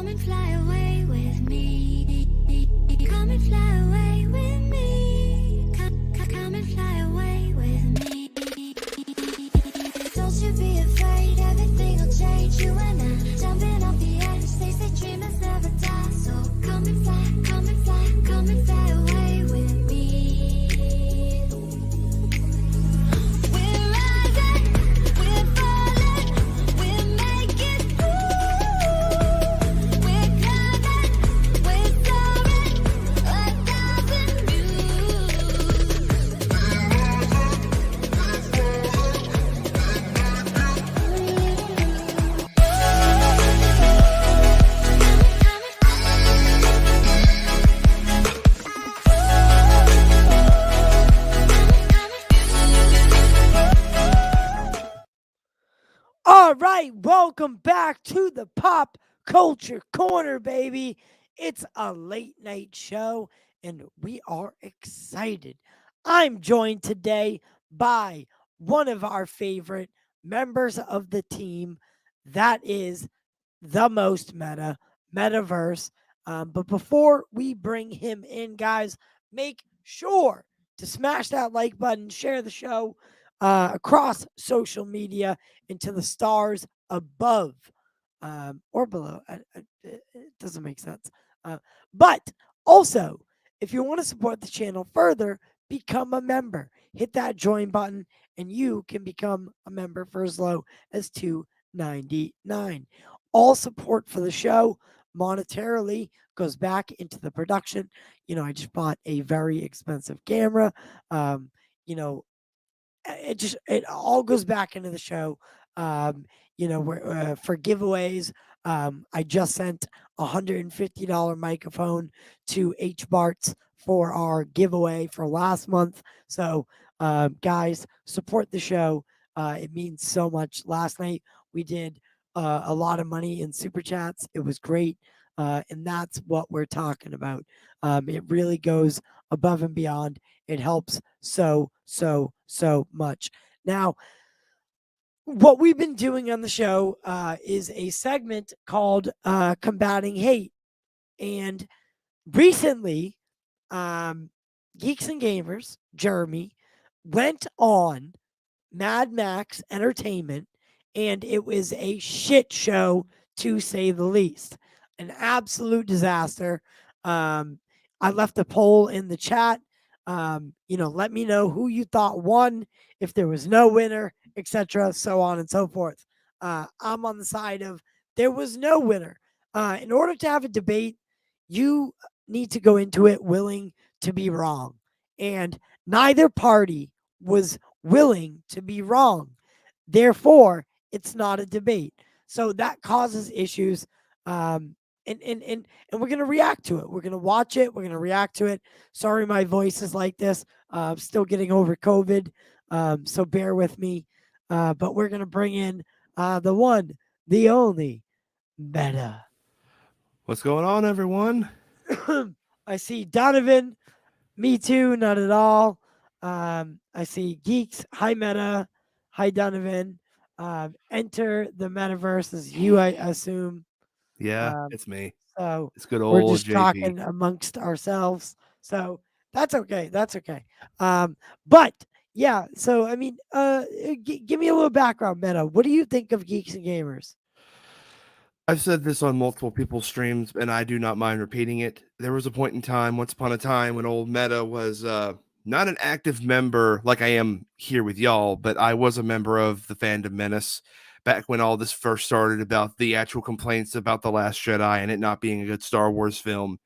Come and fly away with me. Come and fly away with me. Come and fly away with me. Don't you be afraid, everything will change. You and I jumping off the edge. They say dreamers never die. So come and fly, come and fly, come and fly away with me. We're rising, we're falling, we're making through. We're climbing, we're soaring, 1,000 All right, welcome back to the Pop Culture Corner, baby. It's a late night show, and we are excited. I'm joined today by one of our favorite members of the team. That is the most metaverse. But before we bring him in, guys, make sure to smash that like button, share the show across social media and to the stars above or below. It doesn't make sense. But also, if you want to support the channel further, become a member. Hit that join button, and you can become a member for as low as $2.99. All support for the show monetarily goes back into the production. I just bought a very expensive camera. It all goes back into the show. For giveaways, I just sent a $150 microphone to H Barts for our giveaway for last month. So, guys, support the show. It means so much. Last night we did a lot of money in super chats. It was great. And that's what we're talking about. It really goes above and beyond. It helps so much. Now, what we've been doing on the show is a segment called Combating Hate. And recently, Geeks and Gamers, Jeremy, went on Mad Max Entertainment, and it was a shit show, to say the least. An absolute disaster. I left a poll in the chat. Let me know who you thought won, if there was no winner, etc., so on and so forth. I'm on the side of there was no winner. In order to have a debate, you need to go into it willing to be wrong. And neither party was willing to be wrong. Therefore, it's not a debate. So that causes issues. And we're going to react to it. We're going to watch it. We're going to react to it. Sorry, my voice is like this. I'm still getting over COVID. So bear with me. But we're going to bring in the one, the only, Meta. What's going on, everyone? I see Donovan. Me too. Not at all. I see Geeks. Hi, Meta. Hi, Donovan. Enter the metaverse as you, I assume. Yeah, it's me. So it's good old we're just JP. talking amongst ourselves. So that's okay. That's okay. But yeah, so I mean, give me a little background, Meta. What do you think of Geeks and Gamers? I've said this on multiple people's streams, and I do not mind repeating it. There was a point in time, once upon a time, when old Meta was not an active member like I am here with y'all, but I was a member of the Fandom Menace back when all this first started about the actual complaints about The Last Jedi and it not being a good Star Wars film.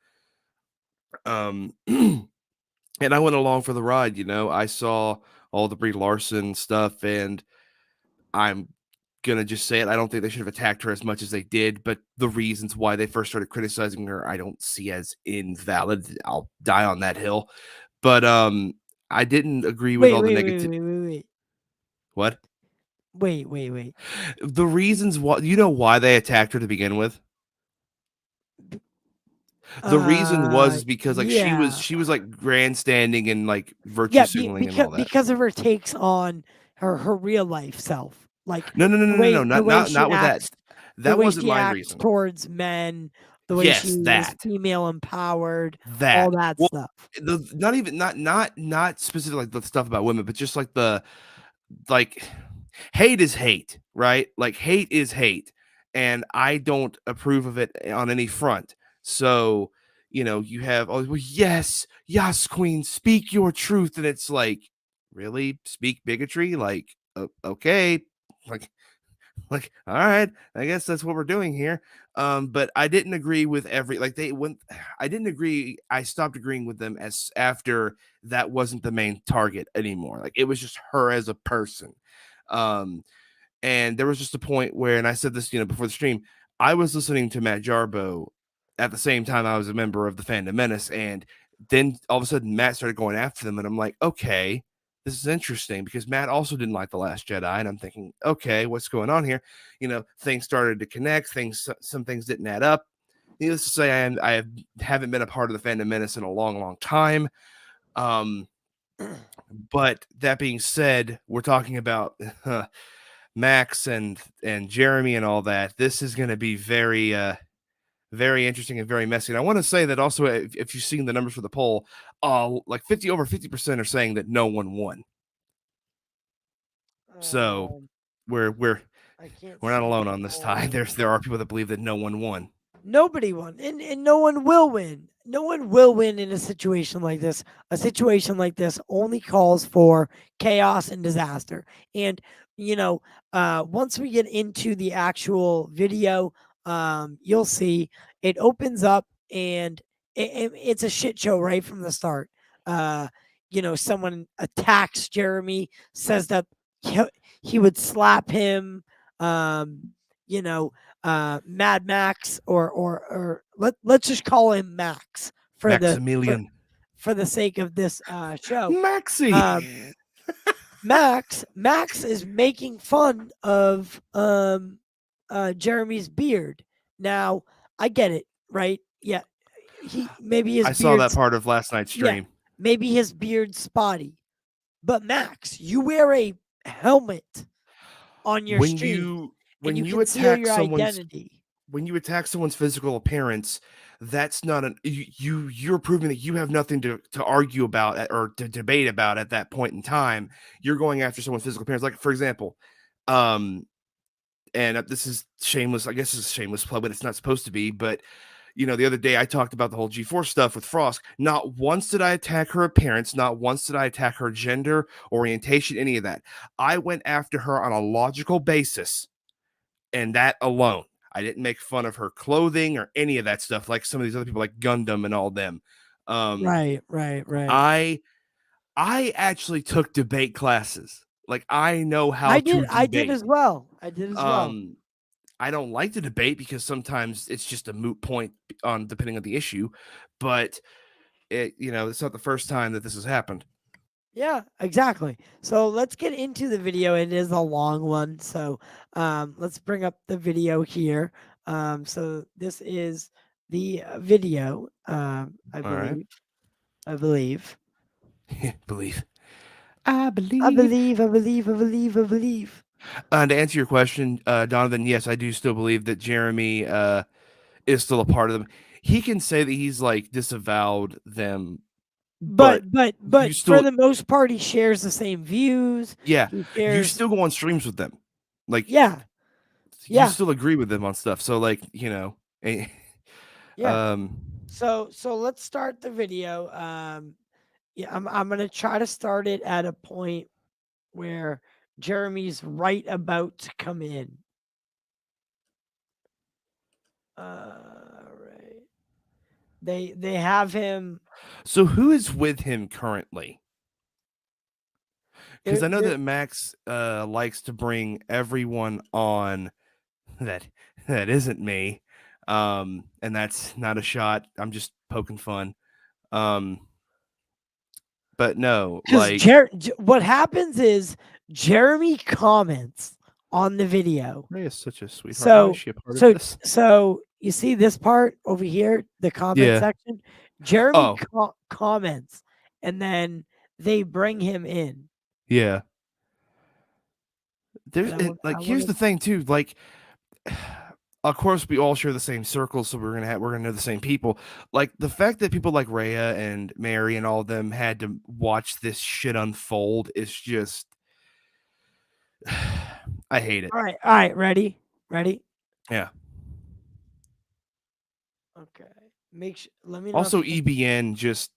And I went along for the ride, I saw all the Brie Larson stuff, and I'm gonna just say it. I don't think they should have attacked her as much as they did, but the reasons why they first started criticizing her, I don't see as invalid. I'll die on that hill. But I didn't agree with all the negativity. Wait. What? Wait. The reasons why, why they attacked her to begin with? The reason was because she was like grandstanding and like virtue signaling and all that because of her takes on her real life self. Like no, not with that. The That way wasn't she my acts reason. towards men, the way Yes, she is that. female empowered, all That. that Well, stuff. not even not specific like the stuff about women, but just like the like hate is hate, right? Like hate is hate, and I don't approve of it on any front. So, you have, oh, well, yes, yes, queen, speak your truth, and it's like, really, speak bigotry? Like, okay, like, all right, I guess that's what we're doing here. But I didn't agree with every like they went. I didn't agree. I stopped agreeing with them as after that wasn't the main target anymore. Like it was just her as a person. Um, and there was just a point where, and I said this, before the stream, I was listening to Matt Jarbo at the same time I was a member of the Fandom Menace, and then all of a sudden Matt started going after them, and I'm like, okay, this is interesting because Matt also didn't like The Last Jedi, and I'm thinking, okay, what's going on here? Things started to connect, some things didn't add up. Needless to say, I haven't been a part of the Fandom Menace in a long, long time. But that being said, we're talking about Max and Jeremy and all that. This is going to be very very interesting and very messy. And I want to say that also, if you've seen the numbers for the poll, like over 50% are saying that no one won. So Um, we're I can't not see alone the on this tie. poll. There are people that believe that no one won. Nobody won, and no one will win. No one will win in a situation like this. A situation like this only calls for chaos and disaster. And once we get into the actual video, you'll see it opens up, and it's a shit show right from the start. Someone attacks Jeremy, says that he would slap him. You know, Mad Max, or let's just call him Max for Maximilian. for the sake of this show. Maxie. Max is making fun of Jeremy's beard. Now, I get it, right? Yeah. Maybe his I saw that beard's part of last night's stream. maybe his beard's spotty. But Max, you wear a helmet on your When stream, you and you conceal attack your someone's identity. when you attack someone's physical appearance, that's not an you're proving that you have nothing to argue about or to debate about at that point in time. You're going after someone's physical appearance. Like, for example, and this is shameless, I guess it's a shameless plug, but it's not supposed to be. But the other day I talked about the whole G4 stuff with Frost. Not once did I attack her appearance, not once did I attack her gender, orientation, any of that. I went after her on a logical basis, and that alone. I didn't make fun of her clothing or any of that stuff like some of these other people like Gundam and all them. Right. I actually took debate classes. Like, I know how I to did. I did debate. as well. I did as well. I don't like to debate because sometimes it's just a moot point on depending on the issue, but it's not the first time that this has happened. Yeah, exactly. So let's get into the video. It is a long one, so let's bring up the video here. So this is the video. I All right. believe. I believe. Believe. I believe. I believe. I believe. I believe. To answer your question, Donovan, yes, I do still believe that Jeremy is still a part of them. He can say that he's like disavowed them, But you for still, the most part, he shares the same views. yeah, He you shares. still go on streams with them. Like, Yeah. you Yeah. still agree with them on stuff. So, like, Yeah. So let's start the video. Yeah, I'm gonna try to start it at a point where Jeremy's right about to come in. Right. They have him. So who is with him currently? Because I know they're- that Max likes to bring everyone on that isn't me. And that's not a shot. I'm just poking fun. But no, Because like, what happens is Jeremy comments on the video. Ray is such a sweetheart. Why is she a part of this? So you see this part over here, the comment Yeah. section. Jeremy Oh. comments, and then they bring him in. Yeah. There's And I here's the thing too. Like, of course we all share the same circles, so we're gonna know the same people. Like the fact that people like Rhea and Mary and all of them had to watch this shit unfold is just I hate it. All right, ready? Yeah. Okay. Let me know. Also, if you EBN just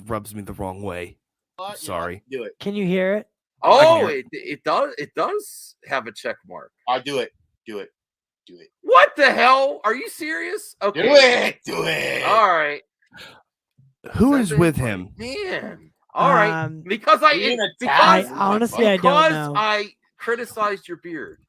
rubs me the wrong way. But, Sorry. do it. can you hear it? Oh, it does have a check mark. I do it. Do it. What the hell? Are you serious? Okay. Do it. All right. Who is Send with invite. him? Man. All right. Um, Because Being because attacked? honestly, I don't because know. I criticized your beard.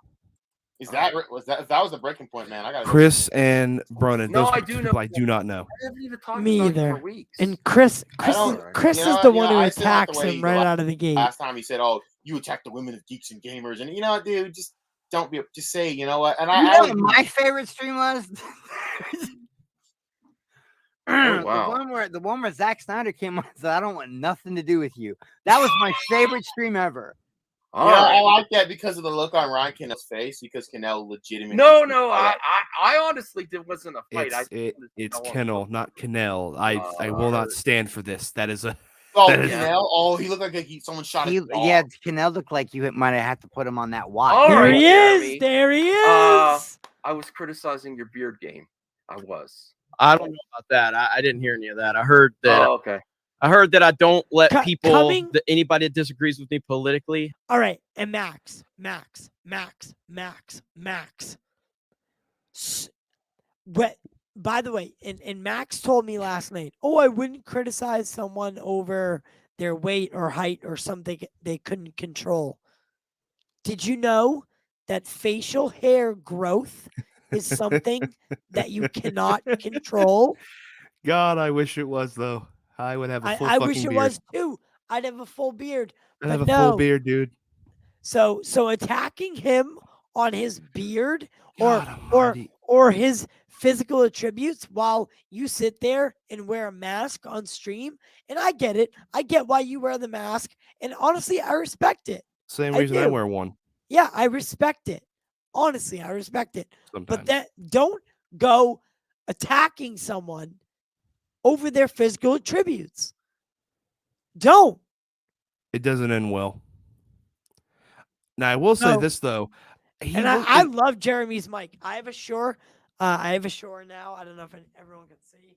Is that if that was the breaking point, man? I got Chris and Broden. No, Those I two do people know. I do not know. I haven't even talked Me about either. it for weeks. And Chris don't- is you know the what, one who I still like the attacks way him you right like- out of the gate. last time he said, "Oh, you attack the women of Geeks and Gamers," and you know what, dude, just don't be. Just say, you know what? And You know what my favorite stream was? Oh, wow. The one where Zack Snyder came on and said, "I don't want nothing to do with you." That was my favorite stream ever. All yeah, right. I like that because of the look on Ryan Kennell's face, because Kennell legitimately. No, I honestly, there wasn't a fight. It's Kennel, not Kennel. I will not stand for this. That is a Oh, that is- Kennell! Oh, he looked like someone shot his dog. Yeah, Kennel looked like you might have had to put him on that watch. All There right, he Jeremy. is. There he is. I was criticizing your beard game. I was. I don't know about that. I didn't hear any of that. I heard that. Oh, okay. I heard that I don't let people, coming- anybody that disagrees with me politically. All right, and Max. By the way, and Max told me last night, oh, I wouldn't criticize someone over their weight or height or something they couldn't control. Did you know that facial hair growth is something that you cannot control? God, I wish it was though. I would have a full I wish fucking it beard. was too. I'd have a full beard. I'd have a but full no. beard, dude. So attacking him on his beard God almighty. or his physical attributes while you sit there and wear a mask on stream, and I get it. I get why you wear the mask, and honestly, I respect it. Same I reason I do. wear one. Yeah, I respect it. Honestly, I respect it. Sometimes. But that don't go attacking someone over their physical attributes. Don't. It doesn't end well. Now I will say No. this though. And I love Jeremy's mic. I have a Shure. I have a Shure now. I don't know if everyone can see.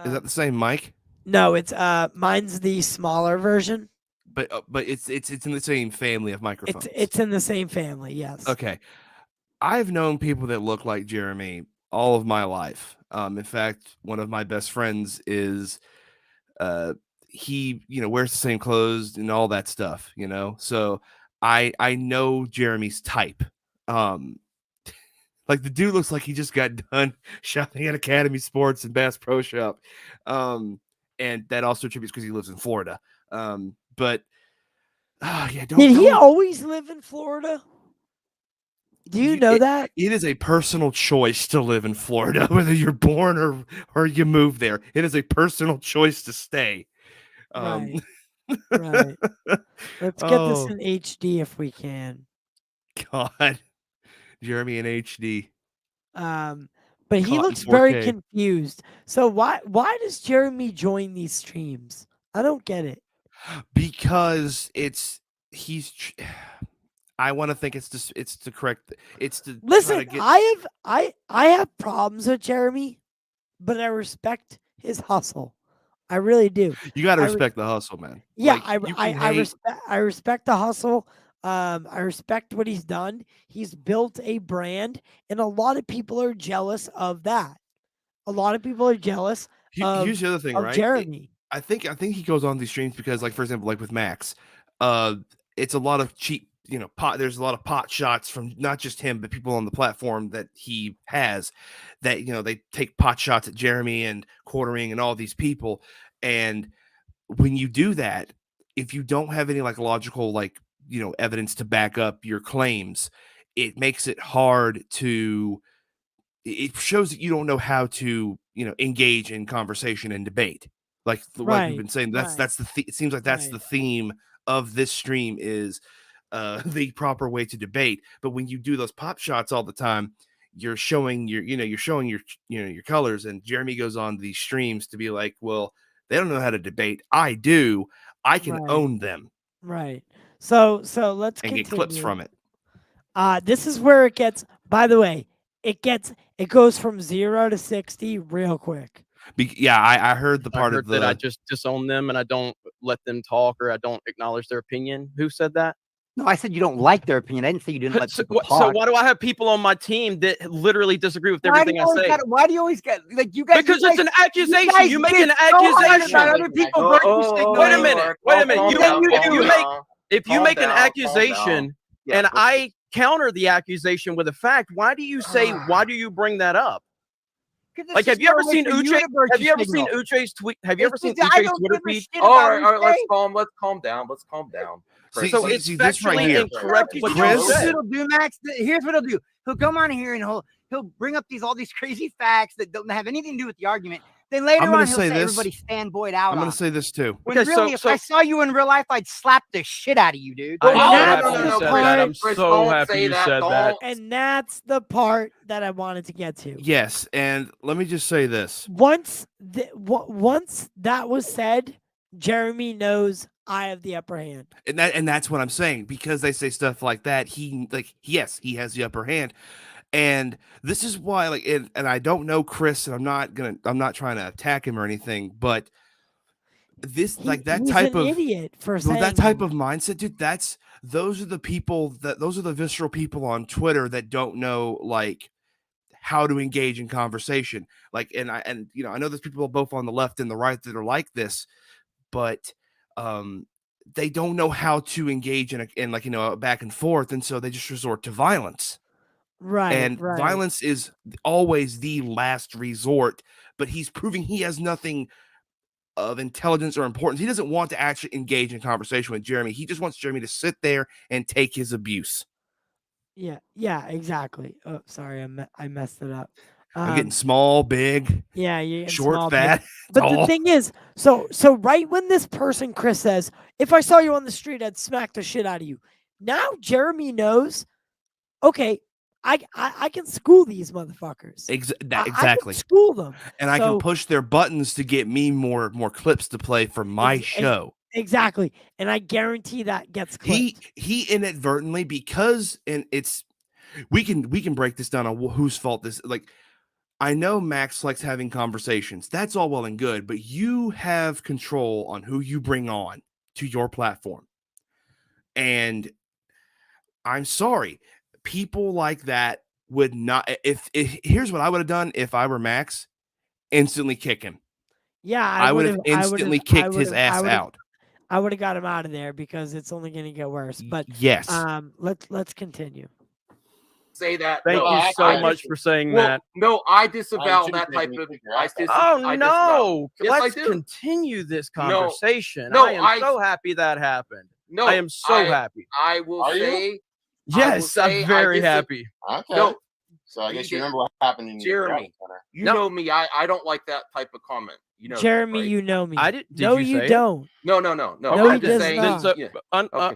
Is that the same mic? No, it's mine's the smaller version. But it's in the same family of microphones. It's in the same family. Yes. Okay. I've known people that look like Jeremy all of my life. In fact, one of my best friends is he, wears the same clothes and all that stuff, So I know Jeremy's type. Like the dude looks like he just got done shopping at Academy Sports and Bass Pro Shop. And that also attributes because he lives in Florida. But yeah, Did he always live in Florida? Do you know that? It is a personal choice to live in Florida, whether you're born or you move there. It is a personal choice to stay. Right. Right. Let's get this in HD if we can. God, Jeremy in HD. But he Caught in looks very 4K. confused. So why does Jeremy join these streams? I don't get it. Because I want to think it's to correct. It's to try to Listen, get, I have problems with Jeremy, but I respect his hustle. I really do. you got to I respect the hustle, man. Yeah, Like, you can I respect the hustle. I respect what he's done. He's built a brand, and a lot of people are jealous of that. A lot of people are jealous Here's the other thing, of right? Jeremy. I think he goes on these streams because, like, for example, like with Max, it's a lot of cheap, there's a lot of pot shots from not just him, but people on the platform that he has that, they take pot shots at Jeremy and Quartering and all these people. And when you do that, if you don't have any like logical, like, evidence to back up your claims, it makes it hard to, it shows that you don't know how to, engage in conversation and debate. Like we've been saying, it seems like that's the theme of this stream is the proper way to debate. But when you do those pop shots all the time, you're showing your colors. And Jeremy goes on these streams to be like, well, they don't know how to debate. I do. I can Right. own them Right. So let's and continue. get clips from it. This is where it gets. By the way, it goes from 0 to 60 real quick. Yeah, I heard the part I heard of the that I just disown them and I don't let them talk or I don't acknowledge their opinion. Who said that? No, I said you don't like their opinion. I didn't say you didn't let So, people so talk. why do I have people on my team that literally disagree with Why do everything you I always say? why do you always get like you guys? Because you it's guys, an accusation. guys You make get an so hyped accusation. about other people virtue signaling. Wait a minute. Wait a minute. Calm You, down, if calm you make down. if you Calm make an down, calm accusation down. Yeah, and let's- I counter the accusation with a fact, why do you say why do you bring that up? 'Cause it's Like, have just you ever another way seen for you Uche? to virtue Have you ever signal. seen Uche's tweet? Have you ever It's seen just, I Uche's don't Twitter give a feed? shit all about right, all right. Let's Uche. calm down. Let's calm down. See, So see, it's see this right factually here. incorrect what you Chris- Here's said. what he'll do, Max. Here's what he'll do. He'll come on here and he'll bring up all these crazy facts that don't have anything to do with the argument. Then later I'm gonna on, he'll say say this. everybody stand Boyd out. I'm going on to say this too. When Okay, really, if so- I saw you in real life, I'd slap the shit out of you, dude. I'm And so that's happy the you said part- that. I'm Chris, so don't happy say you that, said that. don't. And that's the part that I wanted to get to. Yes, and let me just say this. Once that was said, Jeremy knows I have the upper hand. And that's what I'm saying, because they say stuff like that. Yes, he has the upper hand. And this is why, like, and I don't know Chris, and I'm not trying to attack him or anything, but this, like, that He's type an of idiot for well, saying that type that. of mindset, dude, those are the visceral people on Twitter that don't know, like, how to engage in conversation. Like, and I know there's people both on the left and the right that are like this, but they don't know how to engage in a back and forth, and so they just resort to violence. Right. And right. violence is always the last resort, but he's proving he has nothing of intelligence or importance. He doesn't want to actually engage in conversation with Jeremy. He just wants Jeremy to sit there and take his abuse. Yeah, exactly. Oh, sorry, I messed it up. I'm getting small, big, Yeah, you're getting short, small, big. fat. But tall. the thing is, so right when this person Chris says, if I saw you on the street, I'd smack the shit out of you. Now Jeremy knows, okay, I can school these motherfuckers. I Exactly. can school them. And I can So- push their buttons to get me more clips to play for my Ex- ex- show. Exactly. And I guarantee that gets clipped. He inadvertently, because, and it's we can break this down on whose fault this, like, I know Max likes having conversations. That's all well and good, but you have control on who you bring on to your platform. And I'm sorry, people like that would not, if here's what I would have done if I were Max: instantly kick him. Yeah, I would have instantly kicked his ass out. I would have got him out of there because it's only going to get worse. But Yes. let's continue. Say that. Thank no, you I- so I much dis- for saying well, that. No, I disavow shouldn't that make type me of. kick your I ass dis- Oh I no! disavow. Yes, I Let's do. continue this conversation. No, I am so happy that happened. No, I am so happy. I will Are you? say. Yes, say I I'm very dis- happy. Okay. No, So I guess you you remember what happened in Jeremy. the Center. you No. know me. I don't like that type of comment. You know, that, Jeremy, right? you know me. I did. Did no, you say it? don't. No. No, I'm he just does saying. not. So, Yeah.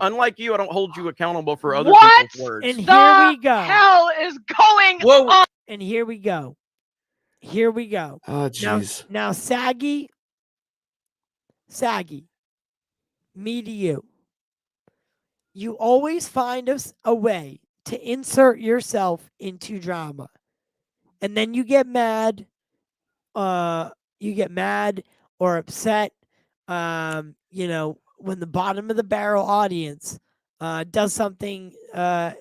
unlike you, I don't hold you accountable for other What? people's words. And here The we go. hell is going Whoa. on? And here we go. Here we go. Oh, Now, Saggy, me to you. You always find a way to insert yourself into drama. And then you get mad. Or upset. When the bottom of the barrel audience does something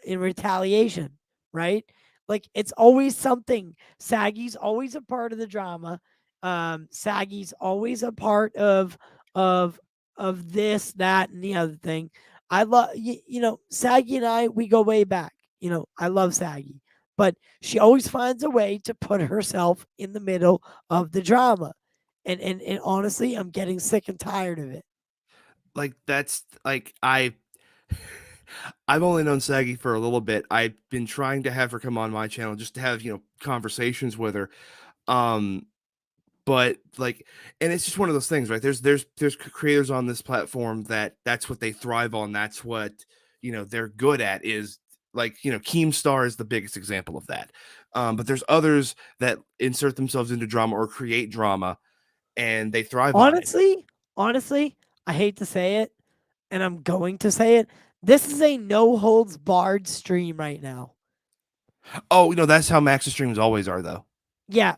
in retaliation, right? Like, it's always something. Saggy's always a part of the drama. Saggy's always a part of this, that, and the other thing. I love, Saggy and I, we go way back. I love Saggy, but she always finds a way to put herself in the middle of the drama. And honestly, I'm getting sick and tired of it. Like, that's like, I've only known Saggy for a little bit. I've been trying to have her come on my channel just to have, conversations with her. But like, and it's just one of those things, right? There's creators on this platform that's what they thrive on. That's what, they're good at is like, Keemstar is the biggest example of that. But there's others that insert themselves into drama or create drama, and they thrive on it. Honestly, I hate to say it, and I'm going to say it. This is a no holds barred stream right now. Oh, that's how Max's streams always are, though. Yeah.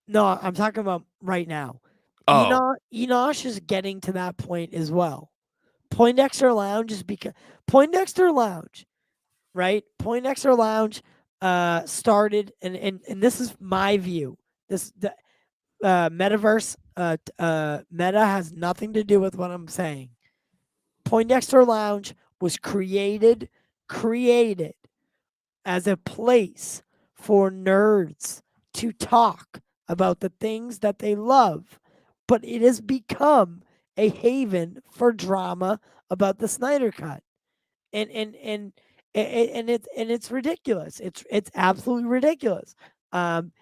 No, I'm talking about right now. Oh. Enosh is getting to that point as well. Poindexter Lounge is because Poindexter Lounge, right? Poindexter Lounge started, and this is my view. The metaverse meta has nothing to do with what I'm saying. Poindexter Lounge was created as a place for nerds to talk about the things that they love, but it has become a haven for drama about the Snyder Cut, and it's ridiculous. It's absolutely ridiculous. And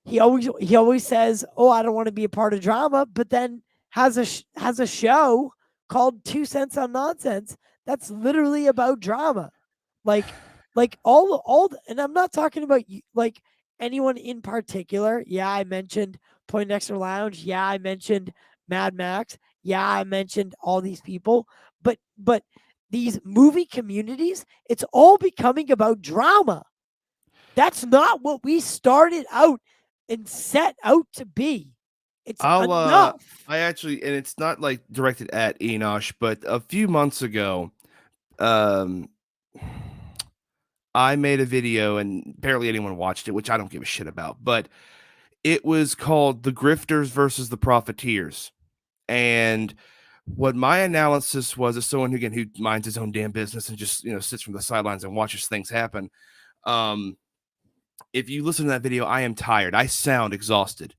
he always says, "Oh, I don't want to be a part of drama," but then has a show called 2 Cents on Nonsense that's literally about drama, like all. And I'm not talking about like anyone in particular. Yeah, I mentioned Poindexter Lounge. Yeah, I mentioned Mad Max. Yeah, I mentioned all these people, but these movie communities, it's all becoming about drama. That's not what we started out and set out to be. It's enough. I actually, and it's not like directed at Enosh, but a few months ago, I made a video and barely anyone watched it, which I don't give a shit about, but it was called The Grifters versus the Profiteers. And what my analysis was, as someone who minds his own damn business and just, sits from the sidelines and watches things happen. If you listen to that video, I am tired. I sound exhausted.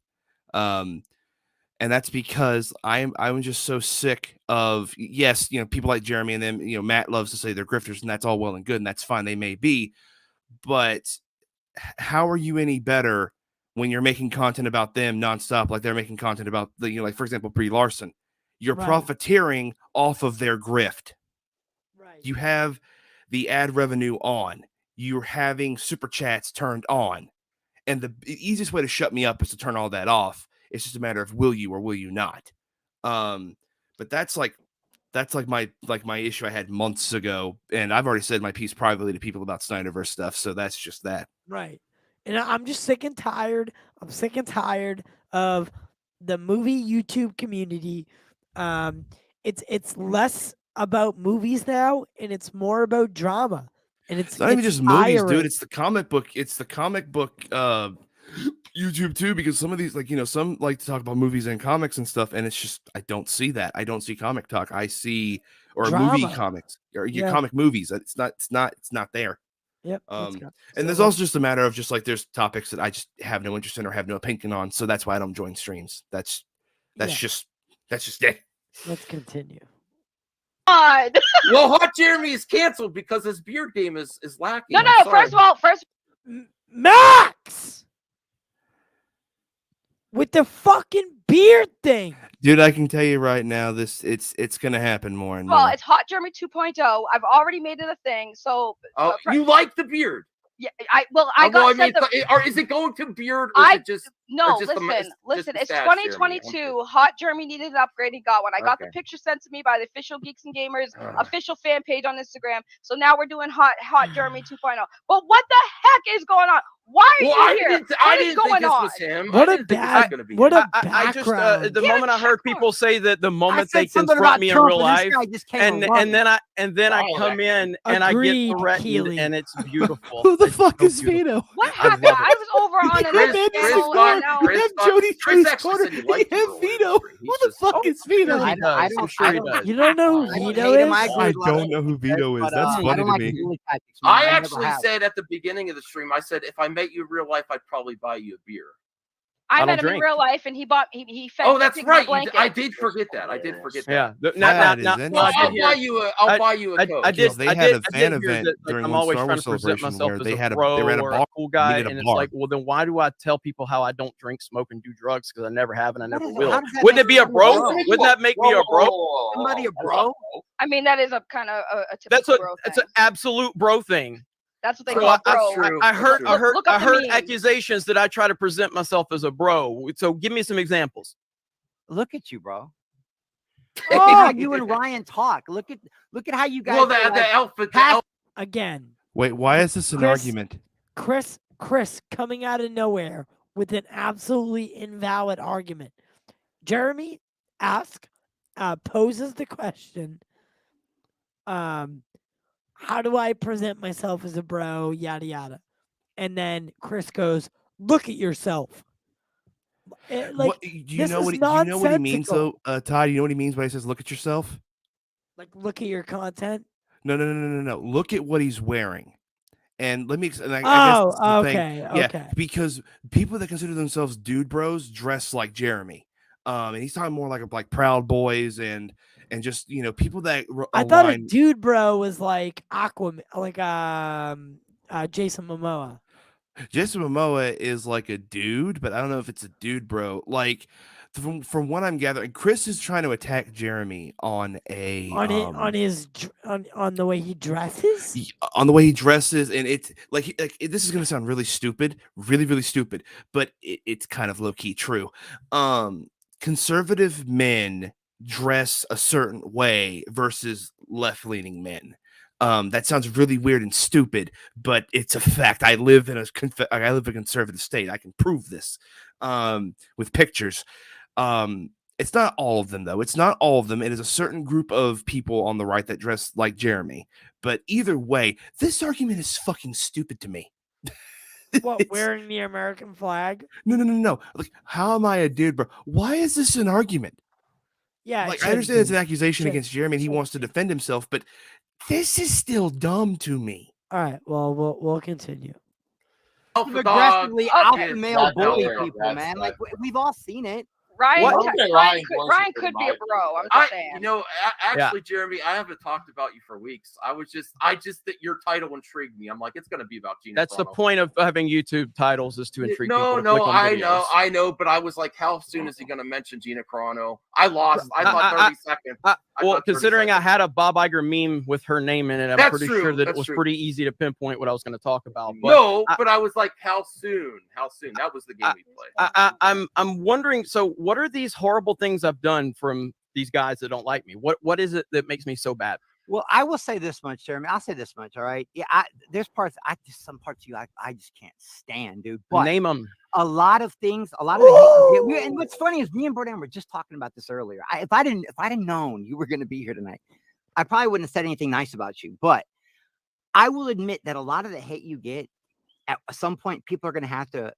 And that's because I'm just so sick of, yes, people like Jeremy and them, Matt loves to say they're grifters, and that's all well and good, and that's fine. They may be, but how are you any better when you're making content about them nonstop, like they're making content about like, for example, Brie Larson? You're profiteering off of their grift. Right. You have the ad revenue on. You're having super chats turned on. And the easiest way to shut me up is to turn all that off. It's just a matter of will you or will you not. But that's like my issue I had months ago, and I've already said my piece privately to people about Snyderverse stuff. So that's just that. Right. And I'm just sick and tired. I'm sick and tired of the movie YouTube community. It's less about movies now, and it's more about drama. And it's not even just movies, tiring. dude. It's the comic book. It's the comic book YouTube too, because some of these, like, some like to talk about movies and comics and stuff, and it's just I don't see that. I don't see comic talk. I see drama. Movie comics or comic movies. It's not there. Yep. And there's also just a matter of just like there's topics that I just have no interest in or have no opinion on, so that's why I don't join streams. That's just it. Let's continue. God. Well, Hot Jeremy is canceled because his beard game is lacking. No. First of all, Max with the fucking beard thing. Dude, I can tell you right now, it's gonna happen more and more. well, it's Hot Jeremy 2.0. I've already made it a thing. So, you like the beard? yeah, I is it going to beard? Or is it just no. just Listen. It's stash, 2022. Jeremy. Hot Jeremy needed an upgrade. He got one. I got the Okay. picture sent to me by the official Geeks and Gamers official fan page on Instagram. So now we're doing Hot Jeremy 2.0. But what the heck is going on? Why are you here? I What is didn't going think this on? was him. What I a didn't think this was bad. gonna be What him. a I just background. the moment I heard people say that the I moment they said something confront about me in Trump, real and life, this guy just came and along. then I Oh, come that- in and I Agreed, get threatened, Keely. and it's beautiful. Who the It's fuck so is beautiful. Vito? What I happened? love I was over on Chris another channel Scott, and now you have Jody Chris Chris actually Carter, said he you liked you have or Vito. whatever. Who the fuck is Vito? He does. I'm sure he does. You don't know who I don't Vito hate him. is? I agree I with a lot of don't know who what he says, Vito is. but, That's I funny don't to like me. his bully tactics, man. I never actually have. said at the beginning of the stream, I said if I met you in real life, I'd probably buy you a beer. I don't met him in drink. real life, and he fed Oh, me that's picnic right. blankets. I did forget that. I did forget that. Yeah. That is Well, interesting. I'll buy you a Coke. I did. Because they I had did. a I fan did hear event that. Like, during I'm one always Star trying Wars to present celebration myself where as they a had bro they ran a or bar, a cool guy, at a and it's bar. like, well, then why do I tell people how I don't drink, smoke, and do drugs? Because I never have and I never is- will. how does that Wouldn't make it be a somebody bro? a bro? Wouldn't that make me a bro? Somebody a bro? I mean, that is a kind of a That's typical bro that's thing. an absolute bro thing. That's what they So call that's bro. true. I heard Look up the memes. accusations that I try to present myself as a bro. So give me some examples. Look at you, bro. Look at how you and Ryan talk. Look at how you guys. Well, are the like, outfit. Again, Wait, why is this an Chris- argument? Chris coming out of nowhere with an absolutely invalid argument. Jeremy poses the question, how do I present myself as a bro, yada yada. And then Chris goes, look at yourself. What, do you this know is what he means nonsensical. though, Todd? You know what he means when he says look at yourself? Like, look at your content. No. Look at what he's wearing. And let me. And I guess Oh, this is the thing. okay, Yeah, okay. because people that consider themselves dude bros dress like Jeremy. And he's talking more like Proud Boys and just people that I thought a align. dude bro was like Aquaman, like Jason Momoa. Jason Momoa is like a dude, but I don't know if it's a dude bro. Like from what I'm gathering, Chris is trying to attack Jeremy on a On the way he dresses. on the way he dresses, and it's like this is gonna sound really stupid, really stupid, but it's kind of low key true. Conservative men dress a certain way versus left leaning men. That sounds really weird and stupid, but it's a fact. I live in a conservative state. I can prove this with pictures. It's not all of them, though. It's not all of them. It is a certain group of people on the right that dress like Jeremy. But either way, this argument is fucking stupid to me. What, wearing the American flag? No. Like, how am I a dude, bro? Why is this an argument? Yeah, Like, I understand it's an accusation against Jeremy and he wants to defend himself, but this is still dumb to me. All right, well, we'll continue. Aggressively alpha male That's bully nowhere. people, That's man. not- Like we've all seen it. Ryan Ryan could be a bro. I'm just saying. Actually, Jeremy, I haven't talked about you for weeks. I just that your title intrigued me. I'm like, it's going to be about Gina. That's the Carano. point of having YouTube titles is to intrigue people. to No, click on videos. I know, but I was like, how soon is he going to mention Gina Carano? I lost. I thought 30 seconds. Well, considering I had a Bob Iger meme with her name in it, I'm That's pretty true, sure that it that's was true. pretty easy to pinpoint what I was going to talk about. But But I was like, how soon? How soon? That was the game we played. I'm wondering. So, what are these horrible things I've done from these guys that don't like me? What is it that makes me so bad? Well, I will say this much, Jeremy. I'll say this much. All right. Yeah. There's parts. Some parts of you I just can't stand, dude. But Name them. a lot of things. A lot of the hate. And what's funny is me and Broden were just talking about this earlier. If I'd have known you were going to be here tonight, I probably wouldn't have said anything nice about you. But I will admit that a lot of the hate you get, at some point, people are going to have to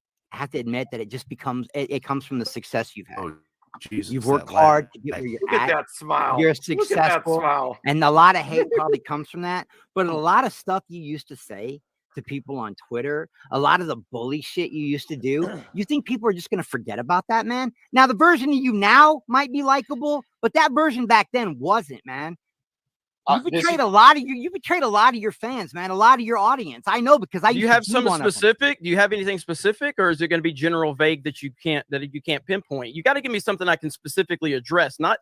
admit that it just becomes it comes from the success you've had. Oh, Jesus, You've worked hard to get where you're Look at that smile. You're Look at that successful, smile. and a lot of hate probably comes from that. But a lot of stuff you used to say to people on Twitter, a lot of the bully shit you used to do, you think people are just going to forget about that, man? Now, the version of you now might be likable, but that version back then wasn't, man. You betrayed a lot of your fans, man. A lot of your audience. I know because Do you have some specific? Do you have anything specific, or is it going to be general, vague that you can't pinpoint? You got to give me something I can specifically address, not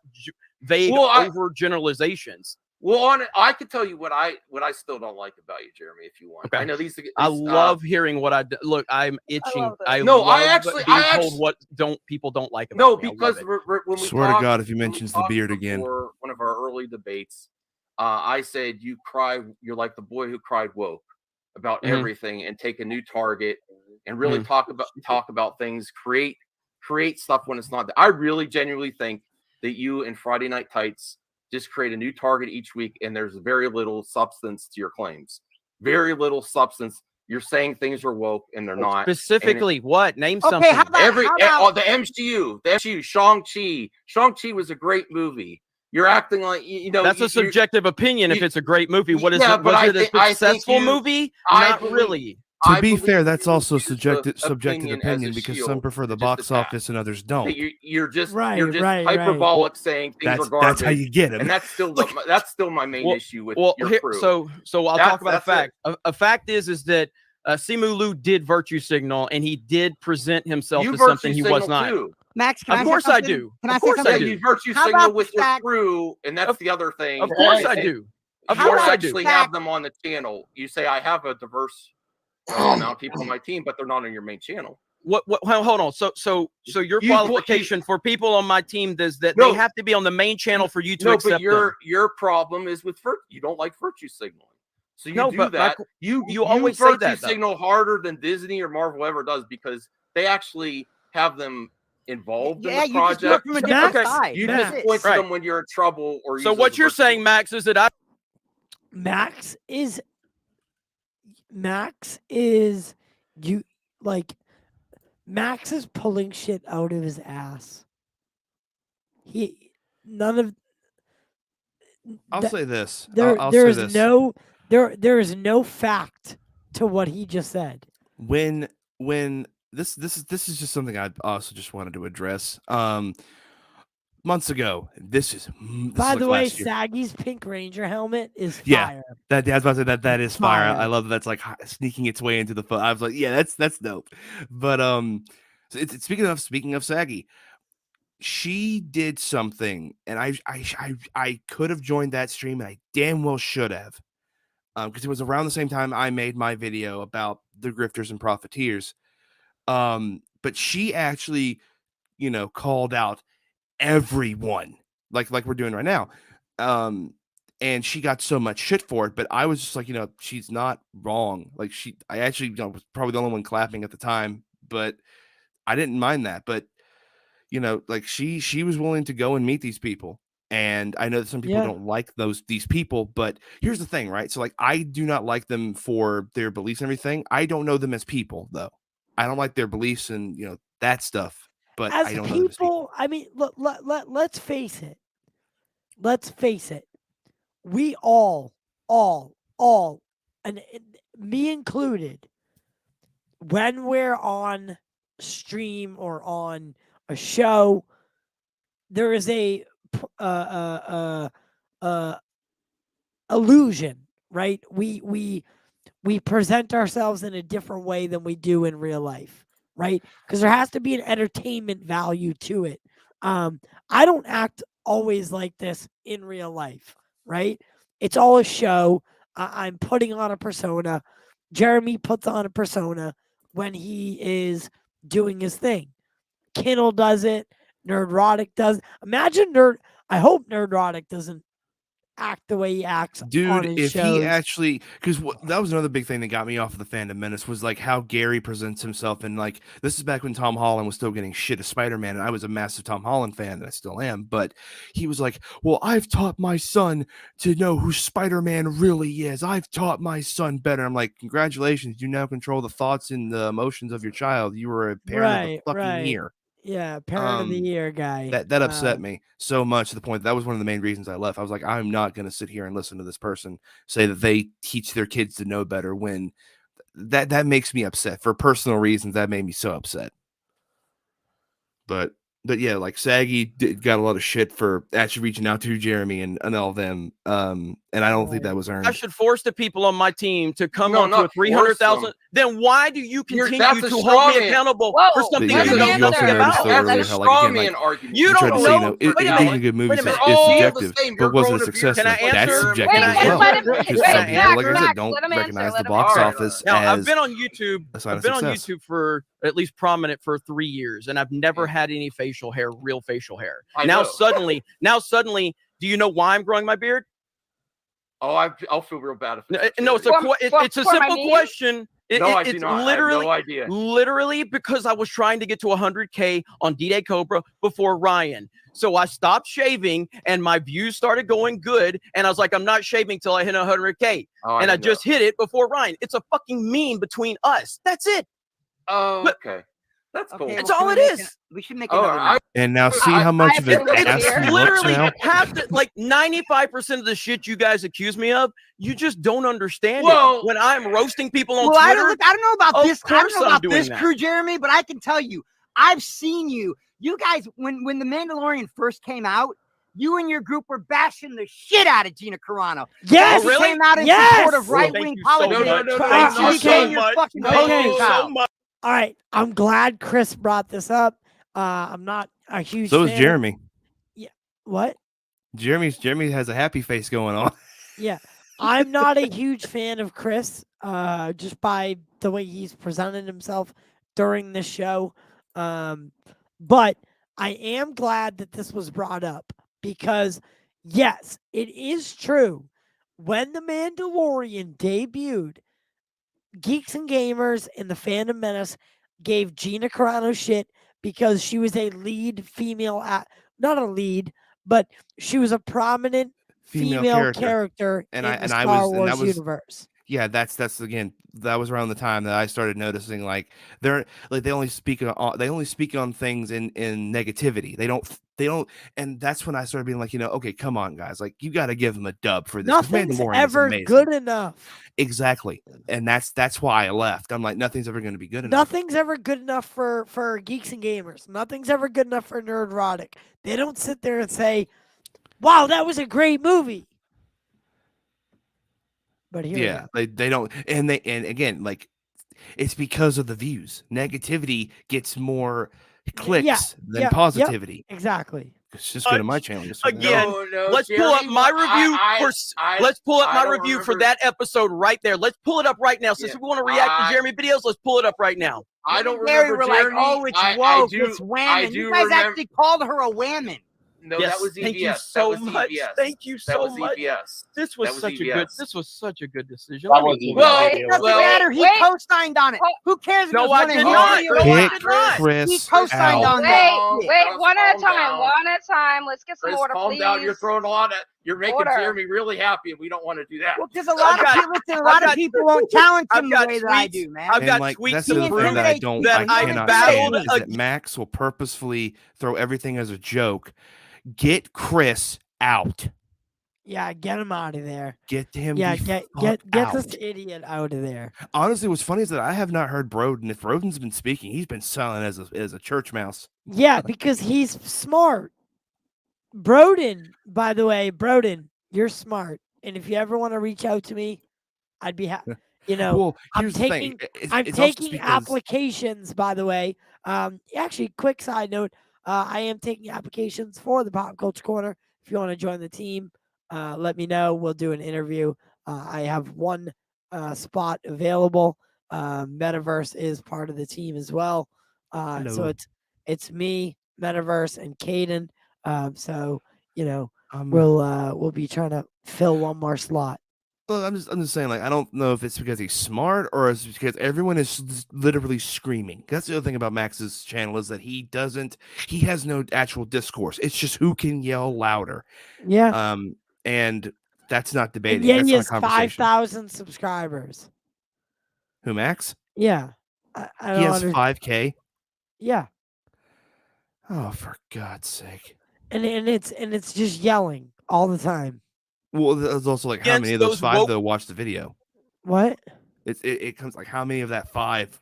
vague over generalizations. Well, I could tell you what I still don't like about you, Jeremy. If you want, Okay. I know these. I love hearing what look. I'm itching. I love I actually told what people don't like about No, me. I love because it. when we Swear to talked- God, if he when we mentions the talked beard again. before one of our early debates, I said you're like the boy who cried woke about Mhm. everything, and take a new target and really talk about things, create stuff when it's not there. I really genuinely think that you and Friday Night Tights just create a new target each week, and there's very little substance to your claims. Very little substance. You're saying things are woke and they're not. Specifically, what? Name Okay, something. how about The MCU, Shang-Chi. Shang-Chi was a great movie. You're acting like That's a subjective opinion. If it's a great movie, what is Yeah, it? but Was it a I think successful movie? I Not believe- really. To be fair, that's also subjective opinion opinion as a because shield some prefer the to box attack. office and others That don't. you're just Right, right. hyperbolic saying things are garbage. That's how you get them. And that's still my main issue with your crew. So I'll talk about a fact. A fact is that Simu Liu did virtue signal, and he did present himself as something he was not. Too. Max, of course I do. Of course I do. You virtue signal with your crew, and that's the other thing. Of course I do. Of course I actually have them on the channel. You say I have a diverse amount of people on my team, but they're not on your main channel. Hold on. So your qualification for people on my team is that they have to be on the main channel for you to accept them. Your problem is with you don't like virtue signaling. So you do that. You always virtue say that signal harder than Disney or Marvel ever does because they actually have them involved in the project. You just from a different side. You just point to them when you're in trouble or. So what you're saying, Max, is that Max is you like Max is pulling shit out of his ass. I'll say this. There is no fact to what he just said. When this is just something I also just wanted to address. Months ago, By the way, Saggy's Pink Ranger helmet is fire. I was about to say that is fire. I love that that's like sneaking its way into the foot. I was like, yeah, that's dope. But speaking of Saggy, she did something, and I could have joined that stream, and I damn well should have, because it was around the same time I made my video about the grifters and profiteers. But she actually, called out everyone like we're doing right now, and she got so much shit for it, but I was just like, she's not wrong. Like I actually was probably the only one clapping at the time, but I didn't mind that. But like she was willing to go and meet these people, and I know that some people don't like these people, but here's the thing, right? So like I do not like them for their beliefs and everything. I don't know them as people, though. I don't like their beliefs and that stuff. But as I don't people, I mean, let's face it. Let's face it. We all, and me included, when we're on stream or on a show, there is a illusion, right? We present ourselves in a different way than we do in real life. Right? Because there has to be an entertainment value to it. I don't act always like this in real life, right? It's all a show. I'm putting on a persona. Jeremy puts on a persona when he is doing his thing. Kinnell does it. Nerdrotic does. I hope Nerdrotic doesn't act the way he acts, dude. On his if shows. He actually, because that was another big thing that got me off of the Fandom Menace was like how Gary presents himself, and like this is back when Tom Holland was still getting shit as Spider-Man, and I was a massive Tom Holland fan, and I still am. But he was like, "Well, I've taught my son to know who Spider-Man really is. I've taught my son better." I'm like, "Congratulations, you now control the thoughts and the emotions of your child. You were a parent of the fucking year." Yeah, parent of the year guy. That upset me so much to the point that was one of the main reasons I left. I was like, I'm not going to sit here and listen to this person say that they teach their kids to know better when that makes me upset for personal reasons. That made me so upset. But yeah, like Saggy got a lot of shit for actually reaching out to Jeremy and all of them. And I don't think that was earned. I should force the people on my team to come on to a 300,000. Then why do you continue to hold me accountable for something you don't know about? That's a straw man argument. You don't know. Making a good movie is subjective, but was it a success? That's subjective as well. Because some people, like I said, don't recognize the box office. Now, I've been on YouTube. I've been on YouTube for at least prominent for 3 years, and I've never had any real facial hair. Now suddenly, do you know why I'm growing my beard? Oh, I'll feel real bad if no. It's a simple question. I do not. Literally, I have no idea. Literally, because I was trying to get to 100K on DDaycobra before Ryan. So I stopped shaving, and my views started going good. And I was like, I'm not shaving till I hit 100K. And I just hit it before Ryan. It's a fucking meme between us. That's it. Oh, okay. That's cool. That's well, all can it we make is. We should make Oh, another. I- And now see I- how much I of an feel like ass it's he looks Literally now. half the, like 95% of the shit you guys accuse me of, you just don't understand Well- it. When I'm roasting people on Well, I Twitter, don't know about of this. I don't course know I'm about doing this that. crew, Jeremy, but I can tell you, I've seen you. You guys, when the Mandalorian first came out, you and your group were bashing the shit out of Gina Carano. Yes, Oh, really? Came out in Yes! support of Well, right thank wing you so politics. much. No, Thank no, you okay. so Became your much. fucking Thank poster you so child. much. All right, I'm glad Chris brought this up. I'm not a huge. So is fan of- Jeremy. What? Jeremy has a happy face going on. Yeah, I'm not a huge fan of Chris. Just by the way he's presented himself during this show. But I am glad that this was brought up because, yes, it is true. When The Mandalorian debuted, Geeks and Gamers and the Fandom Menace gave Gina Carano shit because she was a lead female, not a lead, but she was a prominent female character And in I- the and I Star was- and Wars that was- universe. Yeah, that's again. That was around the time that I started noticing like they only speak on things in negativity. They don't, and that's when I started being like, okay, come on, guys, like you got to give them a dub for this. 'cause Nothing's Mandalorian is ever amazing. good enough. Exactly, and that's why I left. I'm like, nothing's ever going to be good enough. Nothing's ever good enough for Geeks and Gamers. Nothing's ever good enough for Nerdrotic. They don't sit there and say, "Wow, that was a great movie." But here, Yeah, they don't, and again, like it's because of the views. Negativity gets more clicks than yep, positivity. exactly. It's just go to my channel. Just Again, let's pull up my review let's pull up my review for that episode right there. Let's pull it up right now. Since we want to react to Jeremy videos, let's pull it up right now. I don't Gary remember were like, Jeremy. oh, it's I woke, do- it's I whammon. do You guys remember- actually called her a whammon. No, Yes, that was EBS. thank you That so was much. EBS. Thank you That so was much. EBS. This was That was such a good. EBS. This was such a good decision. That Let me was pull EBS. it up. It doesn't Wait, matter. He wait. co-signed on it. Who cares if it No, was I one of did his not. videos? No, I Kick did not. Chris He co-signed out. on that. Wait, shit. wait, Just one at a calm time. down. One at a time. Let's get some Chris, order, calm please. down. You're throwing a lot of. You're making Order. Jeremy really happy, and we don't want to do that. Well, because a lot of got- people, listen, a I've lot of got- people won't challenge I've him the got way that I tweets. do, man. I've And got like tweets that's to the other prove thing that I don't, that I I cannot battled stand is that Max will purposefully throw everything as a joke. Get Chris out. Yeah, get him out of there. Get him. Yeah, the get fuck this out. idiot out of there. Honestly, what's funny is that I have not heard Broden. If Broden's been speaking, he's been silent as a church mouse. Yeah, because he's smart. Broden, by the way, you're smart. And if you ever want to reach out to me, I'd be happy. Well, I'm here's the taking thing. I'm it's also taking because- applications, by the way. Actually, quick side note, I am taking applications for the Pop Culture Corner. If you want to join the team, let me know. We'll do an interview. I have one spot available. Metaverse is part of the team as well. So Hello. it's me, Metaverse, and Caden. So Um, we'll be trying to fill one more slot. Well, I'm just saying, like, I don't know if it's because he's smart or it's because everyone is literally screaming. That's the other thing about Max's channel is that he has no actual discourse. It's just who can yell louder. Yeah. And that's not And debating. yet That's he not has a conversation. 5,000 subscribers. Who, Max? Yeah. I He don't has under- 5K. Yeah. Oh, for God's sake. And it's just yelling all the time. Well, there's also like how Against many of those those 5 woke- though watch the video? What? It comes like how many of that 5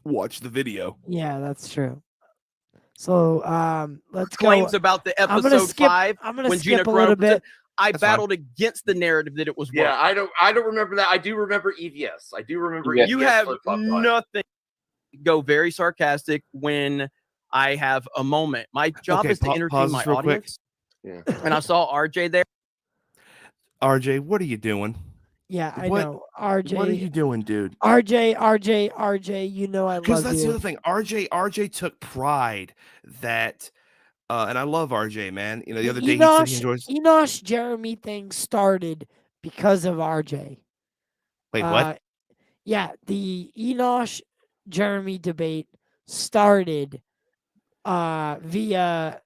watch the video? Yeah, that's true. So let's claims go. about the I'm gonna episode skip. 5 I'm gonna when Gina skip a little Carano bit. I That's fine. battled against the narrative that it was Yeah, woke. I don't remember that. I do remember EVS. I do remember Yeah. EVS. You have flip-flop on it. nothing. Go very sarcastic when I have a moment. My job Okay, is to entertain pause my this real quick. audience. Yeah. And I saw RJ there. RJ, what are you doing? Yeah, I What- know. RJ. What are you doing, dude? RJ. You know I Because love that's the you. other thing. RJ took pride that, and I love RJ, man. You know, the other day he said he enjoys. Enosh Jeremy thing started because of RJ. Wait, what? Yeah, the Enosh Jeremy debate started via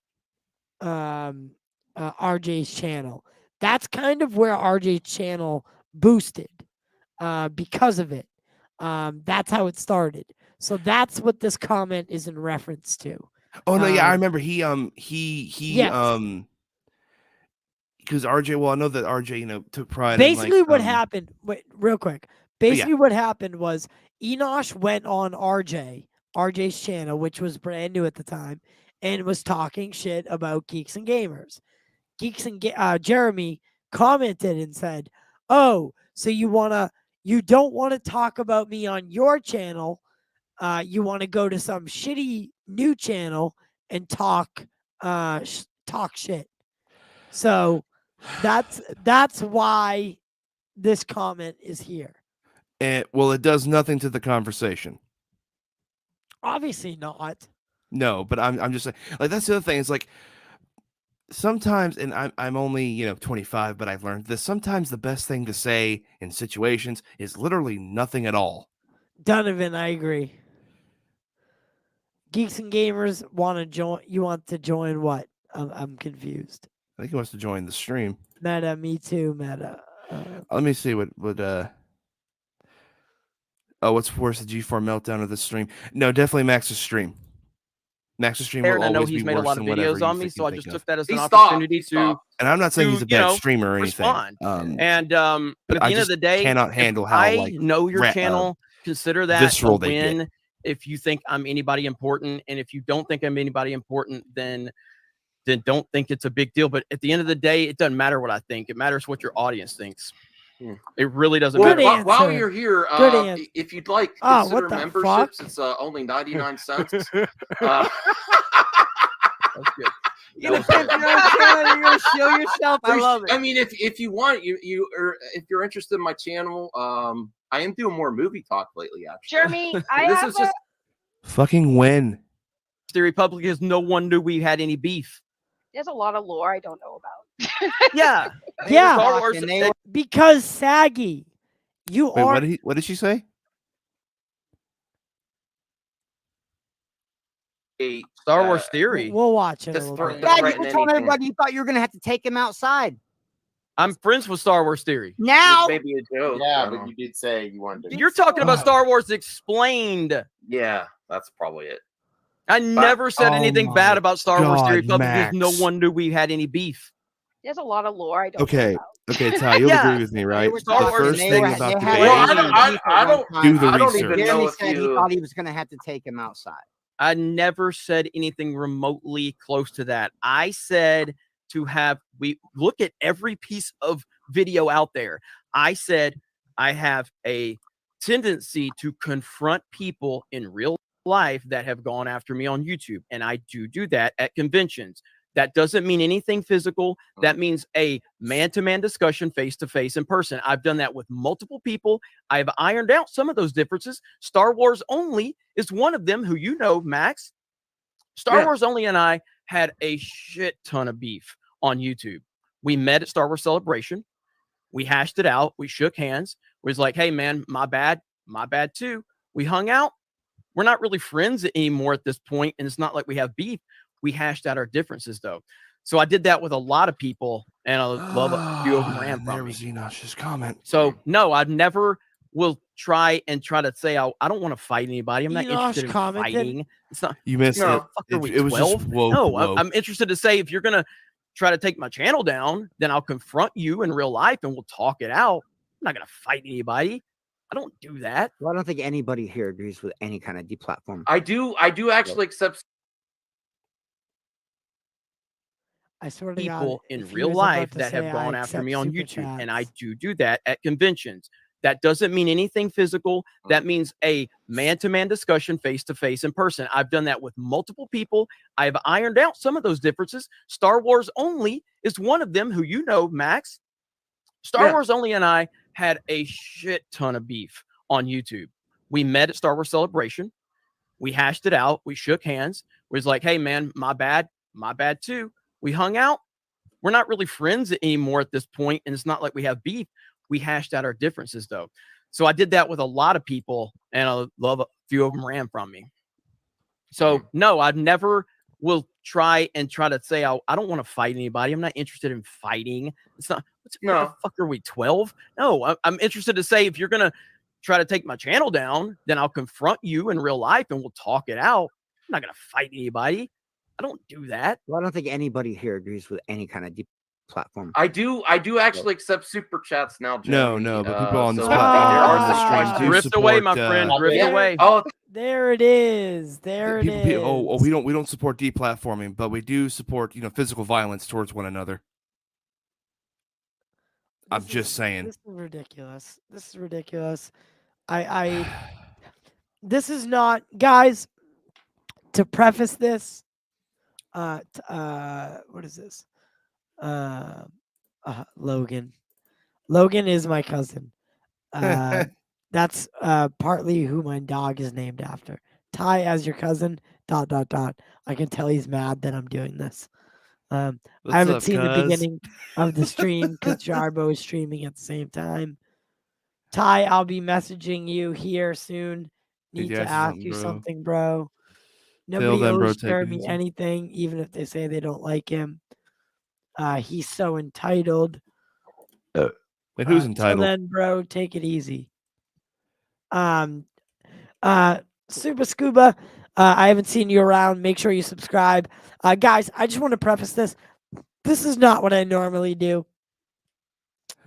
RJ's channel. That's kind of where RJ's channel boosted because of it. That's how it started. So that's what this comment is in reference to. Oh no, yeah, I Um, remember he Yes. because RJ. Well, I know that RJ, took pride in Basically, like what happened? Wait, real quick. Basically, yeah. what happened was Enosh went on RJ's channel, which was brand new at the time, and was talking shit about Geeks and Gamers. Jeremy commented and said, "Oh, so you don't want to talk about me on your channel? You want to go to some shitty new channel and talk shit." So that's why this comment is here. And well, it does nothing to the conversation. Obviously not. No, but I'm just saying, like, that's the other thing. It's like sometimes, and I'm only 25, but I've learned this. Sometimes the best thing to say in situations is literally nothing at all. Donovan, I agree. Geeks and Gamers want to join. You want to join what? I'm confused. I think he wants to join the stream. Meta, me too. Meta. Let me see what what's worse, the G4 meltdown or the stream? No, definitely Max's stream. Max's stream will Aaron, I know always he's be made a worse lot of than whatever videos you on me, think so you I think just of. took that as He an stopped. opportunity He to stopped. And I'm not saying he's a bad to, streamer or anything. respond. And but at I the end of just the day, cannot if handle how, I like, know your channel, consider that a visceral they get. win. If you think I'm anybody important, and if you don't think I'm anybody important, then don't think it's a big deal. But at the end of the day, it doesn't matter what I think. It matters what your audience thinks. It really doesn't Well, matter. while you're here, Good answer. if you'd like, Oh, consider what the memberships. fuck? It's only 99 cents. That's good. You're gonna pimp your own channel. You're gonna show yourself. I love it. I mean, if you want, if you're interested in my channel, I am doing more movie talk lately. Actually, Jeremy, I this have is just Fucking when? The Republicans, no one knew we had any beef. there's a lot of lore I don't know about. Yeah. Yeah. Star Wars, And they were- Because Saggy, you Wait, are. what did she say? a Star Wars theory. We'll watch it. A Just little throw- bit. just Dad, threaten you told anything. everybody you thought you were gonna have to take him outside. I'm friends with Star Wars theory. Now, maybe a joke. Yeah, I don't but know. you did say you wanted to. You're talking about Star Wars Explained. Yeah, that's probably it. I never said Oh anything my bad about Star Wars theory. God, Republicans, no Max. one knew we had any beef. There's a lot of lore I don't know Okay, about. okay, Ty, you'll Yeah. agree with me, right? were The Star Wars, first they thing were- about they the had debate. Well, Jeremy I don't Do the I don't research. even know Jeremy if said he you. thought he was gonna have to take him outside. I never said anything remotely close to that. I said we look at every piece of video out there. I said I have a tendency to confront people in real life that have gone after me on YouTube, and I do that at conventions. That doesn't mean anything physical. That means a man-to-man discussion, face-to-face, in person. I've done that with multiple people. I've ironed out some of those differences. Star Wars Only is one of them, who you know, Max. Star Yeah. Wars Only and I had a shit ton of beef on YouTube. We met at Star Wars Celebration. We hashed it out. We shook hands. We was like, hey, man, my bad too. We hung out. We're not really friends anymore at this point, and it's not like we have beef. We hashed out our differences, though. So I did that with a lot of people, and I love a few of them ran There from was me. Enosh's comment. So no, I never will try to say I don't want to fight anybody. I'm not Enosh interested in commented- fighting. It's not. You missed No. it. Fuck, are we It was 12? just woke. No, woke. I'm interested to say if you're gonna try to take my channel down, then I'll confront you in real life and we'll talk it out. I'm not gonna fight anybody. I don't do that. Well, I don't think anybody here agrees with any kind of deplatform. I do actually accept. I swear to God, People in if he real was about life to that say, have "I gone after accept me on super YouTube, and I chats." do that at conventions. That doesn't mean anything physical. That means a man-to-man discussion, face-to-face, in person. I've done that with multiple people. I've ironed out some of those differences. Star Wars Only is one of them, who you know, Max. Star Yeah. Wars Only and I had a shit ton of beef on YouTube. We met at Star Wars Celebration. We hashed it out. We shook hands. We was like, hey, man, my bad too. We hung out. We're not really friends anymore at this point, and it's not like we have beef. We hashed out our differences, though. So I did that with a lot of people, and I love a few of them ran from me. So no, I never will try to say I don't want to fight anybody. I'm not interested in fighting. It's not. What the fuck are we, 12? No, I'm interested to say if you're gonna try to take my channel down, then I'll confront you in real life and we'll talk it out. I'm not gonna fight anybody. I don't do that. Well, I don't think anybody here agrees with any kind of platform. I do actually accept super chats now, Jeremy. No, but people on this so platform, there are on the some stream questions. do Drift away, my support, friend. Drift yeah. away. Oh, There it is. There it is. People, we don't support deplatforming, but we do support physical violence towards one another. I'm just saying. This is ridiculous. This is ridiculous. This is not, guys. To preface this, what is this? Logan. Logan is my cousin. That's partly who my dog is named after. Ty as your cousin. ... I can tell he's mad that I'm doing this. I haven't seen the beginning of the stream because Jarbo is streaming at the same time. Ty, I'll be messaging you here soon. Need to ask you something, bro. Nobody owes Jeremy anything, even if they say they don't like him. He's so entitled. Wait, who's entitled? So then, bro, take it easy. Super Scuba, I haven't seen you around. Make sure you subscribe. Guys, I just want to preface this. This is not what I normally do.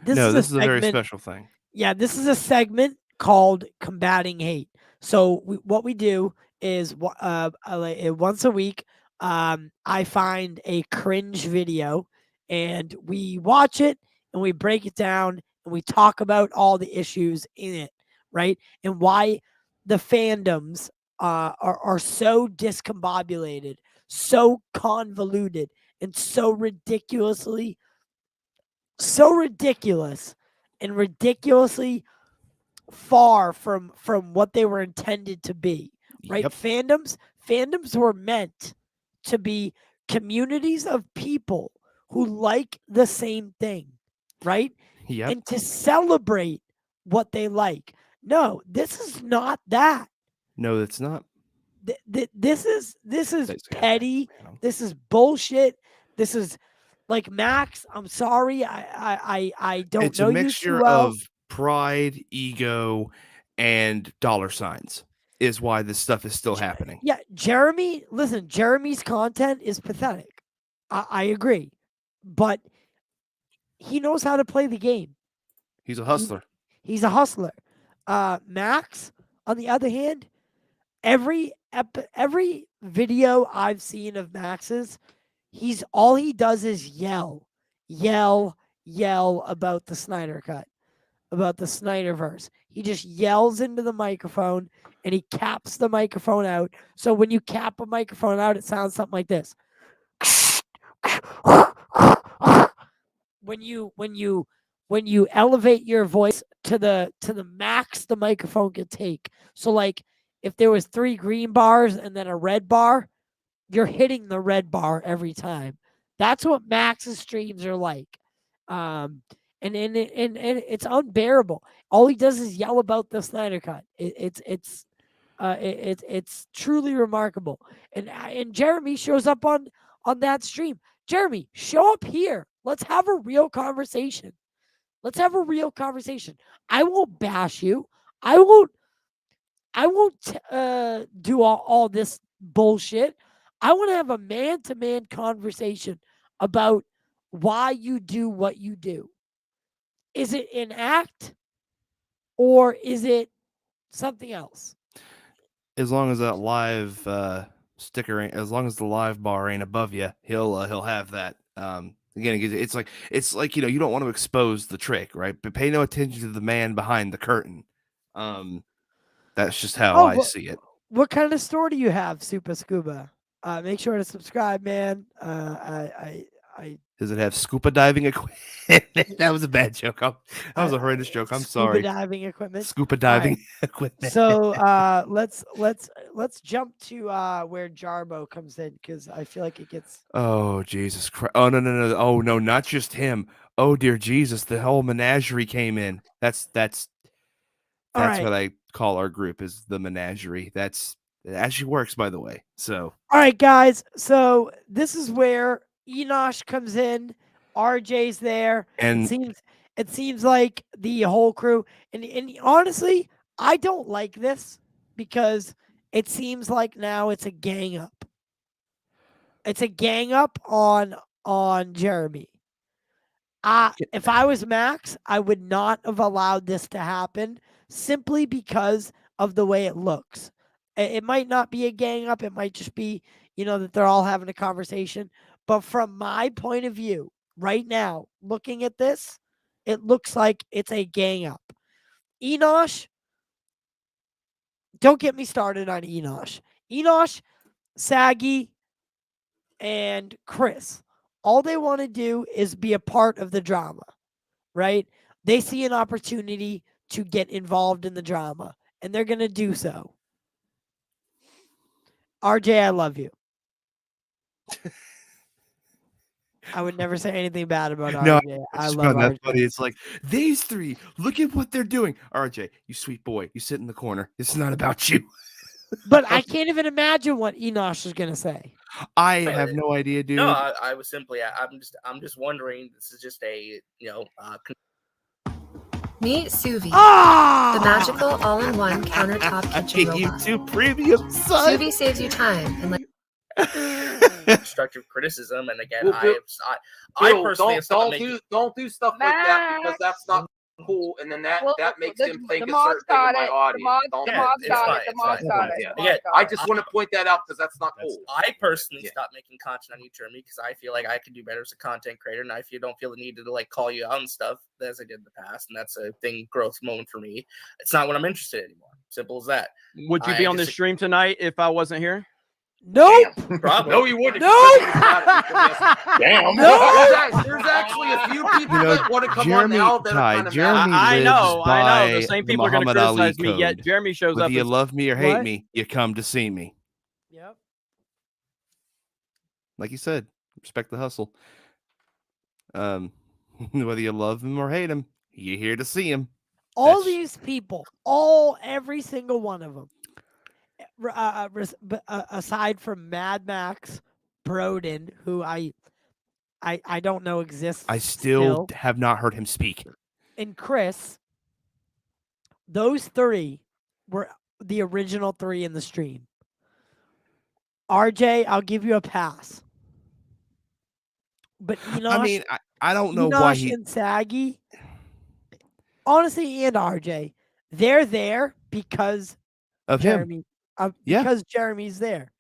This is a very special thing. Yeah, this is a segment called Combating Hate. So what we do is once a week, I find a cringe video and we watch it and we break it down and we talk about all the issues in it, right? And why the fandoms are so discombobulated, so convoluted, and so ridiculous and ridiculously far from what they were intended to be, right? Yep. Fandoms were meant to be communities of people who like the same thing, right? Yep. And to celebrate what they like. No, this is not that. No, it's not. This is petty. This is bullshit. This is like Max. I'm sorry. I don't It's know a you too mixture well. of pride, ego, and dollar signs is why this stuff is still happening. Yeah, Jeremy. Listen, Jeremy's content is pathetic. I agree, but he knows how to play the game. He's a hustler. He's a hustler. Max, on the other hand, every video I've seen of Max's, all he does is yell about the Snyder Cut, about the Snyderverse. He just yells into the microphone and he caps the microphone out. So when you cap a microphone out, it sounds something like this. When you elevate your voice to the max the microphone can take. So like if there was 3 green bars and then a red bar, you're hitting the red bar every time. That's what Max's streams are like. And it's unbearable. All he does is yell about the Snyder Cut. It's truly remarkable. And Jeremy shows up on that stream. Jeremy, show up here. Let's have a real conversation. I won't bash you. I won't do all this bullshit. I want to have a man-to-man conversation about why you do what you do. Is it an act or is it something else? As long as that live sticker as long as the live bar ain't above you, he'll have that. Again, it's like you don't want to expose the trick, right? But pay no attention to the man behind the curtain. That's just how I see it. What kind of store do you have, Super Scuba? Make sure to subscribe, man. Does it have scuba diving equipment? That was a bad joke. That was a horrendous joke. I'm sorry. Scuba diving equipment. Scuba diving equipment. So let's jump to where Jarbo comes in because I feel like it gets. Oh Jesus Christ! Oh no! Oh no! Not just him. Oh dear Jesus! The whole menagerie came in. That's right. what I call our group is the menagerie. It actually works, by the way. So all right, guys. So this is where Enosh comes in. RJ's there, and it seems like the whole crew. And honestly, I don't like this because it seems like now it's a gang up. It's a gang up on Jeremy. If I was Max, I would not have allowed this to happen simply because of the way it looks. It might not be a gang up. It might just be, that they're all having a conversation. But from my point of view, right now, looking at this, it looks like it's a gang up. Enosh, don't get me started on Enosh. Enosh, Saggy, and Chris, all they want to do is be a part of the drama, right? They see an opportunity to get involved in the drama, and they're going to do so. RJ, I love you. I would never say anything bad about No, RJ. I love that's RJ. funny. It's like, these three, look at what they're doing. RJ, you sweet boy, you sit in the corner. It's not about you. But I can't even imagine what Enosh is going to say. I have no idea, dude. No, I was simply, I'm just wondering. This is just a, Meet Suvi, Ah! the magical all-in-one countertop kitchen robot. YouTube premium, son. Suvi saves you time and constructive criticism. And again, Well, Bill, I personally have don't making... don't do stuff like that because that's not cool, and then that makes him think a certain thing in my audience. The mods got it. Yeah, I just want to point that out because that's not cool. I personally stopped making content on YouTube because I feel like I can do better as a content creator, and I don't feel the need to like call you out and stuff as I did in the past, and that's a growth moment for me. It's not what I'm interested in anymore. Simple as that. Would you be on this stream tonight if I wasn't here? Nope. Probably. No, you wouldn't. Nope. Damn. No. There's actually a few people that want to come on now that are kind of Jeremy mad. I know. The the same people are going to Muhammad Ali criticize me, yet code. Jeremy shows Whether up. you love me or hate What? me, you come to see me. Yep. Like you said, respect the hustle. Whether you love him or hate him, you're here to see him. All That's- these people, every single one of them, aside from Mad Max, Broden, who I don't know exists. I still have not heard him speak. And Chris, those three were the original three in the stream. RJ, I'll give you a pass. But Enosh, I mean, I don't know Enosh why he. and Saggy, honestly, and RJ, they're there because Of him. Jeremy. Yeah. Because Jeremy's there.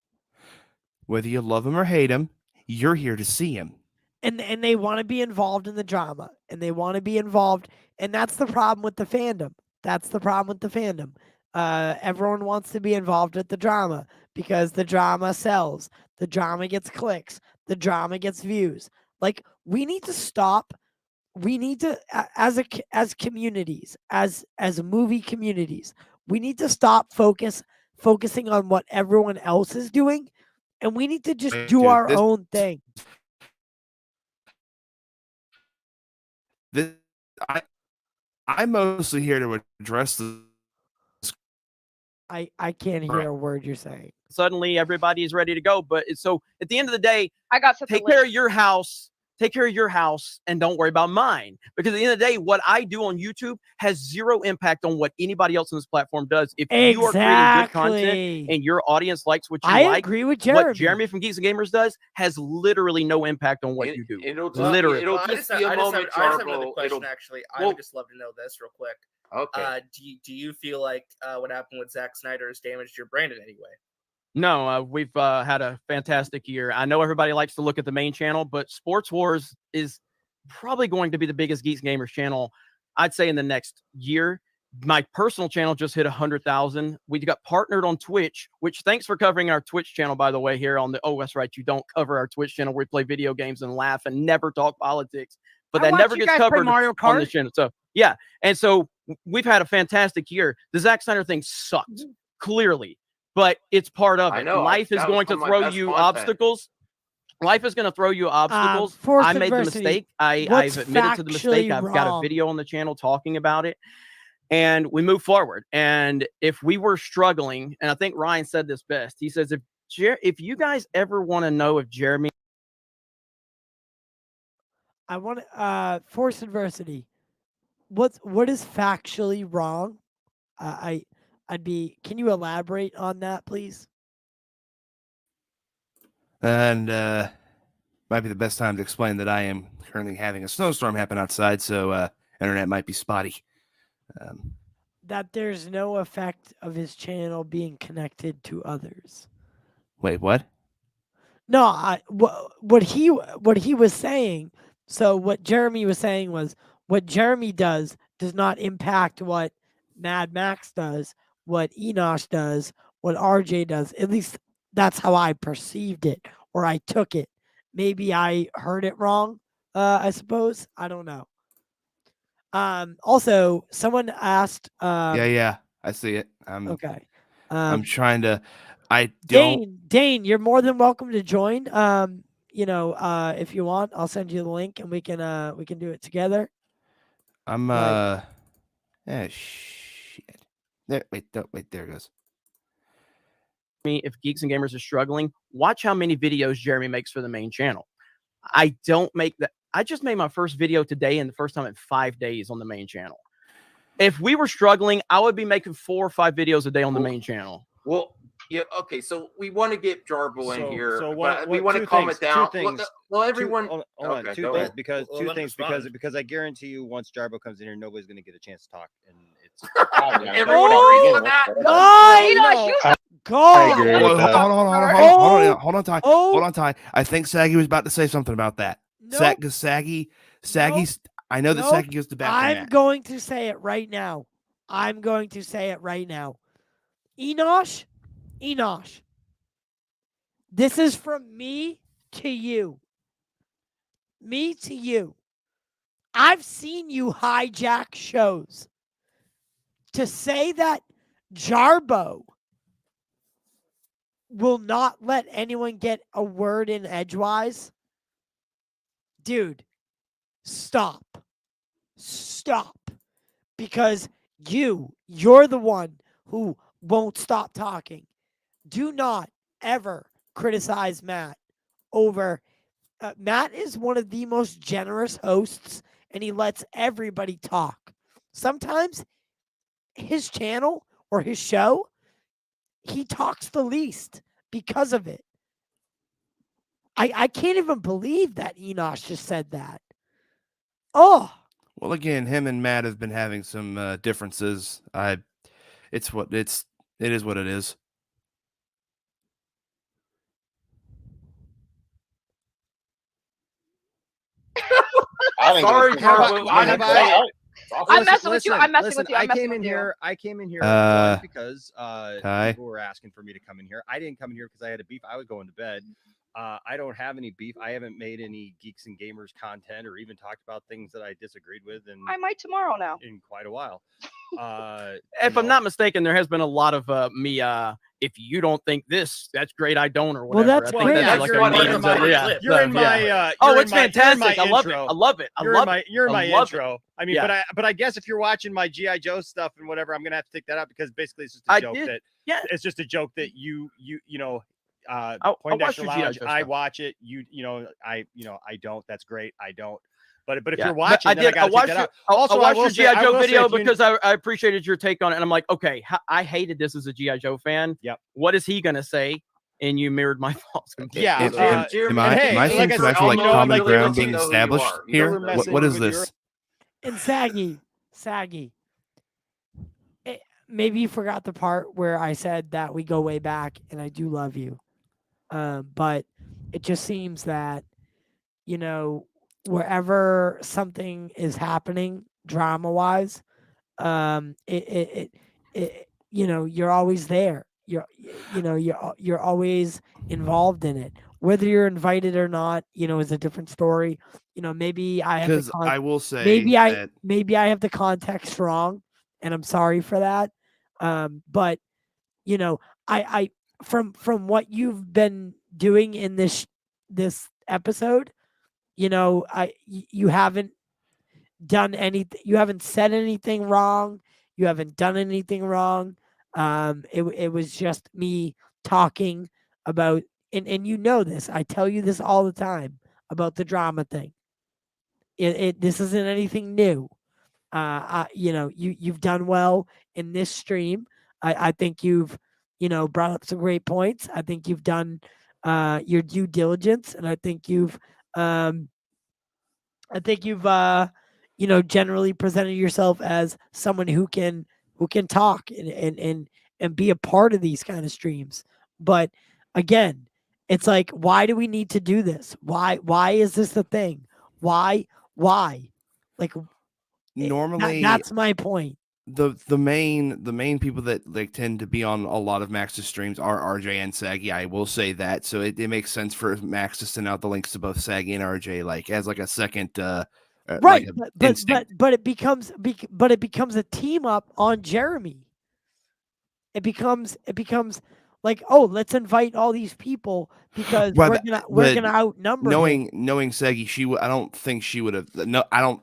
Whether you love him or hate him, you're here to see him. And they want to be involved in the drama. And they want to be involved. And that's the problem with the fandom. Everyone wants to be involved with the drama because the drama sells. The drama gets clicks. The drama gets views. Like, we need to stop. We need to, as communities, as movie communities, we need to stop focusing on what everyone else is doing, and we need to just do our own thing. I'm mostly here to address the. I can't hear a word you're saying. Suddenly, everybody is ready to go. But so at the end of the day, I got something. take care of your house. Take care of your house and don't worry about mine. Because at the end of the day, what I do on YouTube has zero impact on what anybody else on this platform does. If you are creating good content and your audience likes what you like, I agree with Jeremy. What Jeremy from Geeks and Gamers does has literally no impact on what you do. It'll just be a moment, I just have another Jarbo. question, actually. I would just love to know this real quick. Okay. Do you feel like what happened with Zack Snyder has damaged your brand in any way? No, we've had a fantastic year. I know everybody likes to look at the main channel, but Sports Wars is probably going to be the biggest Geeks Gamers channel, I'd say, in the next year. My personal channel just hit 100,000. We got partnered on Twitch, which thanks for covering our Twitch channel, by the way, here on the, oh, that's right, you don't cover our Twitch channel where we play video games and laugh and never talk politics, but that never gets covered on the channel. So, yeah. And so we've had a fantastic year. The Zack Snyder thing sucked, clearly. But it's part of it. I know. Life is going to throw you obstacles. Life is going to throw you obstacles. I made the mistake. I've admitted to the mistake. I've got a video on the channel talking about it. And we move forward. And if we were struggling, and I think Ryan said this best, he says, if you guys ever want to know if Jeremy. I want to, force adversity. What is factually wrong I'd be. Can you elaborate on that, please? And might be the best time to explain that I am currently having a snowstorm happen outside, so internet might be spotty. That there's no effect of his channel being connected to others. Wait, what? No, what he was saying. So what Jeremy was saying was what Jeremy does not impact what Mad Max does, what Enosh does, what RJ does. At least that's how I perceived it, or I took it. Maybe I heard it wrong. I suppose I don't know. Also, someone asked. Yeah, I see it. Okay. I'm trying to. I don't. Dane, you're more than welcome to join. If you want, I'll send you the link and we can do it together. I'm Like- shit. There, wait, there it goes. If Geeks and Gamers is struggling, watch how many videos Jeremy makes for the main channel. I don't make that. I just made my first video today and the first time in 5 days on the main channel. If we were struggling, I would be making 4 or 5 videos a day on the main channel. Well, yeah, okay. So we want to get Jarbo in here, So but we want to two calm things, it down. two things, Well, everyone. hold on, Okay, two go things ahead. because Well, two let him things respond. because I guarantee you once Jarbo comes in here, nobody's going to get a chance to talk, and it's Everyone Oh! agrees with that. Enosh, you God. agree Hold with that. on, hold on, Ty. Oh. Hold on, Ty. I think Saggy was about to say something about that. Nope. Saggy's. I know that Nope. Saggy goes to bat for I'm Matt. going to say it right now. Enosh, this is from me to you. Me to you. I've seen you hijack shows. To say that Jarbo will not let anyone get a word in edgewise, dude, stop. Because you're the one who won't stop talking. Do not ever criticize Matt over. Matt is one of the most generous hosts, and he lets everybody talk. Sometimes his channel or his show, he talks the least because of it. I can't even believe that Enosh just said that. Oh. Well, again, him and Matt have been having some differences. It is what it is. Sorry, Jarbo. I'm messing with you. I'm messing with you. I I'm messing came in with you. here. I came in here because Ty? people were asking for me to come in here. I didn't come in here because I had a beef. I was going to bed. I don't have any beef. I haven't made any Geeks and Gamers content or even talked about things that I disagreed with I might tomorrow now. in quite a while. If I'm not mistaken, there has been a lot of me. If you don't think this, that's great. I don't, or Well, whatever. that's I think great. that's like You're a in meme. my- So, yeah. You're in my. Oh, you're it's in my- you're in my fantastic. I love it. intro. I love it. I You're love in my, it. you're in my I love it. intro. I mean, Yeah. but I guess if you're watching my GI Joe stuff and whatever, I'm gonna have to take that out because basically it's just a I joke did. that Yeah. it's just a joke that you know. I'll Poindexter watch your G.I. Lounge, Joe I stuff. watch it. I don't. That's great. I don't. But if Yeah. you're But watching, I then I did. I gotta take watched that your, out. I Also, I watched will your say- GI I Joe will say video if you- because I appreciated your take on it, and I'm like, okay, I hated this as a GI Joe fan. Yep. What is he gonna say? And you mirrored my thoughts. Yeah, Am I hey, seeing like I some said, actual like you know, common like, ground you being know who you established are. You here? know who What is messing with this? And Saggy. Maybe you forgot the part where I said that we go way back, and I do love you. But it just seems that, wherever something is happening drama-wise, you're always there. You're always involved in it. Whether you're invited or not, is a different story. Maybe I have Because I will say maybe that I have the context wrong, and I'm sorry for that. But I from what you've been doing in this episode, you haven't done anything. You haven't said anything wrong. You haven't done anything wrong. It was just me talking about, and you know this. I tell you this all the time about the drama thing. This isn't anything new. you've done well in this stream. I think you've, brought up some great points. I think you've done your due diligence, and I think you've generally presented yourself as someone who can talk and be a part of these kind of streams. But again, it's like, why do we need to do this? Why is this the thing? Why? Like, Normally, that's my point. the main people that like tend to be on a lot of Max's streams are RJ and Saggy. I will say that. So it makes sense for Max to send out the links to both Saggy and RJ, like as like a second Right, instinct. but it becomes a team up on Jeremy. It becomes like, oh, let's invite all these people because Right, we're gonna outnumber him. Knowing Saggy, I don't think she would have. No, I don't.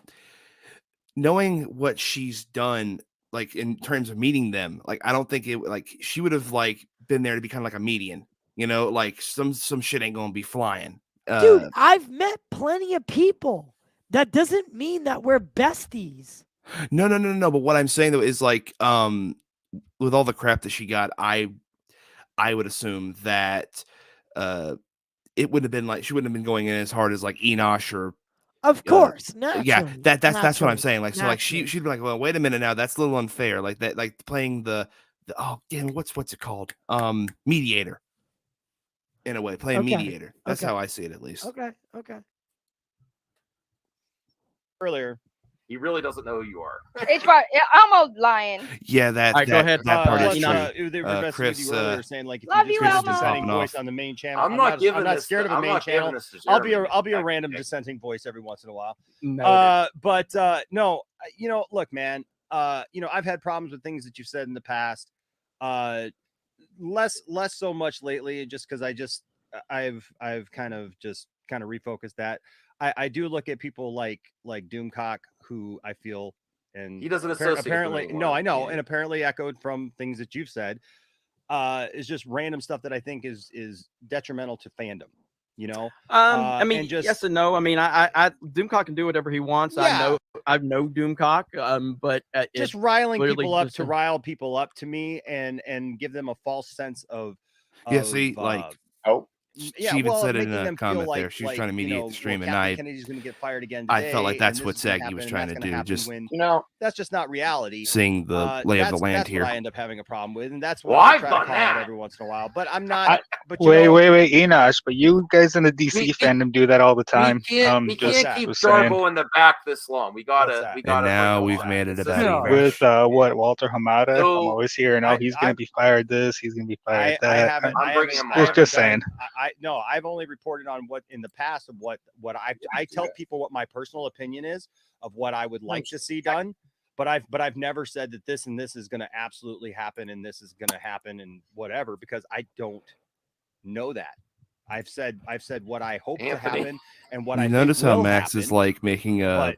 Knowing what she's done, like in terms of meeting them, like I don't think it like she would have like been there to be kind of like a median. Like some shit ain't gonna be flying. Dude, I've met plenty of people. That doesn't mean that we're besties. No. But what I'm saying though is like, with all the crap that she got, I would assume that it would have been like she wouldn't have been going in as hard as like Enosh or. Of course, naturally. Yeah, that's what I'm naturally, saying. Like, so like she'd be like, well, wait a minute now, that's a little unfair. Like that, like playing the oh damn, what's it called? Mediator. In a way, playing mediator. That's how I see it, at least. Okay. Earlier, he really doesn't know who you are. Elmo lying. Yeah, that. All right, go ahead. That part is true. Chris, earlier saying like, if love you you, just Elmo. dissenting voice on the main channel. I'm not scared of a main channel. I'll be a random dissenting voice every once in a while. But no, look, man. I've had problems with things that you've said in the past. Less so much lately, just because I've kind of refocused that. I do look at people like Doomcock, who I feel, and he doesn't associate apparently with no, I know, and apparently echoed from things that you've said. Is just random stuff that I think is detrimental to fandom. I mean, and just, yes and no. I mean, I Doomcock can do whatever he wants. Yeah. I know Doomcock. But just riling people up to rile people up to me and give them a false sense of see, like she even said it in a comment there. She was trying to mediate the stream, and Kennedy's going to get fired again I today, felt like that's and what this is gonna Saggy was happen, trying and to that's do. gonna Just happen when, that's just not reality. Seeing the lay of the land that's here. what I end up having a problem with, and that's why I try to call out every once in a while. But I'm not. Wait, Enosh! But you guys in the DC fandom do that all the time. We can't keep Jarbo in the back this long. We gotta. And now we've made it about with what Walter Hamada. I'm always hearing, oh, he's gonna be fired. He's gonna be fired. Just saying. I've only reported on what in the past of what I tell people what my personal opinion is of what I would like to see done. But I've never said that this and this is going to absolutely happen and this is going to happen and whatever, because I don't know that. I've said what I hope to happen and what I notice think how will Max happen, is like making a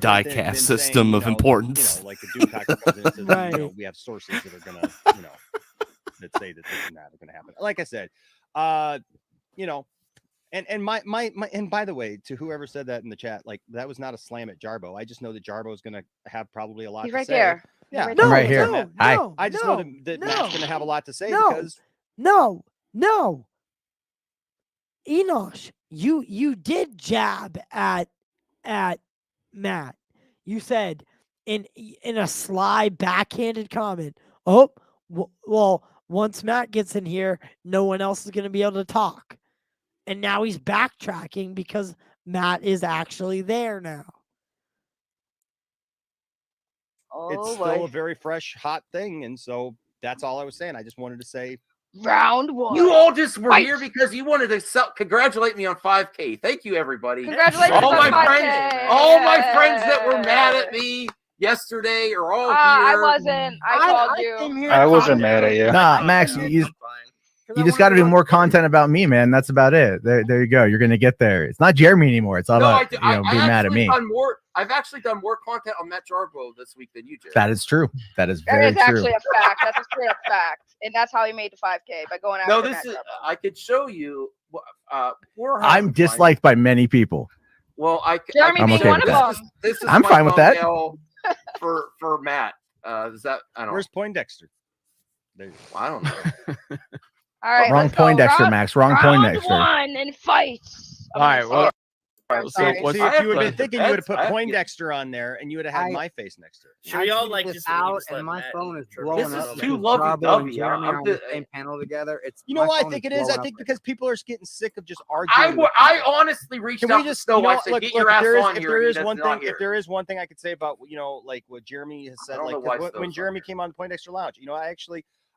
die-cast saying, system of importance. like the Doomcock comes in and says, we have sources that are going to that say that this and that are going to happen. Like I said, and my and by the way, to whoever said that in the chat, like that was not a slam at Jarbo. I just know that Jarbo is going to have probably a lot. He's to right say. there. Yeah, I'm right here. I just know that Matt's going to have a lot to say because no, Enosh, you did jab at Matt. You said in a sly backhanded comment, oh, well, once Matt gets in here, no one else is going to be able to talk. And now he's backtracking because Matt is actually there now. It's still a very fresh, hot thing. And so that's all I was saying. I just wanted to say round one. You all just were here because you wanted to congratulate me on 5K. Thank you, everybody. Congratulations all on my 5K. friends, all my friends that were mad at me yesterday are all here. I wasn't. I called you. I wasn't mad at you. Nah, Max, you just got to do more content about me, man. That's about it. There you go. You're gonna get there. It's not Jeremy anymore. It's all about being mad at me. I've actually done more content on Matt Jarbo this week than you did. That is true. That is very true. Actually a fact. That's a straight up fact, and that's how he made the 5K by going after. No, this is. I could show you. I'm disliked by many people. Well, Jeremy being one of them. This is I'm fine with that. for Matt. Is that I don't Where's know. Poindexter? Well, I don't know. All right, Wrong let's go. Poindexter, Round- Max. Wrong round Poindexter. one and fight. All right. Well, I'm See, sorry. see, if you would have been thinking, you would have put Poindexter on there, and you would have had my face next to it. Should we all tweeted like this just out, let and my Matt phone is and blowing This up. is too because Bravo and lovey-dovey. Jeremy are on I'm the same panel together. It's You know my why I phone think it is? blowing I up think right because people are getting sick of just arguing. with I people. honestly reached Can out we to just Snow. you know, I said, look, get look, your if ass there is, on if here. there and is he one does not thing, if hear. there is one thing I could say about like what Jeremy has said, don't know like why 'cause Snow's when on Jeremy came on Poindexter Lounge,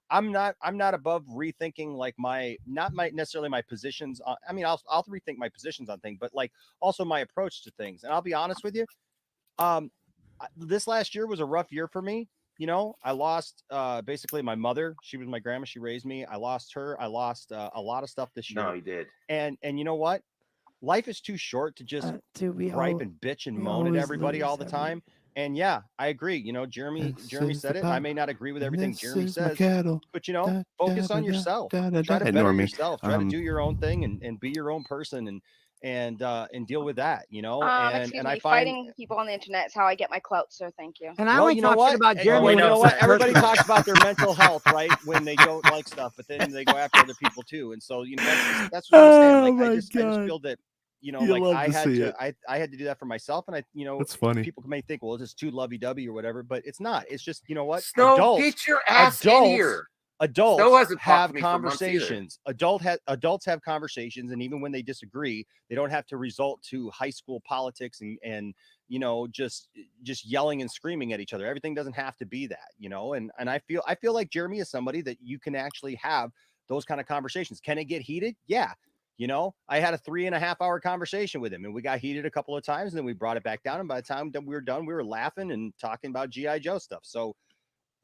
I'm not above rethinking like not necessarily my positions on, I'll rethink my positions on things, but like also my approach to things. And I'll be honest with you, this last year was a rough year for me. I lost basically my mother. She was my grandma. She raised me. I lost her. I lost a lot of stuff this year. No, he did. And you know what? Life is too short to just gripe and bitch and moan at everybody all the time. And yeah, I agree. Jeremy said it. I may not agree with everything Jeremy says, but focus on yourself. Try to better yourself. Try to do your own thing and be your own person and deal with that. Excuse me, fighting people on the internet is how I get my clout, so thank you. And I only talk shit about Jeremy. You know what? Everybody talks about their mental health, right? When they don't like stuff, but then they go after other people too. And so that's what I'm saying. Like I just feel that. I had to do that for myself, and That's funny. People may think, well, it's just too lovey-dovey or whatever, but it's not. It's just, Snow, adults, get your ass in here. Adults have conversations. Adults have conversations, and even when they disagree, they don't have to resort to high school politics and just yelling and screaming at each other. Everything doesn't have to be that, And I feel like Jeremy is somebody that you can actually have those kind of conversations. Can it get heated? Yeah. I had a 3.5-hour conversation with him, and we got heated a couple of times, and then we brought it back down. And by the time that we were done, we were laughing and talking about G.I. Joe stuff. So,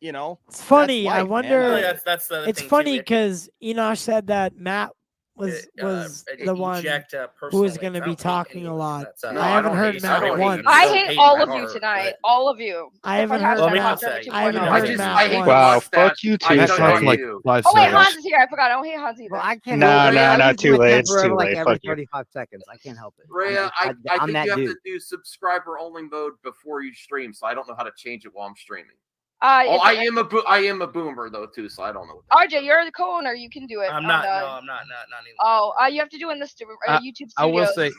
it's funny. life, I wonder. man. That's the It's thing, funny too. because Enosh said that Matt was the one who was going to be talking a lot. I haven't heard Matt once. I hate all of you tonight. All of you. I haven't heard Matt. I haven't heard Matt once. Wow, fuck you too. That sounds like 5 Oh wait, seconds. Hans is here. I forgot. I don't hate Hans either. Well, I can't. No, too late. It's too like late. every Fuck you. 35 seconds. I can't help it. Rhea, I I'm think that you have dude. to do subscriber only mode before you stream, so I don't know how to change it while I'm streaming. I am a boomer though too, so I don't know. RJ, you're the co-owner. You can do it. I'm not. No, I'm not anymore. Oh, you have to do it in the YouTube studio. I will say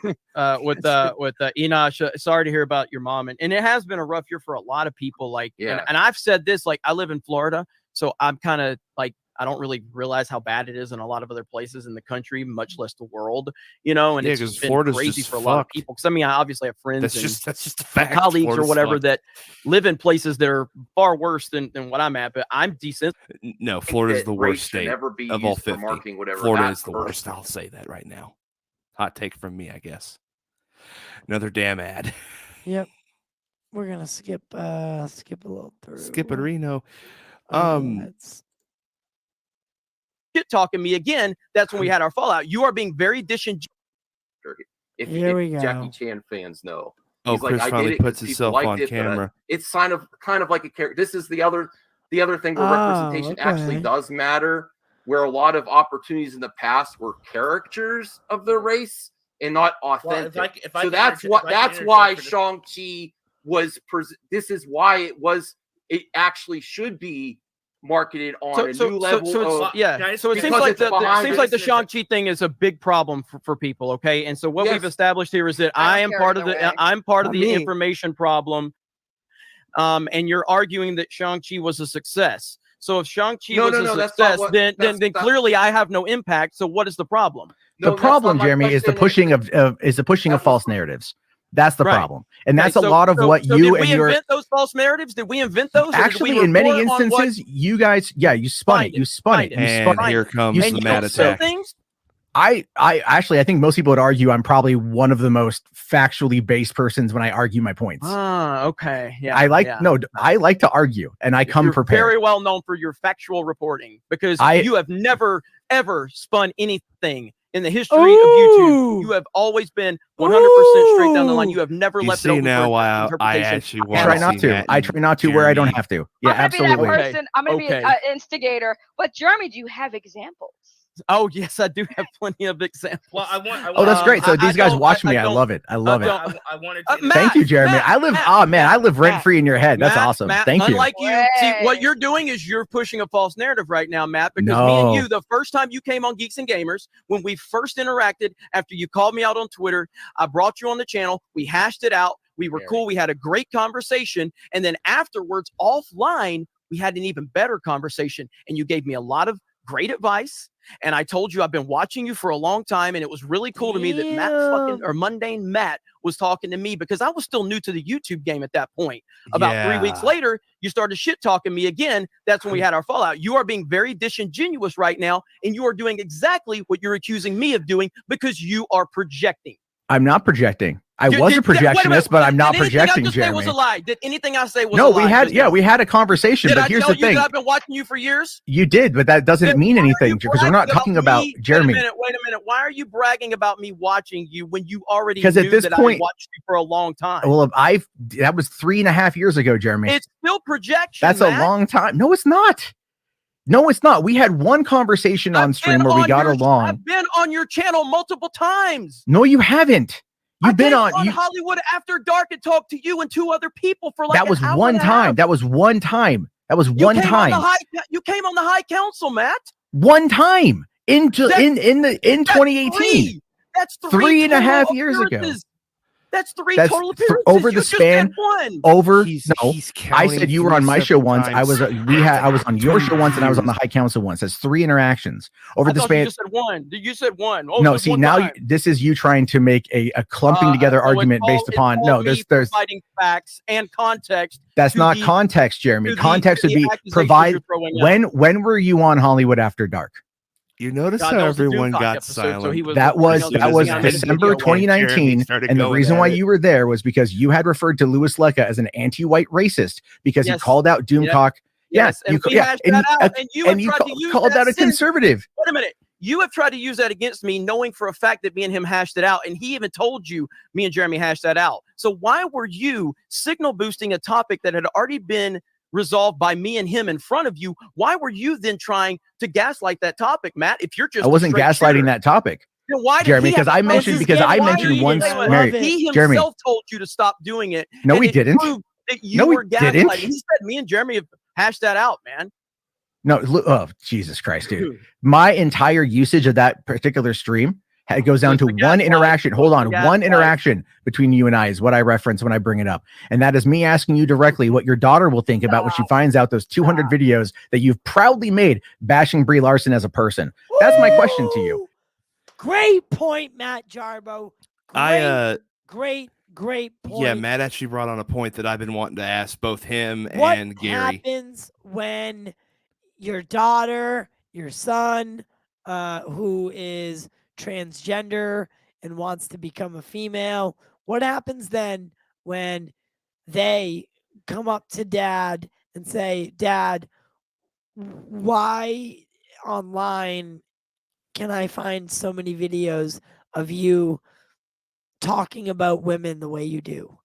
with Enosh, sorry to hear about your mom, and it has been a rough year for a lot of people. Like, and I've said this, like, I live in Florida, so I'm kind of like, I don't really realize how bad it is in a lot of other places in the country, much less the world, and it's been Florida's crazy just for a lot of fucked. people. Because I obviously have friends That's just a fact. colleagues Florida's or whatever fucked. that live in places that are far worse than what I'm at. But I'm decent. No, Florida's the worst state never be of all used for 50. marketing, whatever. Florida That's is the first. worst. I'll say that right now. Hot take from me, I guess. Another damn ad. Yep. We're gonna skip a little through. Skip it, Reno. Shit talking me again. That's when we had our fallout. You are being very disingenuous. If go. Jackie Chan fans know. Oh, He's Chris like, I finally did it 'cause puts people himself liked on it, but, camera. it's kind of like a character. This is the other thing where representation actually does matter, where a lot of opportunities in the past were caricatures of the race and not authentic. Well, so that's why Shang-Chi was this is why it actually should be marketed on a new level. So it seems like the Shang-Chi thing is a big problem for people. Okay, and so what we've established here is that I am part of the information problem, and you're arguing that Shang-Chi was a success. So if Shang-Chi was a success, then clearly I have no impact. So what is the problem? The problem, Jeremy, is the pushing of false narratives. That's the problem, and that's a lot of what you and your. Did we invent those false narratives? Did we invent those? Actually, in many instances, you guys, you spun it. You spun it. And here comes the mad attack. I think most people would argue I'm probably one of the most factually based persons when I argue my points. Okay. Yeah. I like to argue, and I come prepared. Very well known for your factual reporting because you have never ever spun anything in the history of YouTube. You have always been 100% straight down the line. You have never left it open now for why I interpretation. actually I try not to. I try not to where I don't have to. Yeah, I'm gonna absolutely. be that person. I'm gonna be an instigator. But Jeremy, do you have examples? Oh yes, I do have plenty of examples. Well, I want. Oh, that's great. So I these guys don't- watch I me. I don't- love it. I love it. I wanted to. Thank you, Jeremy. Matt, I live. Matt, Oh man, I live rent Matt, free in your head. That's Matt, awesome. Matt, Thank you. unlike you, see what you're doing is you're pushing a false narrative right now, Matt. Because me and No. you, the first time you came on Geeks and Gamers, when we first interacted, after you called me out on Twitter, I brought you on the channel. We hashed it out. We were cool. We had a great conversation, and then afterwards, offline, we had an even better conversation. And you gave me a lot of great advice. And I told you I've been watching you for a long time, and it was really cool to me that Mundane Matt was talking to me because I was still new to the YouTube game at that point. About 3 weeks later, you started shit talking me again. That's when we had our fallout. You are being very disingenuous right now, and you are doing exactly what you're accusing me of doing because you are projecting. I'm not projecting. I was a projectionist, but I'm not projecting, Did anything I just say Jeremy. was a lie? Did anything I say was a No, lie? we had, just yeah, now? we had a conversation. Did But I here's tell the you thing. that I've been watching you for years? You did, but that doesn't mean anything because we're not talking about Jeremy. Wait a minute. Why are you bragging about me watching you when you already knew Because at this that point- I watched you for a long time? Well, that was 3.5 years ago, Jeremy. It's still projection. That's Matt. a long time. No, it's not. No, it's not. We had one conversation on stream where we got along. I've been on your channel multiple times. No, you haven't. You've been on Hollywood After Dark and talked to you and 2 other people for like that was an hour one and a time. half. That was one time. That was You one came on time. you came on the High Council, Matt. One time in 2018. That's 3.5 years ago. That's three That's total appearances. over the You just span. did one. Over He's I said you were on my show once. I was on your show once, and I was on the years. High Council once. That's 3 interactions over I the thought span. you just said one. You said one. Oh, No, just see one now time. this is you trying to make a clumping together So it's argument all- based it's upon all no. me There's providing facts and context. that's to not the- context, Jeremy. to the- Context to would the be accusations provide you're throwing out. when were you on Hollywood After Dark? You notice God, how that was the everyone Doomcock got episode, so silent. he was That was everything that else was on the December video. 2019, started and the going reason at why it. you were there was because you had referred to Louis Lecca as an anti-white racist because he Yes. called out Doomcock. Yes, and we hashed that out, and you have and you tried to use called that out a since. conservative. Wait a minute. You have tried to use that against me, knowing for a fact that me and him hashed it out. And he even told you me and Jeremy hashed that out. So why were you signal boosting a topic that had already been resolved by me and him in front of you? Why were you then trying to gaslight that topic, Matt? If you're just I wasn't gaslighting that topic, then why did Jeremy, he have because I to- mentioned This is because I getting mentioned wild. once. Wait, Mary, he Jeremy, himself told you to stop doing it. No, and he it didn't. proved that you No, he were gaslighting. didn't. He said me and Jeremy have hashed that out, man. no, oh Jesus Christ, dude! My entire usage of that particular stream it goes down to one interaction. Hold on, one interaction between you and I is what I reference when I bring it up, and that is me asking you directly what your daughter will think about when she finds out those 200 videos that you've proudly made bashing Brie Larson as a person. That's my question to you. Great point, Matt Jarbo. Great point. Yeah, Matt actually brought on a point that I've been wanting to ask both him What and Gary. happens when your daughter, your son, who is transgender and wants to become a female, what happens then when they come up to dad and say, Dad, why online can I find so many videos of you talking about women the way you do?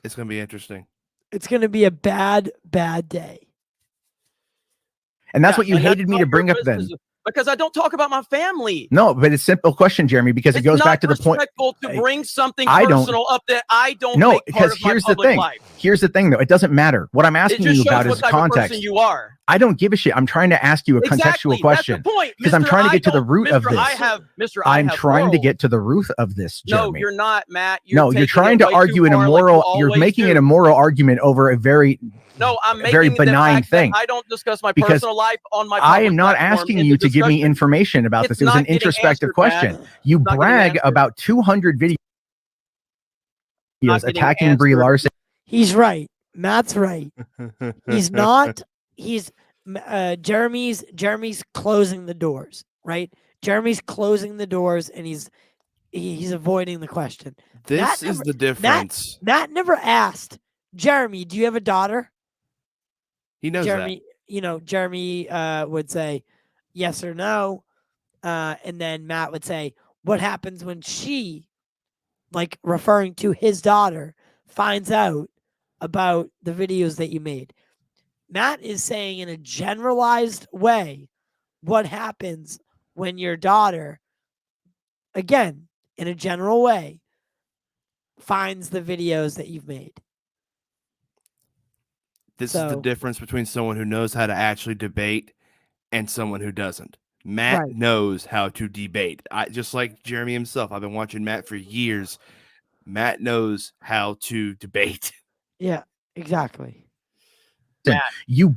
It's going to be interesting. It's going to be a bad day. And that's what you and that's hated me not to bring your up then. business, because I don't talk about my family. No, but it's a simple question, Jeremy, because it goes back to the point. It's not respectful to bring something I don't- personal up that I don't No, make part because of my here's the public thing. life. Here's the thing, though. It doesn't matter. What I'm It asking just you shows about what is type of context. person you are. I don't give a shit. I'm trying to ask you a Exactly, contextual question that's the point, because I'm Mr. trying to I get to the don't- root of Mr. this. I'm have trying to morals. get to the root of this, No, Jeremy. you're not, Matt. No, you're taking trying it to way too argue in a far like you moral. You're always making do. it a moral argument over a very, No, I'm making very the benign fact that thing. I don't discuss my Because personal life on my. I public am not platform asking in you the to give me discussion. information about It's this. It was not an getting introspective answered, question. Matt. You It's not getting brag answered. about 200 videos Not getting attacking Brie answered. Larson. He's right. Matt's right. He's not. He's Jeremy's closing the doors, right? Jeremy's closing the doors, and he's avoiding the question. This Matt is never- the difference. Matt never asked Jeremy, "Do you have a daughter?" He knows Jeremy, Jeremy would say yes or no, and then Matt would say, "What happens when she, like referring to his daughter, finds out about the videos that you made?" Matt is saying in a generalized way what happens when your daughter, again, in a general way, finds the videos that you've made. This is the difference between someone who knows how to actually debate and someone who doesn't. Matt knows how to debate. Just like Jeremy himself. I've been watching Matt for years. Matt knows how to debate. Yeah, exactly. You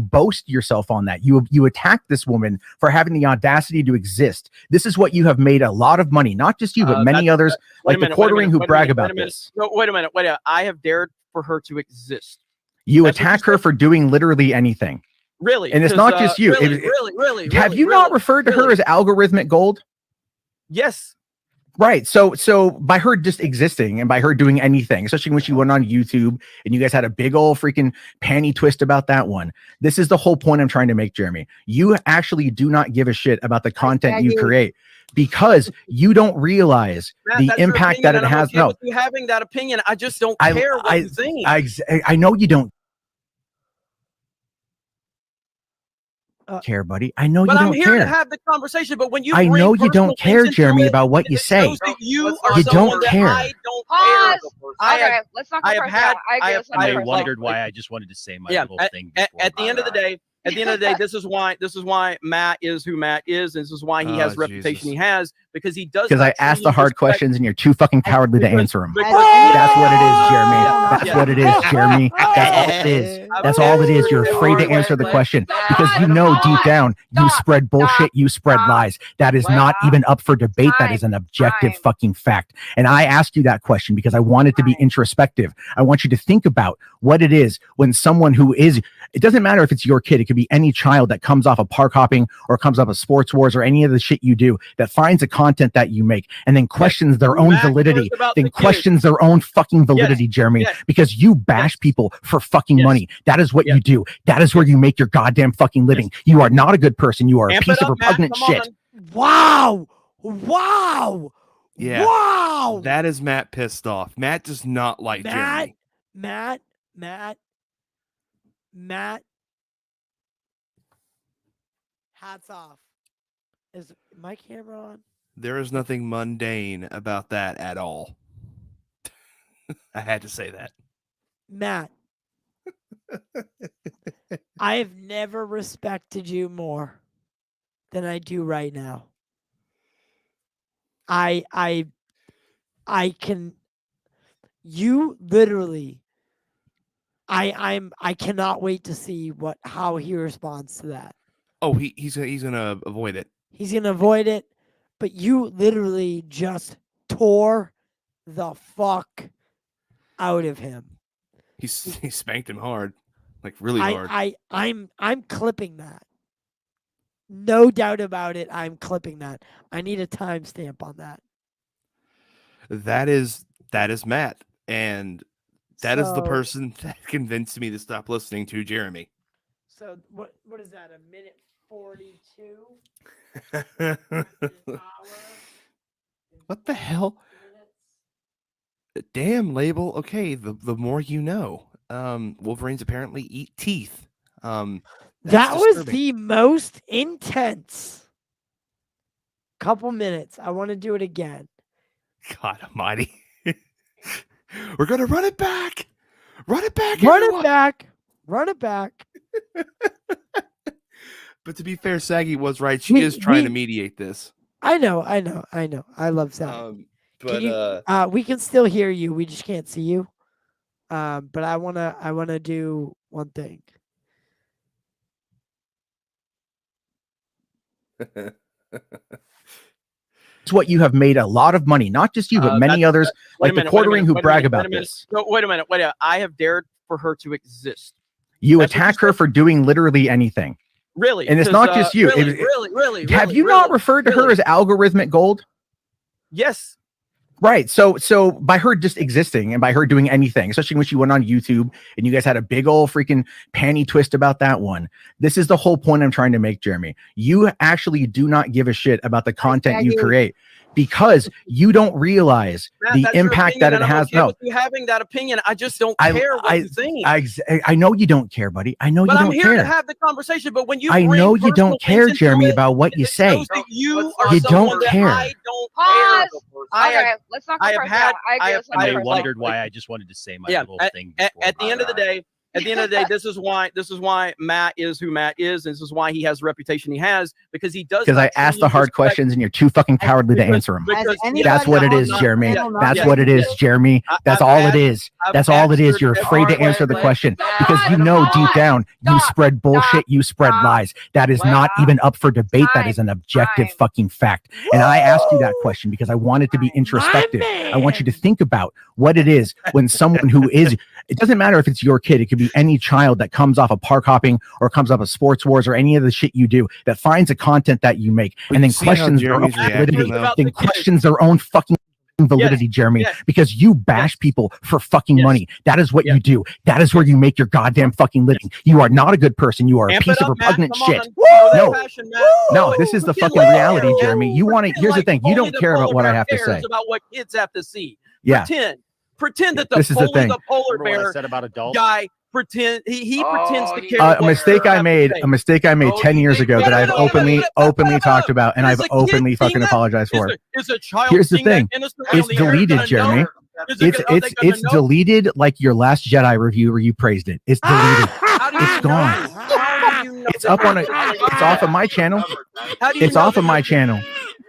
boast yourself on that. You attack this woman for having the audacity to exist. This is what you have made a lot of money. Not just you, but many others, like the quartering who brag about this. No, wait a minute. I have dared for her to exist. You attack her for doing literally anything. Really? And it's not just you. Really. Have you not referred to her as algorithmic gold? Yes. Right. So by her just existing and by her doing anything, especially when she went on YouTube and you guys had a big old freaking panty twist about that one. This is the whole point I'm trying to make, Jeremy. You actually do not give a shit about the content you create because you don't realize the impact that it has. No, you having that opinion, I just don't care what you think. I know you don't care, buddy. I know you don't care. But I'm here to have the conversation. But when you, I know you don't care, Jeremy, about what you say. You don't care. I don't care. Okay, let's not go I have I wondered why. I just wanted to say my little thing. At the end of the day, this is why Matt is who Matt is. And this is why he has the reputation he has, because he does. Because I ask the hard questions and you're too fucking cowardly to answer them. That's what it is, Jeremy. That's what it is, Jeremy. That's all it is. That's all it is. You're afraid to answer the question because you know deep down you spread bullshit, you spread lies. That is not even up for debate. That is an objective fucking fact. And I asked you that question because I want it to be introspective. I want you to think about what it is when someone who is, it doesn't matter if it's your kid, it could be any child that comes off of park hopping or comes off of sports wars or any of the shit you do that finds a content that you make and then questions their own validity, then questions their own fucking validity, Jeremy, because you bash people for fucking money. That is what you do. That is where you make your goddamn fucking living. You are not a good person. You are a piece of repugnant shit. Wow. Wow. Yeah. Wow. That is Matt pissed off. Matt does not like Jeremy. Matt. Hats off. Is my camera on? There is nothing mundane about that at all. I had to say that. Matt. I have never respected you more than I do right now. I can, you literally, I cannot wait to see how he responds to that. Oh, he's gonna avoid it. He's gonna avoid it, but you literally just tore the fuck out of him. He spanked him hard, like really hard. I'm clipping that. No doubt about it. I'm clipping that. I need a timestamp on that. That is Matt, and that is the person that convinced me to stop listening to Jeremy. So what is that? A minute 42? What the hell? Damn, label. Okay, the more you know. Wolverines apparently eat teeth. That was the most intense couple minutes. I want to do it again. God almighty. We're gonna run it back. Run it back. Run it back. But to be fair, Saggy was right. She is trying to mediate this. I know. I love Saggy. But we can still hear you. We just can't see you. But I wanna do one thing. It's what you have made a lot of money, not just you, but many others, like the quartering who brag about this. No, wait a minute. I have dared for her to exist. You attack her for doing literally anything. Really? And it's not just you. Really. Have you not referred to her as algorithmic gold? Yes. Right. So by her just existing and by her doing anything, especially when she went on YouTube and you guys had a big old freaking panty twist about that one. This is the whole point I'm trying to make, Jeremy. You actually do not give a shit about the content you create because you don't realize Matt, the that's your impact opinion, that it and I'm has. okay No, with you having that opinion. I just don't care what you think. I know you don't care, buddy. I know But you I'm don't here care. to have the conversation. But when you I bring know you personal don't care, things into Jeremy, it, about what you it say. shows that you are You someone don't that care. I don't Pause. care. I Okay, have, let's not go I have further had, down. I agree. Let's not And go they further down. wondered why I just wanted to say my little thing. At the end of the day, this is why Matt is who Matt is, and this is why he has the reputation he has, because he does. Because I asked the hard questions and you're too fucking cowardly to answer them. That's what it is, Jeremy. That's what it is, Jeremy. That's all it is. That's all it is. You're afraid to answer the question because you know deep down you spread bullshit, you spread lies. That is not even up for debate. That is an objective fucking fact. And I asked you that question because I want it to be introspective. I want you to think about what it is when someone who is, it doesn't matter if it's your kid, it could be any child that comes off of park hopping or comes off of sports wars or any of the shit you do that finds the content that you make and then questions their own validity, then questions their own fucking validity, Jeremy, because you bash people for fucking money. That is what you do. That is where you make your goddamn fucking living. You are not a good person. You are a piece of repugnant shit. No, this is the fucking reality, Jeremy. You want to, here's the thing. You don't care about what I have to say. About what kids have to see. Yeah. Pretend that This is the thing. the polar Remember what I bear said about adults? guy pretends he pretends to care. A mistake I made 10 years ago that I've openly talked about and I've openly fucking apologized for. Is a child Here's the seeing that thing. innocent It's on the air deleted, gonna Jeremy. know? It's deleted like your Last Jedi review where you praised it. It's deleted. It's gone. It's up on it's off of my channel. It's off of my channel.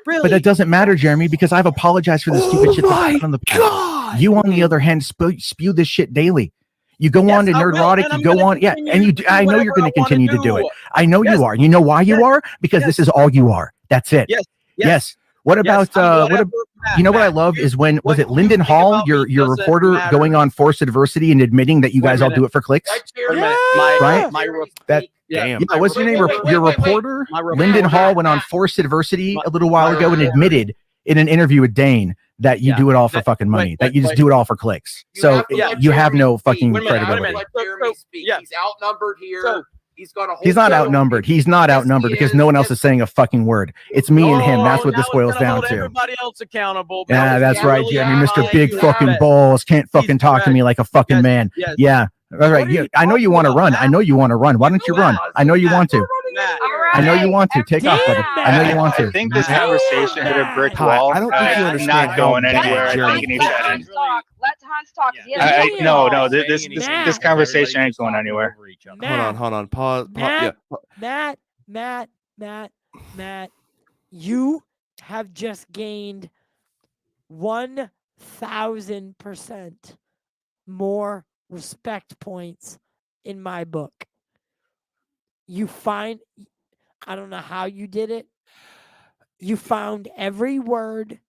Really? But that doesn't matter, Jeremy, because I've apologized for the stupid shit that's happened on the past. You, on the other hand, spew this shit daily. You go on to Nerdrotic, you go on, and you. I know you're going to continue to do it. I know you are. You know why you are? Because this is all you are. That's it. Yes. What about you know what I love is when was it Lyndon Hall, your reporter, going on Forced Adversity and admitting that you guys all do it for clicks? Right? Damn. Yeah, what's your name? Your reporter, Lyndon Hall, went on Forced Adversity a little while ago and admitted in an interview with Dane that you do it all for fucking money, that you just do it all for clicks. So you have no fucking credibility. He's outnumbered here. He's got a whole He's not outnumbered. He's not outnumbered because no one else is saying a fucking word. It's me and him. That's what this boils down to. Everybody else accountable. Yeah, that's right, Jeremy. Mr. Big fucking Balls can't fucking talk to me like a fucking man. Yeah. All right. Yeah, I know you want to run. I know you want to run. Why don't you run? I know you want to. I know you want to. Take off, buddy. I know you want to. I think this conversation hit a brick wall. I don't think you understand. Not going anywhere. I think you need to end it. Let Hans talk. No. This conversation ain't going anywhere. Hold on. Pause. Matt, you have just gained 1,000% more respect points in my book. I don't know how you did it. You found every word.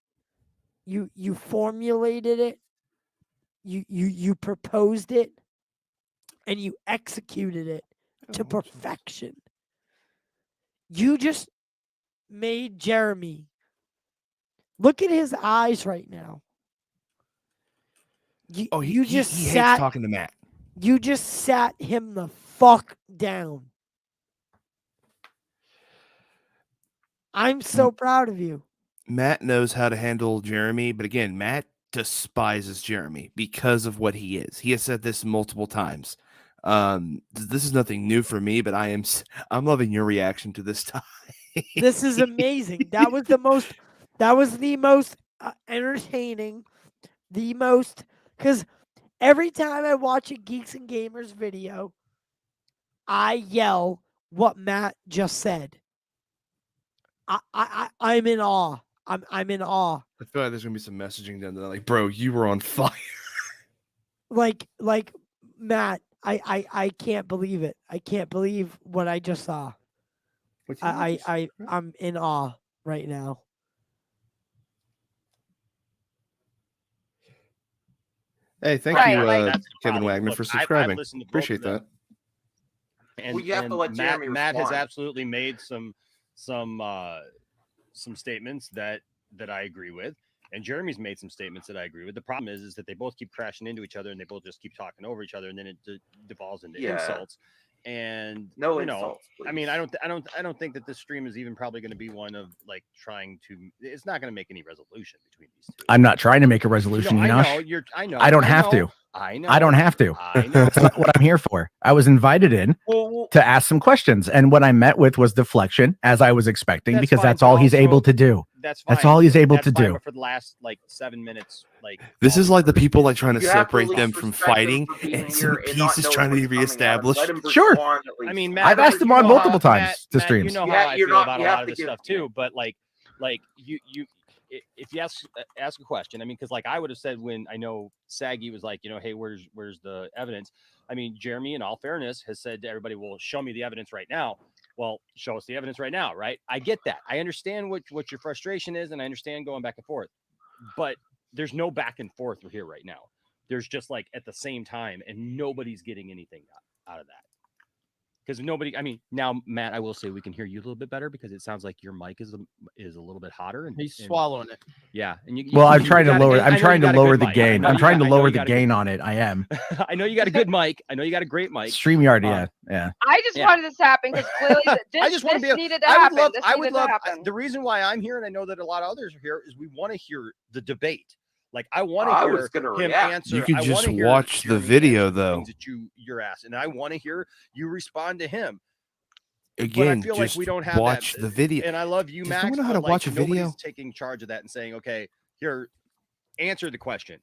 You formulated it. You proposed it, and you executed it to perfection. You just made Jeremy look at his eyes right now. He hates talking to Matt. You just sat him the fuck down. I'm so proud of you. Matt knows how to handle Jeremy, but again, Matt despises Jeremy because of what he is. He has said this multiple times. This is nothing new for me, but I'm loving your reaction to this time. This is amazing. That was the most entertaining, because every time I watch a Geeks and Gamers video, I yell what Matt just said. I'm in awe. I'm in awe. I feel like there's gonna be some messaging down there, like, bro, you were on fire. like Matt, I can't believe it. I can't believe what I just saw. I'm in awe right now. Hey, thank you, Kevin Wagner, for subscribing. Appreciate that. And, you have to let Matt has absolutely made some statements that I agree with, and Jeremy's made some statements that I agree with. The problem is that they both keep crashing into each other, and they both just keep talking over each other, and then it devolves into insults. And no you know, insults, I mean, I don't think that this stream is even probably going to be one of like trying to. It's not going to make any resolution between these two. I'm not trying to make a resolution. No, I Enosh. know you're. I know. I don't have to. I know. I don't have to. I know. That's not what I'm here for. I was invited in to ask some questions, and what I met with was deflection, as I was expecting, because that's all he's able to do. That's fine. That's all he's able to fine, do. But for the last like 7 minutes, like This is like the people like trying to You have to separate at them least from respect them fighting, for being and here some and peace not is knowing trying to be what's coming at 'em. reestablished. Let 'em Sure. respond at I least. mean, Matt, I've asked him you on know multiple how- times to Matt, streams. You know Yeah, how I you're feel not- about a you have lot of to this give- stuff too. But like you if you ask a question, I mean, because like I would have said when I know Saggy was like, you know, hey, where's the evidence? I mean, Jeremy, in all fairness, has said to everybody, well, show me the evidence right now. Well, show us the evidence right now, right? I get that. I understand what your frustration is, and I understand going back and forth. But there's no back and forth here right now. There's just like at the same time, and nobody's getting anything out of that. Because nobody, I mean, now Matt, I will say we can hear you a little bit better because it sounds like your mic is a little bit hotter, and He's swallowing it. Yeah, and Well, I'm trying to got a lower. good- I I'm know trying you to got a lower good the mic. gain. I I'm know trying to you got lower a the good- gain on it. I am. I know you got a good mic. I know you got a great mic. StreamYard, yeah. I just wanted this to happen because clearly this, I just want to this be. needed to I would happen. love. This I would needed to love. happen. The reason why I'm here, and I know that a lot of others are here, is we want to hear the debate. Like I want to I hear was gonna him react. answer. You could I just wanna hear watch the Jeremy video, answer the though. things that you're asked, and I want to hear you respond to him. Again, but I feel just like we don't have watch that. the video. And I love you, Does Max. someone know how but, to like, watch a video? Nobody's taking charge of that and saying, "Okay, here, answer the question."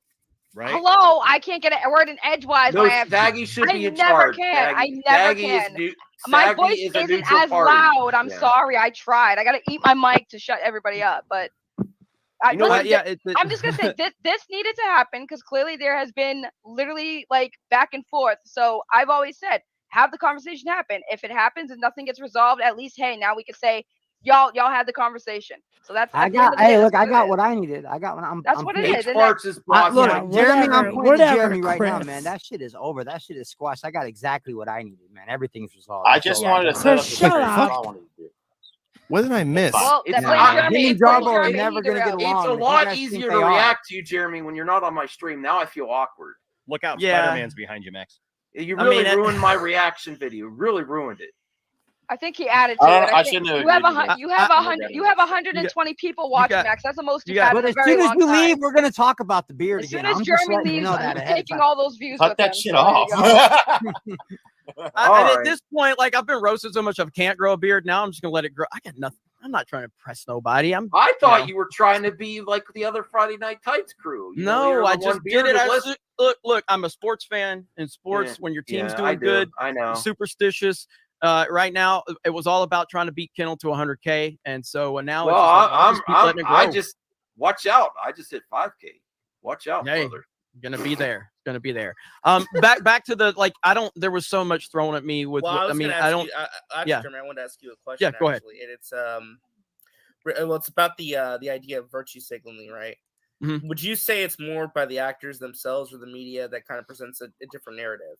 Right? Hello, I can't get a word in edgewise. No, when I have Saggy should be I in never charge. can. I Saggy- never Saggy is can. new- My Saggy voice is a isn't neutral as party. loud. I'm Yeah. sorry. I tried. I got to eat my mic to shut everybody up. But You know listen, what? Yeah, I'm just gonna say this needed to happen because clearly there has been literally like back and forth. So I've always said have the conversation happen. If it happens and nothing gets resolved, at least hey, now we can say y'all had the conversation. So that's I at the end got. of the day, Hey, that's look, I what it got is. what I needed. I got what I'm. That's I'm what it pissed. is. And Parts is Look, blocking. Jeremy, I'm pointing to whatever, Jeremy right now, Chris. man. That shit is over. That shit is squashed. I got exactly what I needed, man. Everything's resolved. I That's just all wanted to got. set up Chris, the shut stream. up. That's all I wanted to do. What did I miss? Well, It's blame not- Jeremy. Him and Blame Jarbo are Jeremy. never He gonna threw get out. along. It's a if you lot guys think easier they to are. react to you, Jeremy, when you're not on my stream. Now I feel awkward. Look out, Yeah. Spider-Man's behind you, Max. You I really mean, ruined my reaction video. Really ruined it. I think he added I to don't- it. I think shouldn't have you have agreed to you have I- 100 you have 120 people watching, got- Max. That's the most you you've got- had But in a as very soon as long you time. leave, we're gonna talk about the beard As soon again. as I'm just Jeremy letting you leaves, know I'm that ahead of taking time. all those views Cut with that him. shit So there you off. go. And All at right. this point, like I've been roasted so much, I can't grow a beard. Now I'm just gonna let it grow. I got nothing. I'm not trying to press nobody. I thought know. you were trying to be like the other Friday Night Tights crew. You know, No, you're the I one just did it. bearded I list. Look. I'm a sports fan. In sports, Yeah, when your team's yeah, doing I do. good, I know. superstitious. Right now, it was all about trying to beat Kennel to 100K, and so now Well, it's just like, I'll just keep letting it grow. I just watch out. I just hit 5K. Watch out, Hey, brother. gonna be there. Gonna be there. Back to the like. I don't. There was so much thrown at me with. Well, I mean, gonna I ask don't. You, actually, yeah. Jeremy, I wanted to ask you a question. Yeah, go ahead. Actually, and it's well, it's about the idea of virtue signaling, right? Mhm. Would you say it's more by the actors themselves or the media that kind of presents a different narrative?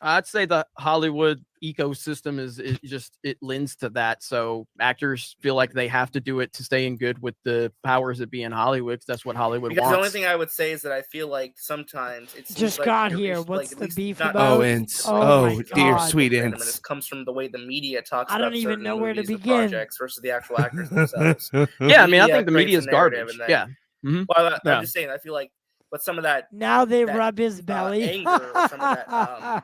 I'd say the Hollywood ecosystem is just it lends to that. So actors feel like they have to do it to stay in good with the powers that be in Hollywood. 'Cause that's what Hollywood Because wants. the only thing I would say is that I feel like sometimes it's Just got here. What's the beef about? Oh, Ince. Oh, dear sweet Ince. It comes from the way the media talks. I don't about even certain know where to movies or begin. projects versus the actual actors themselves. Yeah, I mean, I think the creates media's a narrative garbage. and then- Yeah. Mhm. Well, Yeah. I'm just saying. I feel like, but some of that Now they that, rub his belly. anger or some of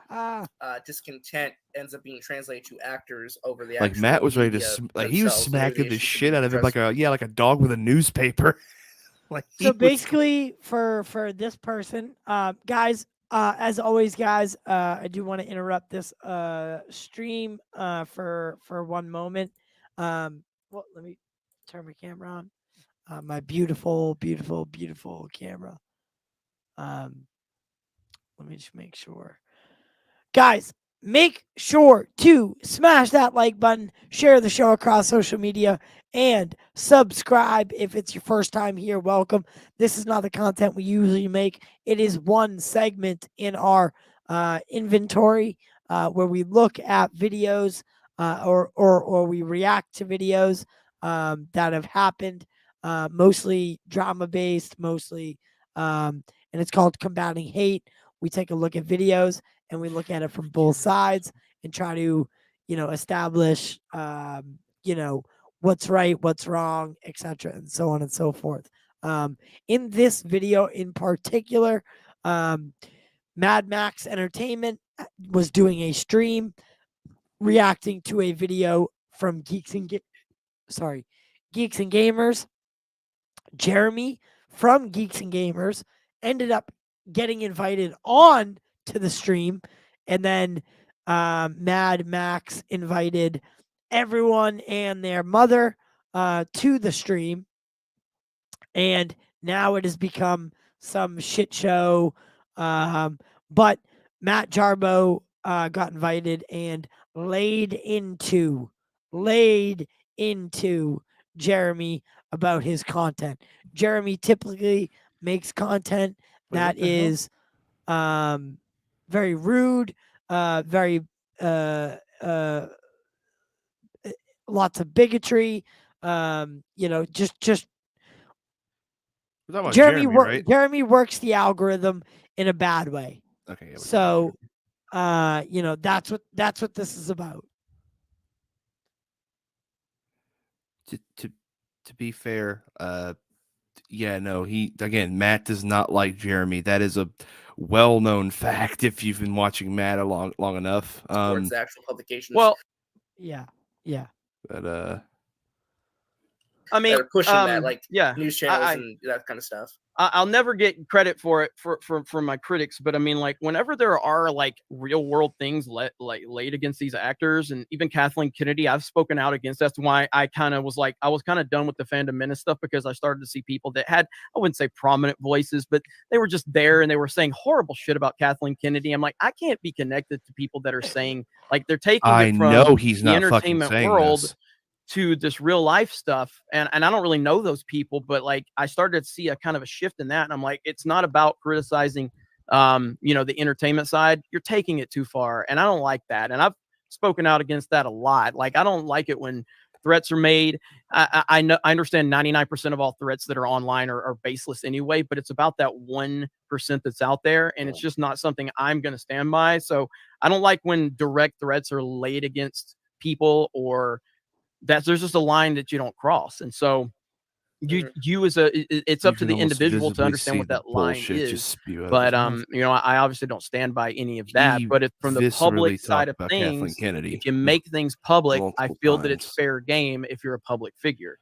that discontent ends up being translated to actors over the Like actual Matt was ready to, media like he was themselves. Maybe smacking the the issue shit could out be of him like addressed. a dog with a newspaper. Like he So was- basically, for this person, guys, as always, guys, I do want to interrupt this stream for 1 moment. Well, let me turn my camera on. My beautiful, beautiful, beautiful camera. Let me just make sure. Guys, make sure to smash that like button, share the show across social media, and subscribe if it's your first time here. Welcome. This is not the content we usually make. It is one segment in our inventory where we look at videos or we react to videos that have happened, mostly drama-based, mostly, and it's called Combating Hate. We take a look at videos and we look at it from both sides, and try to, establish, what's right, what's wrong, etc., and so on and so forth. In this video in particular, Mad Max Entertainment was doing a stream reacting to a video from Geeks and Gamers. Jeremy from Geeks and Gamers ended up getting invited on to the stream, and then Mad Max invited everyone and their mother to the stream, and now it has become some shit show. But Matt Jarbo got invited and laid into Jeremy about his content. Jeremy typically makes content that is very rude, very lots of bigotry. Just Jeremy, right? Jeremy works the algorithm in a bad way. Okay. So, that's what this is about. To be fair, Matt does not like Jeremy. That is a well-known fact if you've been watching Matt long enough. Towards the actual publications. Well, yeah. But I mean, they're pushing that, like, yeah, news channels and that kind of stuff. I'll never get credit for it for my critics, but I mean, like, whenever there are like real world things laid against these actors, and even Kathleen Kennedy, I've spoken out against. That's why I kind of was like, I was kind of done with the Fandom Menace stuff, because I started to see people that had, I wouldn't say prominent voices, but they were just there and they were saying horrible shit about Kathleen Kennedy. I'm like, I can't be connected to people that are saying, like, they're taking it from he's the not entertainment fucking world this. to this real life stuff, and I don't really know those people, but like, I started to see a kind of a shift in that, and I'm like, it's not about criticizing the entertainment side. You're taking it too far, and I don't like that, and I've spoken out against that a lot. Like, I don't like it when threats are made. I know, I understand 99% of all threats that are online are baseless anyway, but it's about that 1% that's out there, and it's just not something I'm going to stand by. So I don't like when direct threats are laid against people, or there's just a line that you don't cross. And so it's up to the individual to understand what that line is. But I obviously don't stand by any of that. But if from the public side of things, if you make things public, I feel that it's fair game if you're a public figure.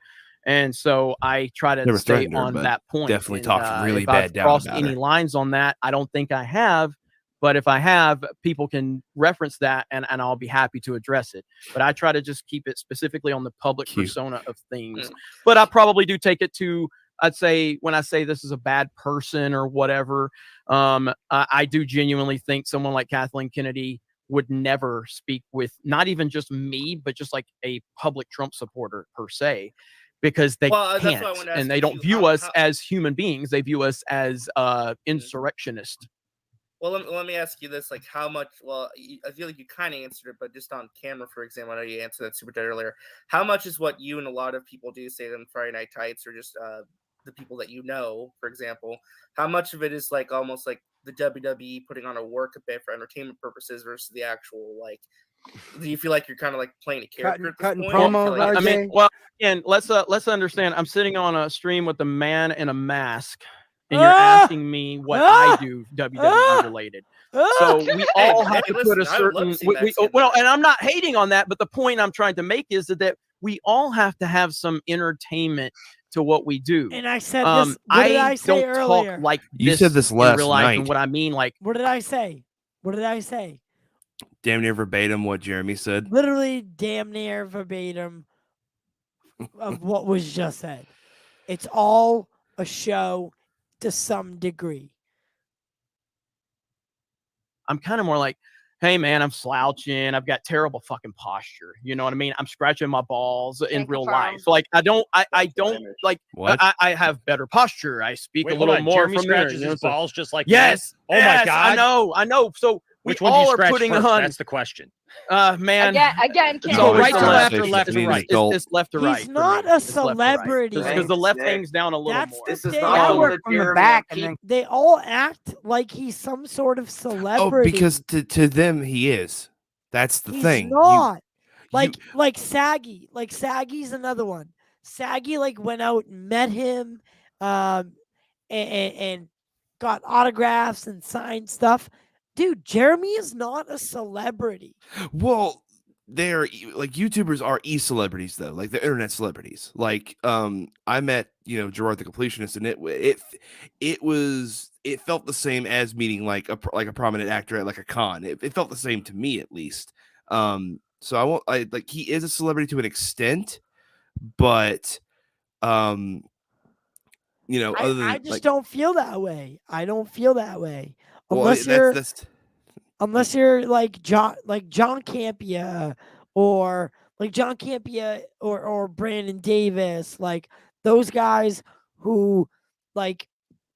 And so I try to stay on that point. Definitely talked really if bad I've down crossed about any her. lines on that, I don't think I have. But if I have, people can reference that, and I'll be happy to address it. But I try to just keep it specifically on the public persona of things. But I probably do take it to, I'd say, when I say this is a bad person or whatever, I do genuinely think someone like Kathleen Kennedy would never speak with not even just me, but just like a public Trump supporter per se, because they can't, and they don't view us as human beings. They view us as insurrectionists. Well, let me ask you this: like, how much? Well, I feel like you kind of answered it, but just on camera, for example, I know you answered that super chat earlier. How much is what you and a lot of people do say on Friday Night Tights, or just the people that you know, for example? How much of it is like almost like the WWE putting on a work a bit for entertainment purposes versus the actual, like? Do you feel like you're kind of like playing a character at this point? Promos, like, I mean, well, again, let's understand. I'm sitting on a stream with a man in a mask, and you're asking me what I do WWE related. So we all have to put a certain. Well, and I'm not hating on that, but the point I'm trying to make is that we all have to have some entertainment to what we do. And I said this. What did I say don't earlier? talk like You this said this in last real life, night. and what I mean, like, what did I say? What did I say? Damn near verbatim what Jeremy said. Literally damn near verbatim of what was just said. It's all a show to some degree. I'm kind of more like, hey man, I'm slouching. I've got terrible fucking posture. You know what I mean? I'm scratching my balls in real life. So like, I don't like, I have better posture. I speak a little more Jeremy from there. scratches his balls just like yes. that? Oh my God. I know. So which we one do you all are scratch putting first? on. That's the question. Man. Again, So right to left or left to mean right? adult. It's left to right. He's not a celebrity. Because the left hangs down a little That's more. the This is thing. not I something work that from the Jeremy back, and and then They all act like he's some sort of Oh, celebrity. because to them he is. That's the He's thing. not. Like Saggy. Like Saggy's another one. Saggy like went out and met him, and got autographs and signed stuff. Dude, Jeremy is not a celebrity. Well, they're like YouTubers are celebrities though, like they're internet celebrities. Like I met Gerard the Completionist, and it felt the same as meeting like a prominent actor at like a con. It felt the same to me at least. So he is a celebrity to an extent, but other than I just don't feel that way. I don't feel that way. well, Unless you're like John Campia or or Brandon Davis, like those guys who like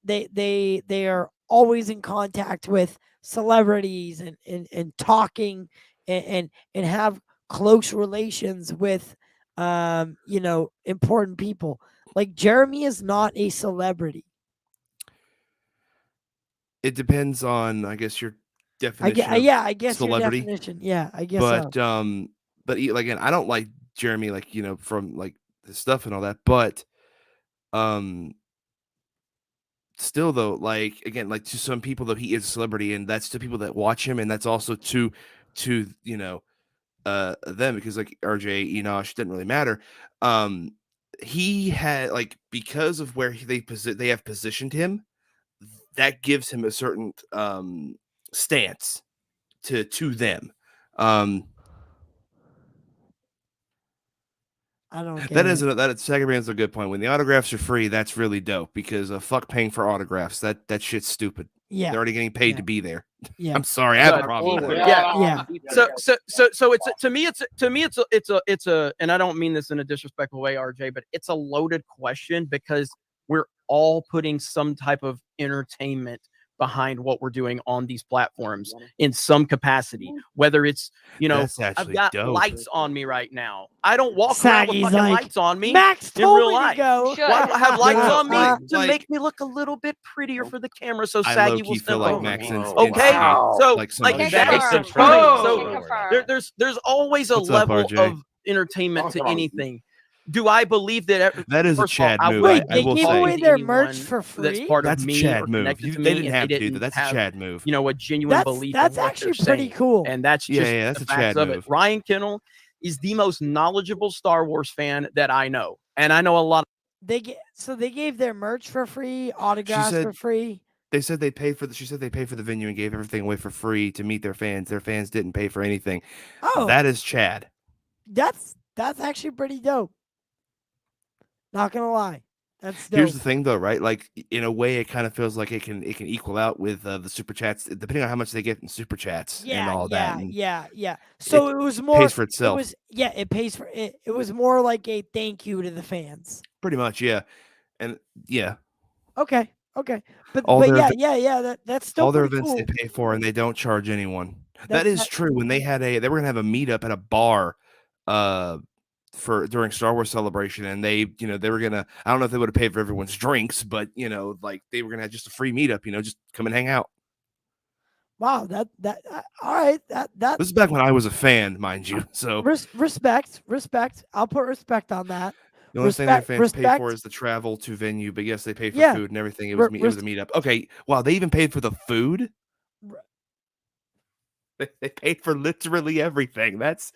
they are always in contact with celebrities and talking and have close relations with important people. Like Jeremy is not a celebrity. It depends on, I guess, your definition. I guess celebrity. Your definition. Yeah, I guess. But again, I don't like Jeremy, from like the stuff and all that. But still though, like again, like to some people though, he is a celebrity, and that's to people that watch him, and that's also to them, because like RJ, Enosh, didn't really matter. He had because of where they have positioned him, that gives him a certain stance to them. I don't get that Saggy Brand's a good point. When the autographs are free, that's really dope, because fuck paying for autographs. That shit's stupid. Yeah, they're already getting paid to be there. Yeah, I'm sorry, I have a problem with that. Yeah. So it's to me it's a and I don't mean this in a disrespectful way, RJ, but it's a loaded question, because we're all putting some type of entertainment behind what we're doing on these platforms in some capacity, whether it's I've got dope. lights on me right now. I don't walk Saggy's around with fucking like, lights on me Max in told real me to life. go. Why do I have lights on me? To Like- make me look a little bit prettier for the camera, so I Saggy low-key will feel step like over Max me. is Okay, insane. so Like somebody that's the should. point. Oh. So there's always a What's up, level RJ? of entertainment to anything. Do I believe that? That is a first of all, Chad I move. wouldn't I They will gave say. away their merch for That's free. part That's of a me Chad or move. connected to They me, didn't and have they to do that. didn't That's a have, Chad move. a genuine belief. That's in what actually they're pretty saying. cool. And that's Yeah, just yeah, the that's a facts Chad of move. it. Ryan Kennel is the most knowledgeable Star Wars fan that I know, and I know a lot. They gave their merch for free, autographs said- for free. They said they paid for she said they paid for the venue and gave everything away for free to meet their fans. Their fans didn't pay for anything. Oh, That is Chad. that's actually pretty dope. Not gonna lie, that's dope. Here's the thing though, right? Like in a way, it kind of feels like it can equal out with the super chats, depending on how much they get in super chats and all that. And yeah. So it was more. pays for itself. It pays for it. It was more like a thank you to the fans. Pretty much, yeah. And yeah, Okay. But All their That's still all their pretty events cool. they pay for, and they don't charge anyone. That That's- is true. When they were gonna have a meetup at a bar, during Star Wars Celebration, and they were gonna, I don't know if they would have paid for everyone's drinks, but like they were gonna have just a free meetup, just come and hang out. Wow, all right. That This is back when I was a fan, mind you. So respect. I'll put respect on that. the only thing their fans pay respect. for is the travel to venue, but yes, they pay for Yeah. food and everything. It was it was a meetup. Okay, wow, they even paid for the food. They paid for literally everything. That's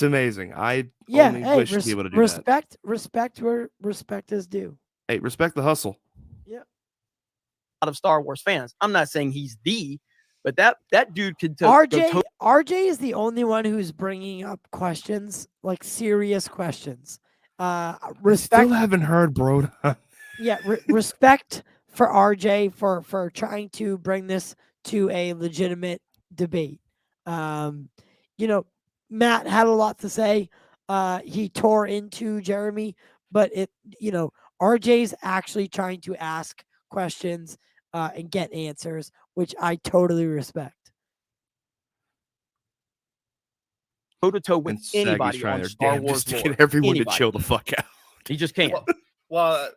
amazing. I only wish to be able to do that. Respect where respect is due. Hey, respect the hustle. Lot of Star Wars fans. I'm not saying he's but that dude could. RJ is the only one who's bringing up questions, like serious questions. Respect. Still haven't heard Broden. Yeah, respect for RJ for trying to bring this to a legitimate debate. Matt had a lot to say. He tore into Jeremy, but RJ's actually trying to ask questions and get answers, which I totally respect. Toe to toe with And Saggy's anybody trying on their Star damnedest Wars to lore. get everyone Anybody. to chill the fuck out. He just can't. Well,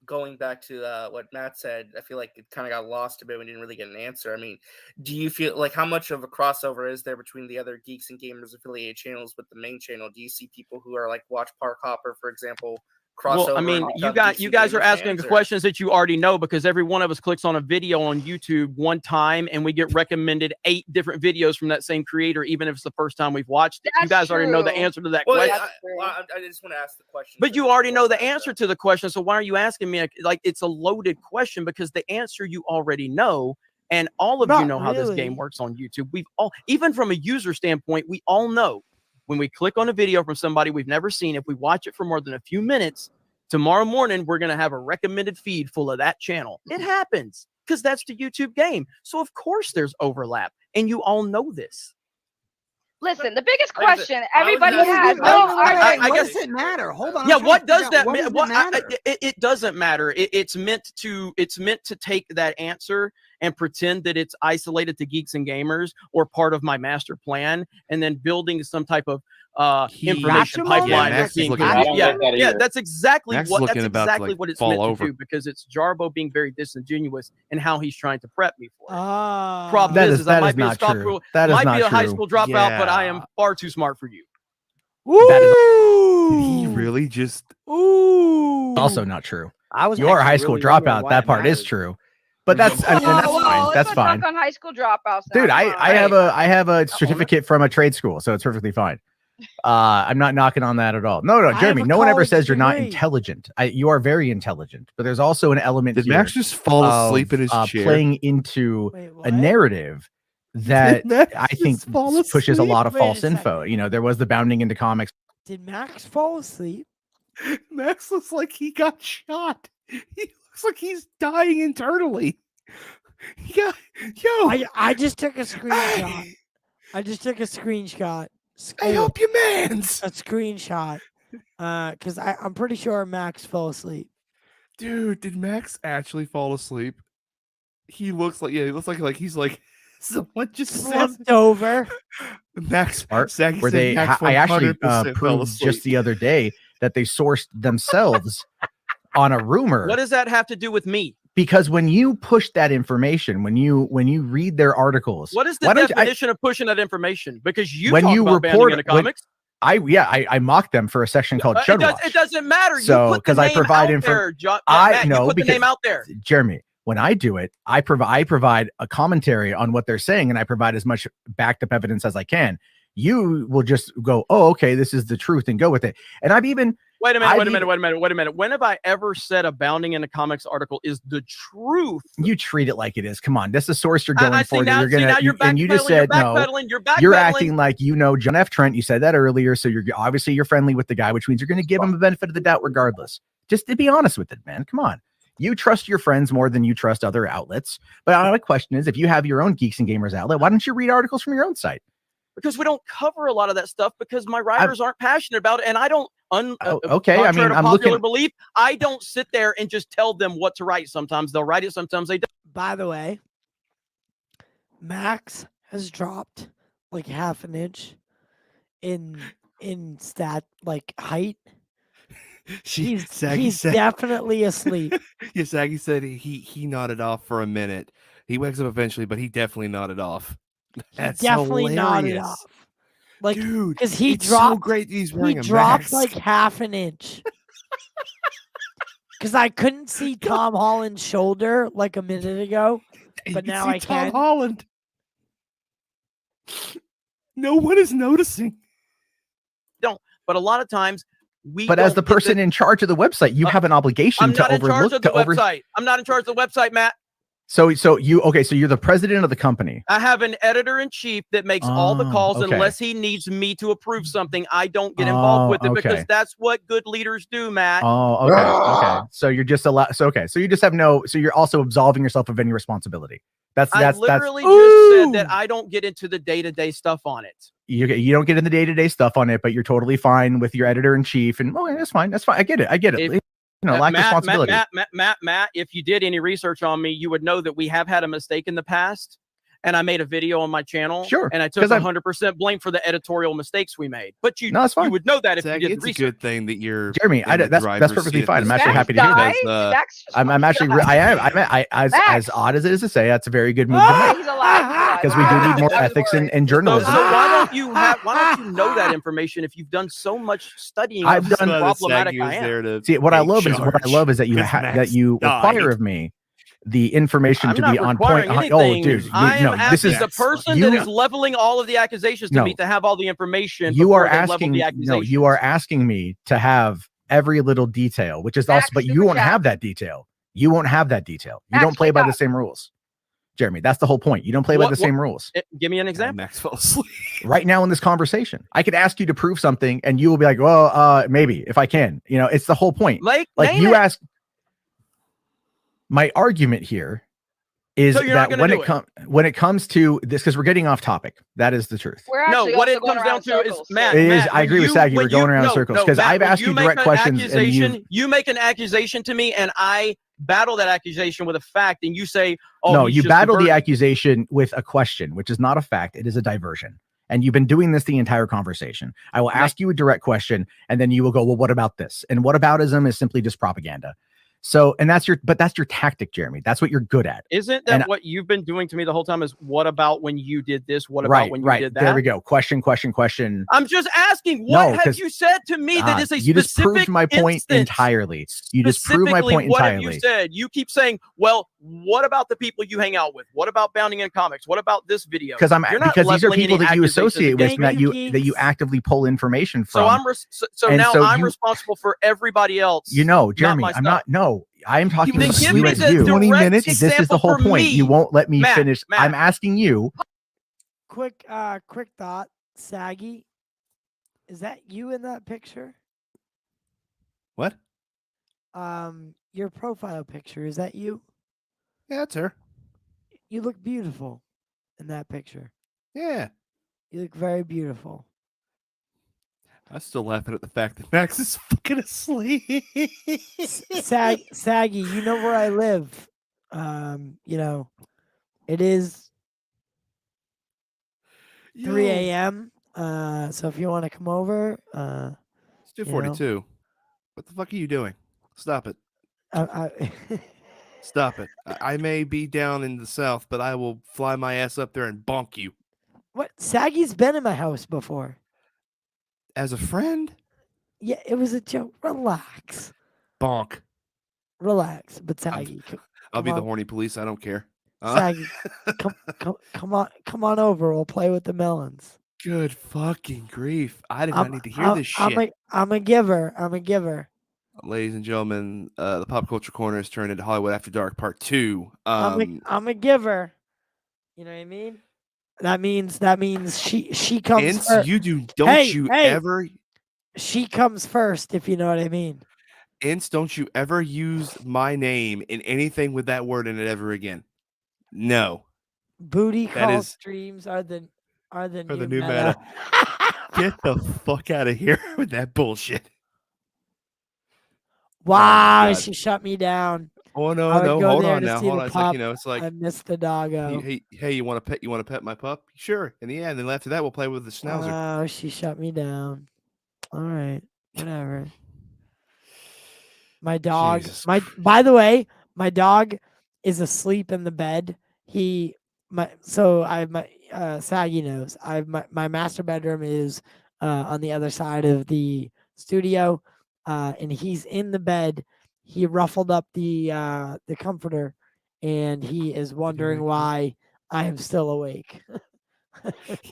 going back to what Matt said, I feel like it kind of got lost a bit. We didn't really get an answer. I mean, do you feel like how much of a crossover is there between the other Geeks and Gamers affiliate channels with the main channel? Do you see people who are like watch Park Hopper, for example, crossover? Well, I mean, you guys are asking questions that you already know because every one of us clicks on a video on YouTube one time and we get recommended 8 different videos from that same creator, even if it's the first time we've watched it. You guys already know the answer to that question. I just want to ask the question. But you already know the answer to the question, so why are you asking me? Like, it's a loaded question because the answer you already know, and all of you know how this game works on YouTube. We've all, even from a user standpoint, we all know when we click on a video from somebody we've never seen, if we watch it for more than a few minutes, tomorrow morning, we're going to have a recommended feed full of that channel. It happens because that's the YouTube game. So, of course, there's overlap. And you all know this. Listen, the biggest question everybody has. I guess does it matter? Hold on. Yeah, what does that mean? It doesn't matter. It's meant to take that answer and pretend that it's isolated to Geeks and Gamers or part of my master plan, and then building some type of information pipeline. That's exactly what it's meant to do, because it's Jarbo being very disingenuous in how he's trying to prep me for it. Problem is I might be a high school dropout, but I am far too smart for you. That is he really just also not true. You're a high school dropout. That part is true. But that's fine. That's fine. On high school dropouts, dude. I have a certificate from a trade school, so it's perfectly fine. I'm not knocking on that at all. No, Jeremy. No one ever says you're not intelligent. You are very intelligent, but there's also an element. Did Max just fall asleep in his chair? Playing into a narrative that I think pushes a lot of false info. You know, there was the bounding into comics. Did Max fall asleep? Max looks like he got shot. He looks like he's dying internally. Yeah, I just took a screenshot. I hope you mans a screenshot. Because I'm pretty sure Max fell asleep. Dude, did Max actually fall asleep? He looks like he's like someone just slumped over. Max Saggy where they I actually proved just the other day that they sourced themselves on a rumor. What does that have to do with me? Because when you push that information, when you read their articles, what is the definition of pushing that information? Because you when talk you about report in the comics. I mocked them for a section called Chudwatch. It doesn't matter. So because I provide information, I know because the name out there, Jeremy. When I do it, I provide a commentary on what they're saying, and I provide as much backed up evidence as I can. You will just go, oh, okay, this is the truth, and go with it. And I've even wait a minute. When have I ever said a bounding in the comics article is the truth? You treat it like it is. Come on, that's the source you're going for. You're gonna, and you just said no. You're acting like you know John F. Trent. You said that earlier, so you're friendly with the guy, which means you're going to give him the benefit of the doubt regardless. Just to be honest with it, man. Come on. You trust your friends more than you trust other outlets. But my question is, if you have your own Geeks and Gamers outlet, why don't you read articles from your own site? Because we don't cover a lot of that stuff because my writers aren't passionate about it, and I don't. Okay, I mean, I'm popular belief. I don't sit there and just tell them what to write. Sometimes they'll write it, sometimes they don't. By the way, Max has dropped like half an inch in stat like height. He's definitely asleep. Yeah, Saggy said he nodded off for a minute. He wakes up eventually, but he definitely nodded off. That's definitely hilarious. nodded off. Like, dude, because he it's dropped. So great he's he wearing a dropped mask. like half an inch. Because I couldn't see Tom Holland's shoulder like a minute ago, but now I can. Tom Holland. No one is noticing. Don't. But a lot of times. But as the person in charge of the website, you have an obligation to overlook. I'm not in charge of the website, Matt. So you're the president of the company. I have an editor-in-chief that makes all the calls unless he needs me to approve something. I don't get involved with it because that's what good leaders do, Matt. Oh, okay. So you're just so you just have so you're also absolving yourself of any responsibility. I literally just said that I don't get into the day-to-day stuff on it. You don't get in the day-to-day stuff on it, but you're totally fine with your editor-in-chief, and that's fine. That's fine. I get it. Lack of responsibility. Matt, if you did any research on me, you would know that we have had a mistake in the past. and I made a video on my channel. Sure, and I took 'cause I'm- 100% blame for the editorial mistakes we made. But you, No, it's fine. you would know that if Zach, you did it's the a research. good thing that you're Jeremy, in the that's driver's perfectly seat at fine. I'm this actually point happy to hear that. because, I'm actually I am as odd as it is to say, that's a very good move to make. He's alive. Because we do need more ethics and journalism. So why don't you know that information if you've done so much studying? I've of done how problematic I am. See, what I love is that you Max require died. of me the information I'm to not be on point. requiring Oh, anything. dude, I am no, this asking is the person that is leveling all of the accusations to me to have all the information. You before are they level asking. the No, accusations. you are asking me to have every little detail, which is also, but you won't have that detail. You won't have that detail. You don't play by the same rules, Jeremy. That's the whole point. You don't play by the same rules. Give me an example. Max fell asleep. Right now in this conversation, I could ask you to prove something, and you will be like, "Well, maybe if I can." You know, it's the whole point. Like you ask. My argument here is So you're not that gonna when it comes to this, because we're getting off topic. That is the truth. We're No, actually what also it going comes down around to is circles, Matt. too. It is. Matt, I agree with Saggy. We're going around in circles because Matt, I've when asked you make direct an questions, and you make an accusation to me, and I battle that accusation with a fact, and you say, "Oh, no, he's you just battle the diverting." accusation with a question, which is not a fact. It is a diversion. And you've been doing this the entire conversation. I will ask you a direct question, and then you will go, "Well, what about this?" And whataboutism is simply just propaganda. So, and that's your tactic, Jeremy. That's what you're good at. Isn't that what you've been doing to me the whole time? Is what about when you did this? What about when you did that? There we go. Question. I'm just asking. What No, have 'cause, you said to me that is a you just proved specific my point instance? entirely. You just proved my point What entirely. have you said? You keep saying, "Well, what about the people you hang out with? What about Bounding in Comics? What about this video?" Because because these are leveling people any that you accusations associate with, against and me. that you actively pull information from. So I'm responsible for everybody else. You know, Jeremy, not I'm myself. not. No, I am talking Then about give you me as the you. direct See, this is the whole example for point. me. You won't let me Matt, finish. Matt. I'm asking you. Quick thought, Saggy. Is that you in that picture? What? Your profile picture, is that you? Yeah, that's her. You look beautiful in that picture. Yeah. You look very beautiful. I'm still laughing at the fact that Max is fucking asleep. Saggy, you know where I live. You know, it is 3 a.m. So if you want to come over, It's 2:42. What the fuck are you doing? Stop it. Stop it. I may be down in the south, but I will fly my ass up there and bonk you. What? Saggy's been in my house before. As a friend? Yeah, it was a joke. Relax. Bonk. Relax. But Saggy, I'll be the on. horny police. I don't care. Saggy, come on over. We'll play with the melons. Good fucking grief. I did not need to hear this shit. I'm a giver. I'm a giver. Ladies and gentlemen, the Pop Culture Corner has turned into Hollywood After Dark Part 2. I'm a giver. You know what I mean? That means she comes Vince, first. Ever She comes first, if you know what I mean. Ince, don't you ever use my name in anything with that word in it ever again. No. Booty That call is- streams are the new new meta. Get the fuck out of here with that bullshit. Wow, God. she shut me down. Oh no, I would no, go hold there on to now. see Hold the on. It's pup. like, it's like I missed the doggo. Hey, you want to pet my pup? Sure. In the end, then after that we'll play with the schnauzer. Oh, she shut me down. All right, whatever. My dog. By the way, my dog is asleep in the bed. Saggy knows. My master bedroom is on the other side of the studio, and he's in the bed. He ruffled up the comforter, and he is wondering why I am still awake.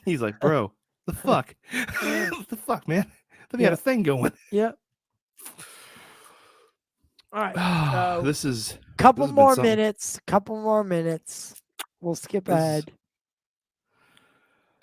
He's like, bro, the fuck? What the fuck, man? Let me have a thing going. Yep. All right. So This has couple been more something. minutes. We'll skip ahead.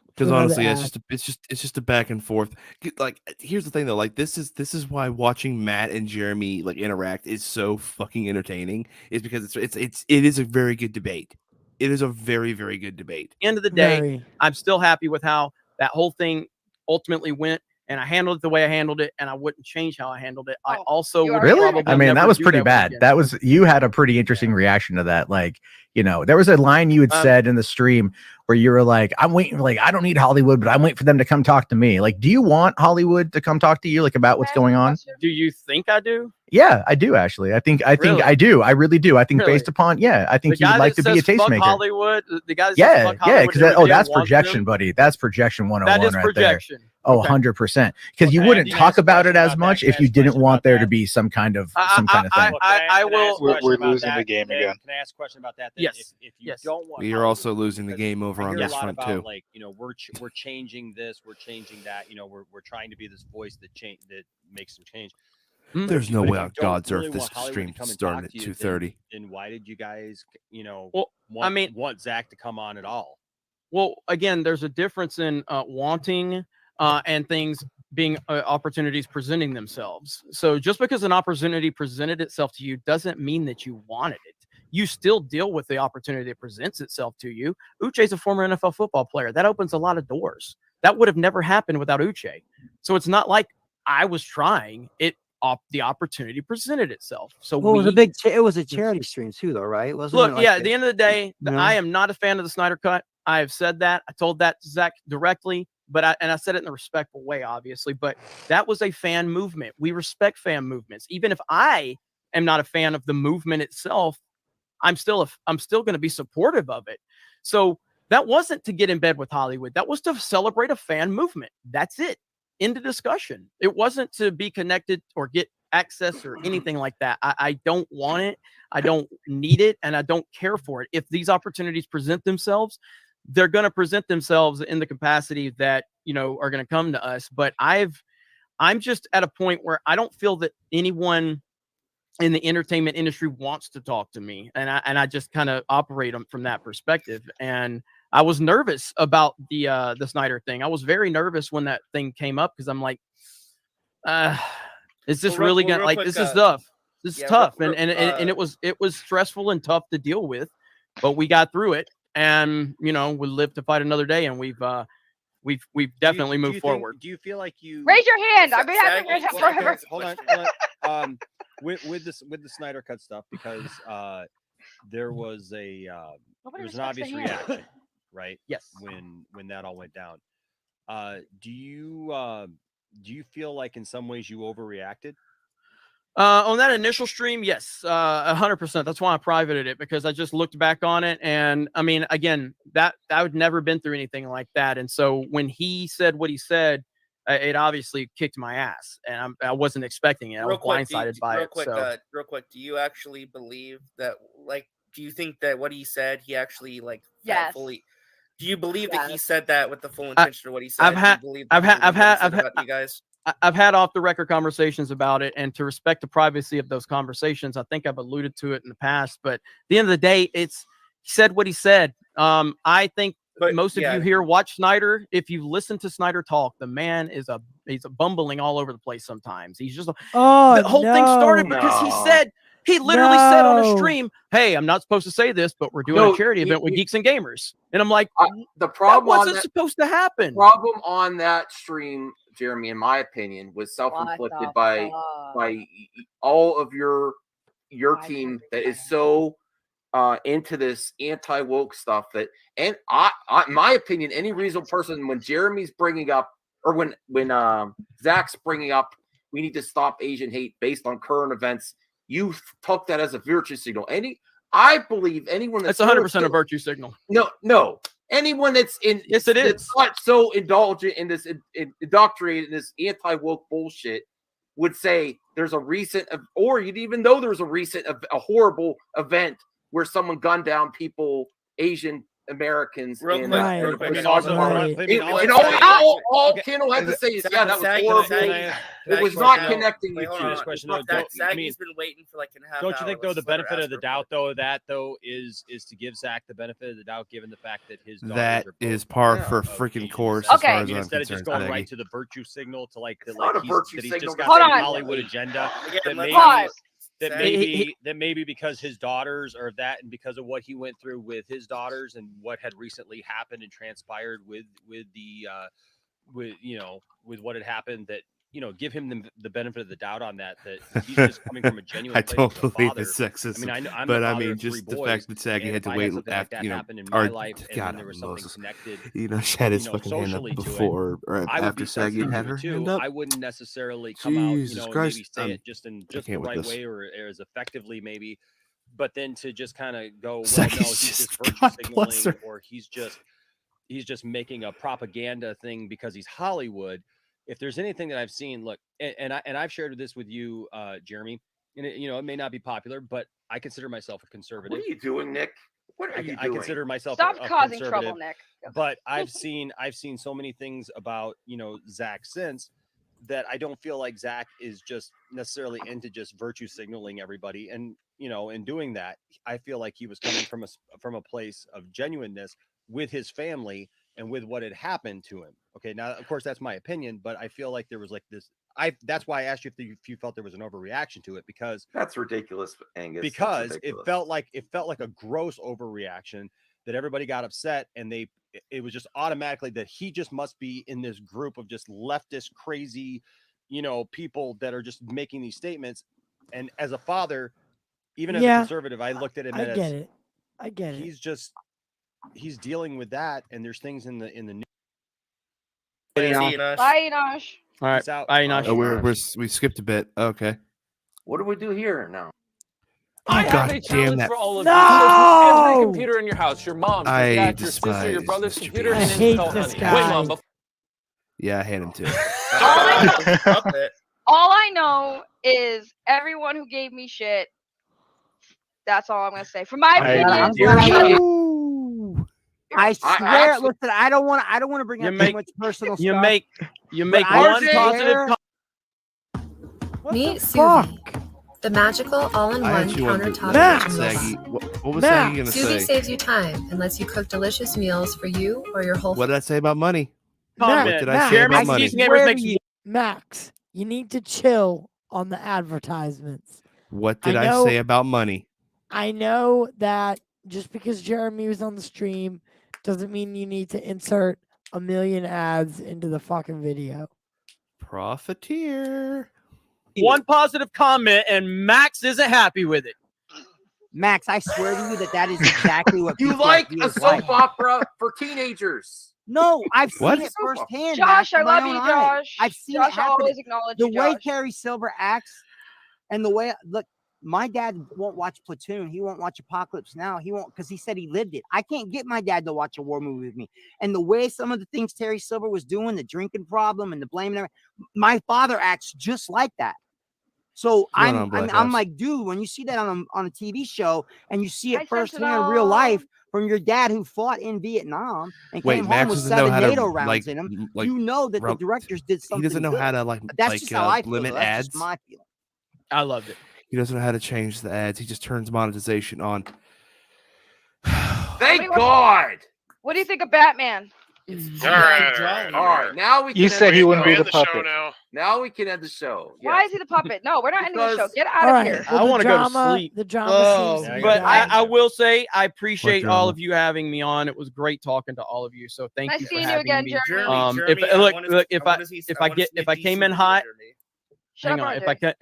Because to another honestly, ad. it's just a back and forth. Like, here's the thing though. Like, this is why watching Matt and Jeremy like interact is so fucking entertaining. Is because it is a very good debate. It is a very, very good debate. End of the day, I'm still happy with how that whole thing ultimately went. and I handled it the way I handled it, and I wouldn't change how I handled it. I also would Really? probably I mean, that never was do pretty that bad. weekend. That was, you had a pretty interesting reaction to that. Like, you know, there was a line you had said in the stream where you were like, I'm waiting, like, I don't need Hollywood, but I'm waiting for them to come talk to me. Like, do you want Hollywood to come talk to you, like, about what's going on? Do you think I do? Yeah, I do actually. I think Really? I do. I really do. I think Really? based upon, I think The you would guy like that to be a says fuck tastemaker. Hollywood, the guy that says Yeah, fuck Hollywood because every day that's and wants projection, them. buddy. That's projection 101 That is right projection. there. Oh, Okay. 100%. Because you Well, wouldn't can I talk ask a about it question as about that? much Can I if you ask a didn't question want about there that? to be some kind of thing. We're losing the game again. Can I ask a question about that? Then? Yes. If you don't want, We are also losing the game over I on hear this a lot front about, too. like, you know, we're changing this, we're changing that. You know, we're trying to be this voice that makes some change. There's no But if way you on don't God's really earth this want Hollywood stream to come and started talk at to you, 2:30. Then why did you guys, you know, Well, want Zach to come on at all? Well, again, there's a difference in wanting and things being opportunities presenting themselves. So just because an opportunity presented itself to you doesn't mean that you wanted it. You still deal with the opportunity that presents itself to you. Uche's a former NFL football player. That opens a lot of doors. That would have never happened without Uche. So it's not like I was trying. The opportunity presented itself. So Well, it was it was a charity stream too, though, right? Wasn't Look, it like yeah, at the end of the day, you know? I am not a fan of the Snyder Cut. I have said that. I told that to Zach directly, but I said it in a respectful way, obviously. But that was a fan movement. We respect fan movements. Even if I am not a fan of the movement itself, I'm still going to be supportive of it. So that wasn't to get in bed with Hollywood. That was to celebrate a fan movement. That's it. End of discussion. It wasn't to be connected or get access or anything like that. I don't want it. I don't need it, and I don't care for it. If these opportunities present themselves, they're going to present themselves in the capacity that, you know, are going to come to us. But I'm just at a point where I don't feel that anyone in the entertainment industry wants to talk to me, and I just kind of operate from that perspective. And I was nervous about the Snyder thing. I was very nervous when that thing came up because I'm like, is this really gonna like? This is tough. This is tough, and it was stressful and tough to deal with, but we got through it, and you know, we live to fight another day, and we've definitely moved forward. Do you feel like you raise your hand? I've been having your hand forever. Hold on. With the Snyder Cut stuff, because there was an obvious reaction, right? Yes. When that all went down, do you feel like in some ways you overreacted? On that initial stream, yes, 100%. That's why I privated it, because I just looked back on it, and I mean, again, that I would never been through anything like that, and so when he said what he said, it obviously kicked my ass, and I wasn't expecting it. I was blindsided by it. Real quick, do you actually believe that? Like, do you think that what he said, he actually like fully? Do you believe that he said that with the full intention of what he said? I've had you guys. I've had off the record conversations about it, and to respect the privacy of those conversations, I think I've alluded to it in the past. But at the end of the day, he said what he said. I think most of you here watch Snyder. If you listen to Snyder talk, the man he's a bumbling all over the place sometimes. He's just the whole thing started because he literally said on a stream, "Hey, I'm not supposed to say this, but we're doing a charity event with Geeks and Gamers," and I'm like, the problem that wasn't supposed to happen. Problem on that stream, Jeremy, in my opinion, was self-inflicted by all of your team that is so into this anti-woke stuff that, and I in my opinion, any reasonable person, when Jeremy's bringing up, or when Zach's bringing up, we need to stop Asian hate based on current events, you took that as a virtue signal. I believe anyone that's 100% a virtue signal. No. Anyone that's in it is. That's not so indulgent in this, indoctrinated in this anti-woke bullshit, would say there's a recent, or you'd even know there's a horrible event where someone gunned down people, Asian Americans. All Kendall had to say is, that was horrible. It was not connecting you to. Saggy's been waiting for like a half hour. Don't you think, though, the benefit of the doubt, though, is to give Zach the benefit of the doubt, given the fact that his that is par for freaking course. Okay. As far as I'm instead of just going concerned, right to the virtue signal, to like he's just got Hold some on. Hollywood agenda. That maybe because his daughters are that, and because of what he went through with his daughters and what had recently happened and transpired with the what had happened, that give him the benefit of the doubt on that he's just coming from a genuine I place don't as a believe father. it's sexist. I mean, I'm but the I father mean, of 3 just the boys, fact that Saggy and had to if I wait something like that happen in my life, and then there was something connected, Enosh had his fucking hand up socially to it, before or I would after be Saggy sensitive had to her it too. hand up. I wouldn't necessarily come out, Jesus and Christ, maybe say it just in just the can't with right this. way or as effectively but then to just kind of go, well, no, Saggy's he's just God virtue bless signaling, her. or he's just making a propaganda thing because he's Hollywood. If there's anything that I've seen, look, and I've shared this with you, Jeremy, and it may not be popular, but I consider myself a conservative. What are you doing, Nick? What are you doing? I consider myself Stop a causing conservative, trouble, Nick. but I've seen so many things about Zach since that I don't feel like Zach is just necessarily into just virtue signaling everybody, and in doing that, I feel like he was coming from a place of genuineness with his family and with what had happened to him. Okay, now of course that's my opinion, but I feel like there was like this. That's why I asked you if you felt there was an overreaction to it, because that's ridiculous, Angus. Because it felt like a gross overreaction that everybody got upset, and it was just automatically that he just must be in this group of just leftist crazy, people that are just making these statements. And as a father, even as a conservative, I looked at him as I get it. He's dealing with that, and there's things in the news. Bye, Enosh. All right, out. Bye, Enosh. Oh, we skipped a bit. Okay. What do we do here now? I have God a damn challenge that. for all of No! you. Every computer in your house, your mom's, your I dad, your sister, your despise brother's Mr. computer, Beast. and I hate install this Honey. guy. Wait, Mom. Yeah, I hate him too. All I know is everyone who gave me shit. That's all I'm gonna say. For my opinion, I swear, listen, I don't want to bring up too much personal you stuff. make one positive. Meet Suvi, the magical I all-in-one actually wanted to countertop kitchen Saggy. robot. What was Saggy gonna Suvi say? saves you time and lets you cook delicious meals for you or your whole What did I say about money? Max, What did I say about money? Max, you need to chill on the advertisements. What did I I know- say about money? I know that just because Jeremy was on the stream doesn't mean you need to insert 1 million ads into the fucking video. Profiteer. One positive comment, and Max isn't happy with it. Max, I swear to you that is exactly what You people like view a as soap life. opera for teenagers. No, I've What? seen it firsthand. Josh, Max, I with my love own you, eyes. Josh. I've seen Josh, it I happen. always acknowledge The you, way Josh. Terry Silver acts, and the way look, my dad won't watch Platoon. He won't watch Apocalypse Now. He won't, because he said he lived it. I can't get my dad to watch a war movie with me. And the way some of the things Terry Silver was doing, the drinking problem and the blame, and everything, my father acts just like that. So What's going I'm on, Black I'm House? like, dude, when you see that on a TV show and you see I it sent it firsthand in real life all. from your dad who fought in Vietnam and Wait, came home Max with doesn't know 7 how to, NATO rounds like, in him, like, you know that the rel- directors did something. He doesn't know how good. to like But that's just how I feel. limit That's ads. just my feeling. I loved it. He doesn't know how to change the ads. He just turns monetization on. Thank God. What do you think of Batman? All right. Now we can You end said the he wouldn't show. be the puppet. Now we can end the show. Why is he the puppet? No, we're not ending the show. Because- Get out All of right. here. Well, I want to go to drama- sleep. The drama seems to be But done. I will say I appreciate What all drama? of you having me on. It was great talking to all of you. So thank Nice you for seeing you having again, me. Jeremy. If I came in hot, Shut hang up, on. RJ.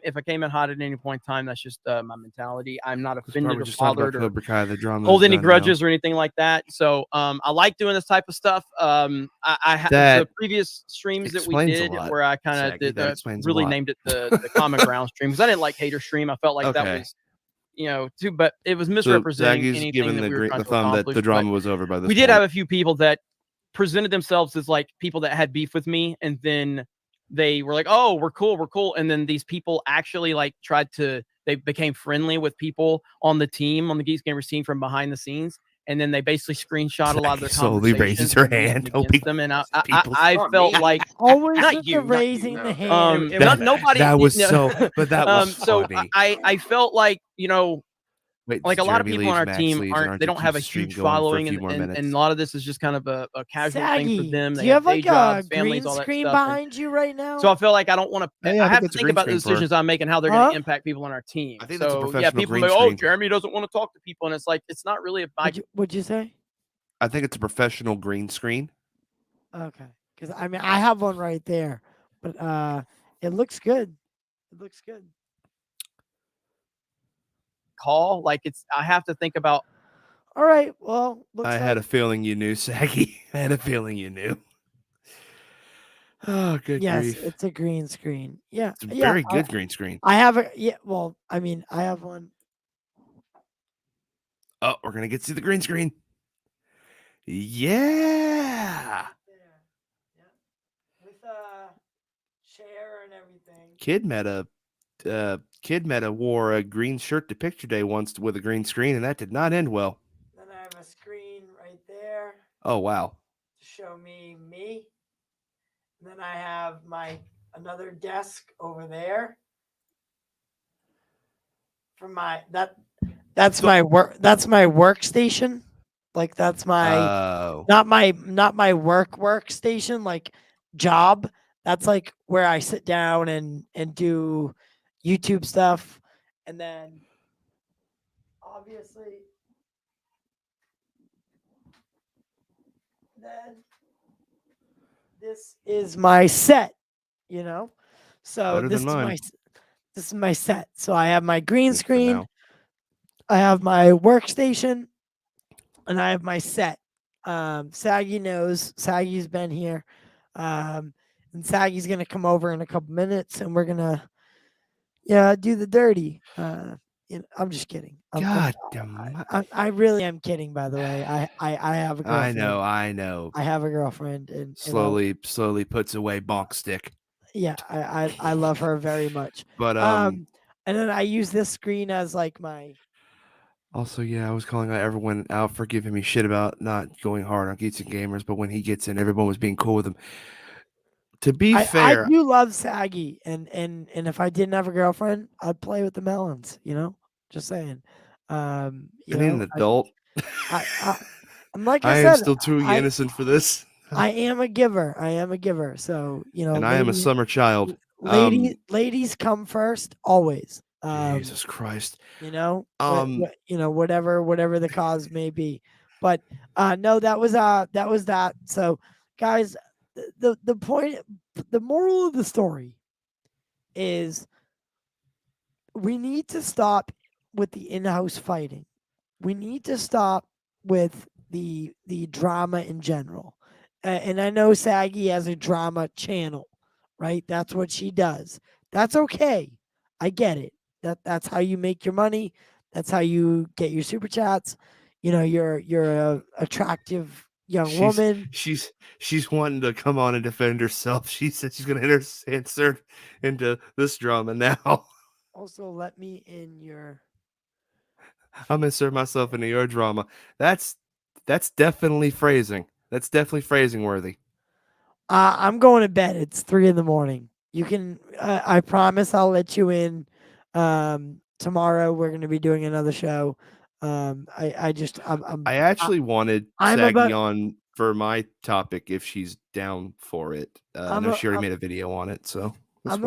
If I came in hot at any point in time, that's just my mentality. I'm not offended Probably or just talk about bothered or Cobra Kai. The drama. hold any grudges or anything like that. So I like doing this type of stuff. I had That the previous streams that we explains a did lot, where I kind of Saggy. did That explains a really lot. named it the common ground stream because I didn't like hater stream. I felt like that Okay. was too, but it was So misrepresenting Saggy's anything given that the we were green, trying the to thumb that accomplish. the but drama was over by this. we did point. have a few people that presented themselves as like people that had beef with me, and then they were like, "Oh, we're cool," and then these people actually like they became friendly with people on the team, on the Geeks Gamers team from behind the scenes, and then they basically screenshot a lot of their Slowly raises conversations her and used hand, them hoping against them, and I Not felt me. like Always not with you, the not raising you. the hand. Nobody. That was you know, so. But that was so funny. I felt like Wait, like a lot of Jeremy people on leaves, our Max team leaves, and they RJ don't have a keeps the stream huge going for a following, few more and minutes. a lot of this is just kind of a casual thing Saggy, for them. do They you have have day like jobs, a families, green all that screen stuff. and behind you right now? So I feel like I don't want to. Yeah, I I have think to it's a think green about the screen for- decisions I'm making, how they're going Huh? to impact people on our team. I think that's a so yeah, professional people green go, "Oh, screen. Jeremy doesn't want to talk to people," and it's like it's not really a. What'd you say? I think it's a professional green screen. Okay. Because I mean, I have one right there, but it looks good. It looks good. Call like I have to think about. All right. Well, looks I had a feeling you knew, Saggy. I had a feeling you knew. Oh, good yes, grief! it's a green screen. Yeah, It's a yeah. very good green screen. I have a yeah. Well, I mean, I have one. Oh, we're gonna get to the green screen. Yeah. With a chair and everything. Kid Meta wore a green shirt to picture day once with a green screen, and that did not end well. Then I have a screen right there Oh wow. to show me. And then I have another desk over there for that's my workstation. Like that's my not my workstation, like job. That's like where I sit down and do YouTube stuff. And then obviously then this is my set, you know? So Better than mine. This is my set. So I have my green screen, I have my workstation, and I have my set. Saggy knows. Saggy's been here. And Saggy's gonna come over in a couple minutes, and we're gonna do the dirty. I'm just kidding. I really am kidding. By the way, I have a girlfriend. I know. I have a girlfriend, and slowly puts away bonk stick. Yeah, I love her very much. But and then I use this screen as like my. Also, yeah, I was calling out everyone out for giving me shit about not going hard on Geeks and Gamers, but when he gets in, everyone was being cool with him. To be fair, I do love Saggy, and if I didn't have a girlfriend, I'd play with the melons. Just saying. I need an adult. I'm like I I said, am still too innocent for this. I am a giver. So and I am a summer child. Ladies come first always. Jesus Christ. Whatever the cause may be. But no, that was that. So guys, the point, the moral of the story is we need to stop with the in-house fighting. We need to stop with the drama in general. And I know Saggy has a drama channel, right? That's what she does. That's okay. I get it. That's how you make your money. That's how you get your super chats. You're a attractive young woman. She's wanting to come on and defend herself. She said she's gonna insert into this drama now. Also, let me in your. I'm gonna insert myself into your drama. That's definitely phrasing. That's definitely phrasing worthy. I'm going to bed. It's 3 a.m. You can. I promise I'll let you in. Tomorrow we're going to be doing another show. I actually wanted Saggy on for my topic if she's down for it. I know she already made a video on it, so I'm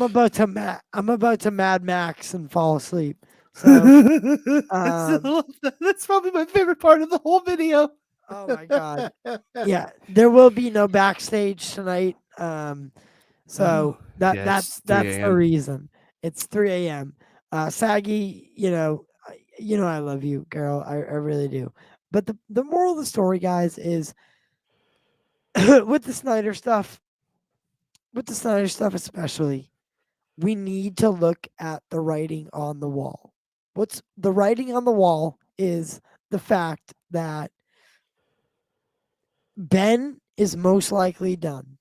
about to Mad Max and fall asleep. So that's probably my favorite part of the whole video. Oh my god. Yeah, there will be no backstage tonight. So that's the reason. It's 3 a.m. Saggy, I love you, girl. I really do. But the moral of the story, guys, is with the Snyder stuff especially, we need to look at the writing on the wall. What's the writing on the wall is the fact that Ben is most likely done,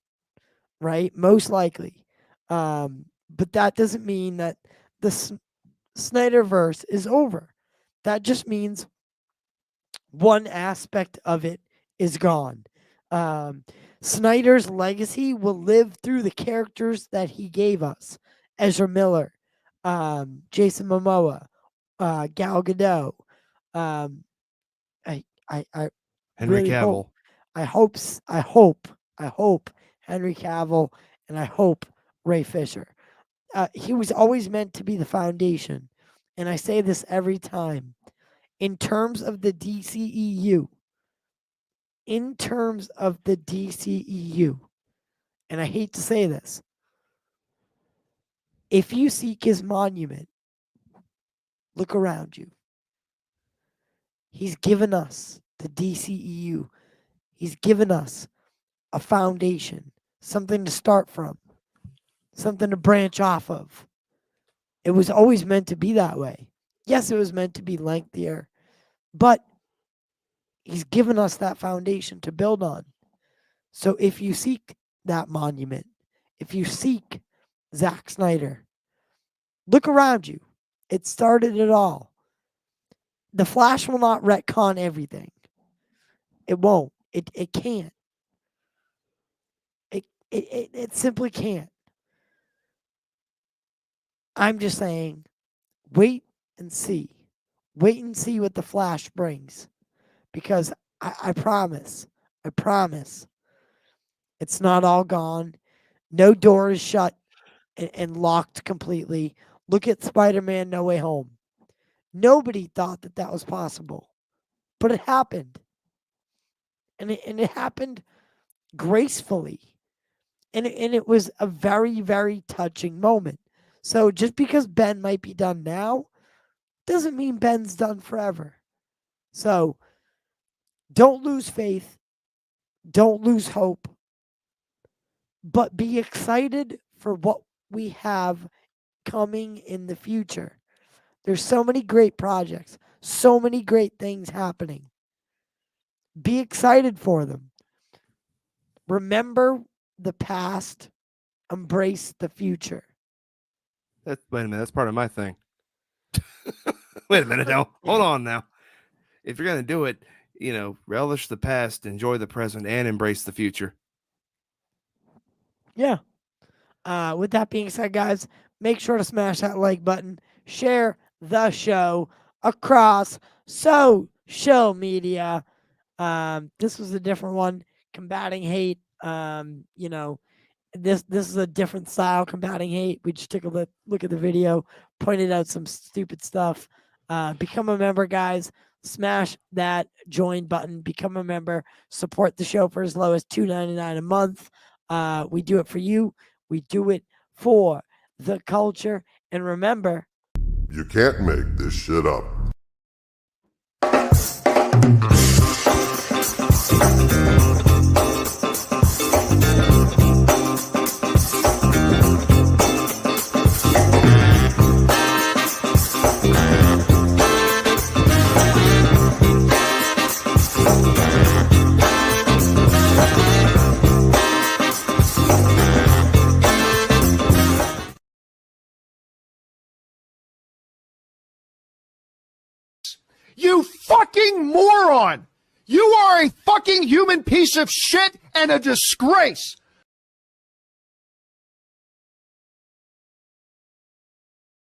right? Most likely. But that doesn't mean that the Snyderverse is over. That just means one aspect of it is gone. Snyder's legacy will live through the characters that he gave us. Ezra Miller, Jason Momoa, Gal Gadot. I Henry really Cavill. I hope Henry Cavill, and I hope Ray Fisher. He was always meant to be the foundation. And I say this every time. In terms of the DCEU, in terms of the DCEU, and I hate to say this, if you seek his monument, look around you. He's given us the DCEU. He's given us a foundation, something to start from, something to branch off of. It was always meant to be that way. Yes, it was meant to be lengthier, but he's given us that foundation to build on. So if you seek that monument, if you seek Zack Snyder, look around you. It started it all. The Flash will not retcon everything. It won't. It can't. It simply can't. I'm just saying, wait and see. Wait and see what the Flash brings. Because I promise, it's not all gone. No door is shut and locked completely. Look at Spider-Man No Way Home. Nobody thought that that was possible, but it happened. And it happened gracefully. And it was a very, very touching moment. So just because Ben might be done now, doesn't mean Ben's done forever. So don't lose faith. Don't lose hope. But be excited for what we have coming in the future. There's so many great projects, so many great things happening. Be excited for them. Remember the past, embrace the future. Wait a minute, that's part of my thing. Wait a minute now. Hold on now. If you're gonna do it, relish the past, enjoy the present, and embrace the future. Yeah. With that being said, guys, make sure to smash that like button. Share the show across social media. This was a different one. Combating hate. This is a different style, combating hate. We just took a look at the video, pointed out some stupid stuff. Become a member, guys. Smash that join button. Become a member. Support the show for as low as $2.99 a month. We do it for you. We do it for the culture. And remember, you can't make this shit up. You fucking moron! You are a fucking human piece of shit and a disgrace!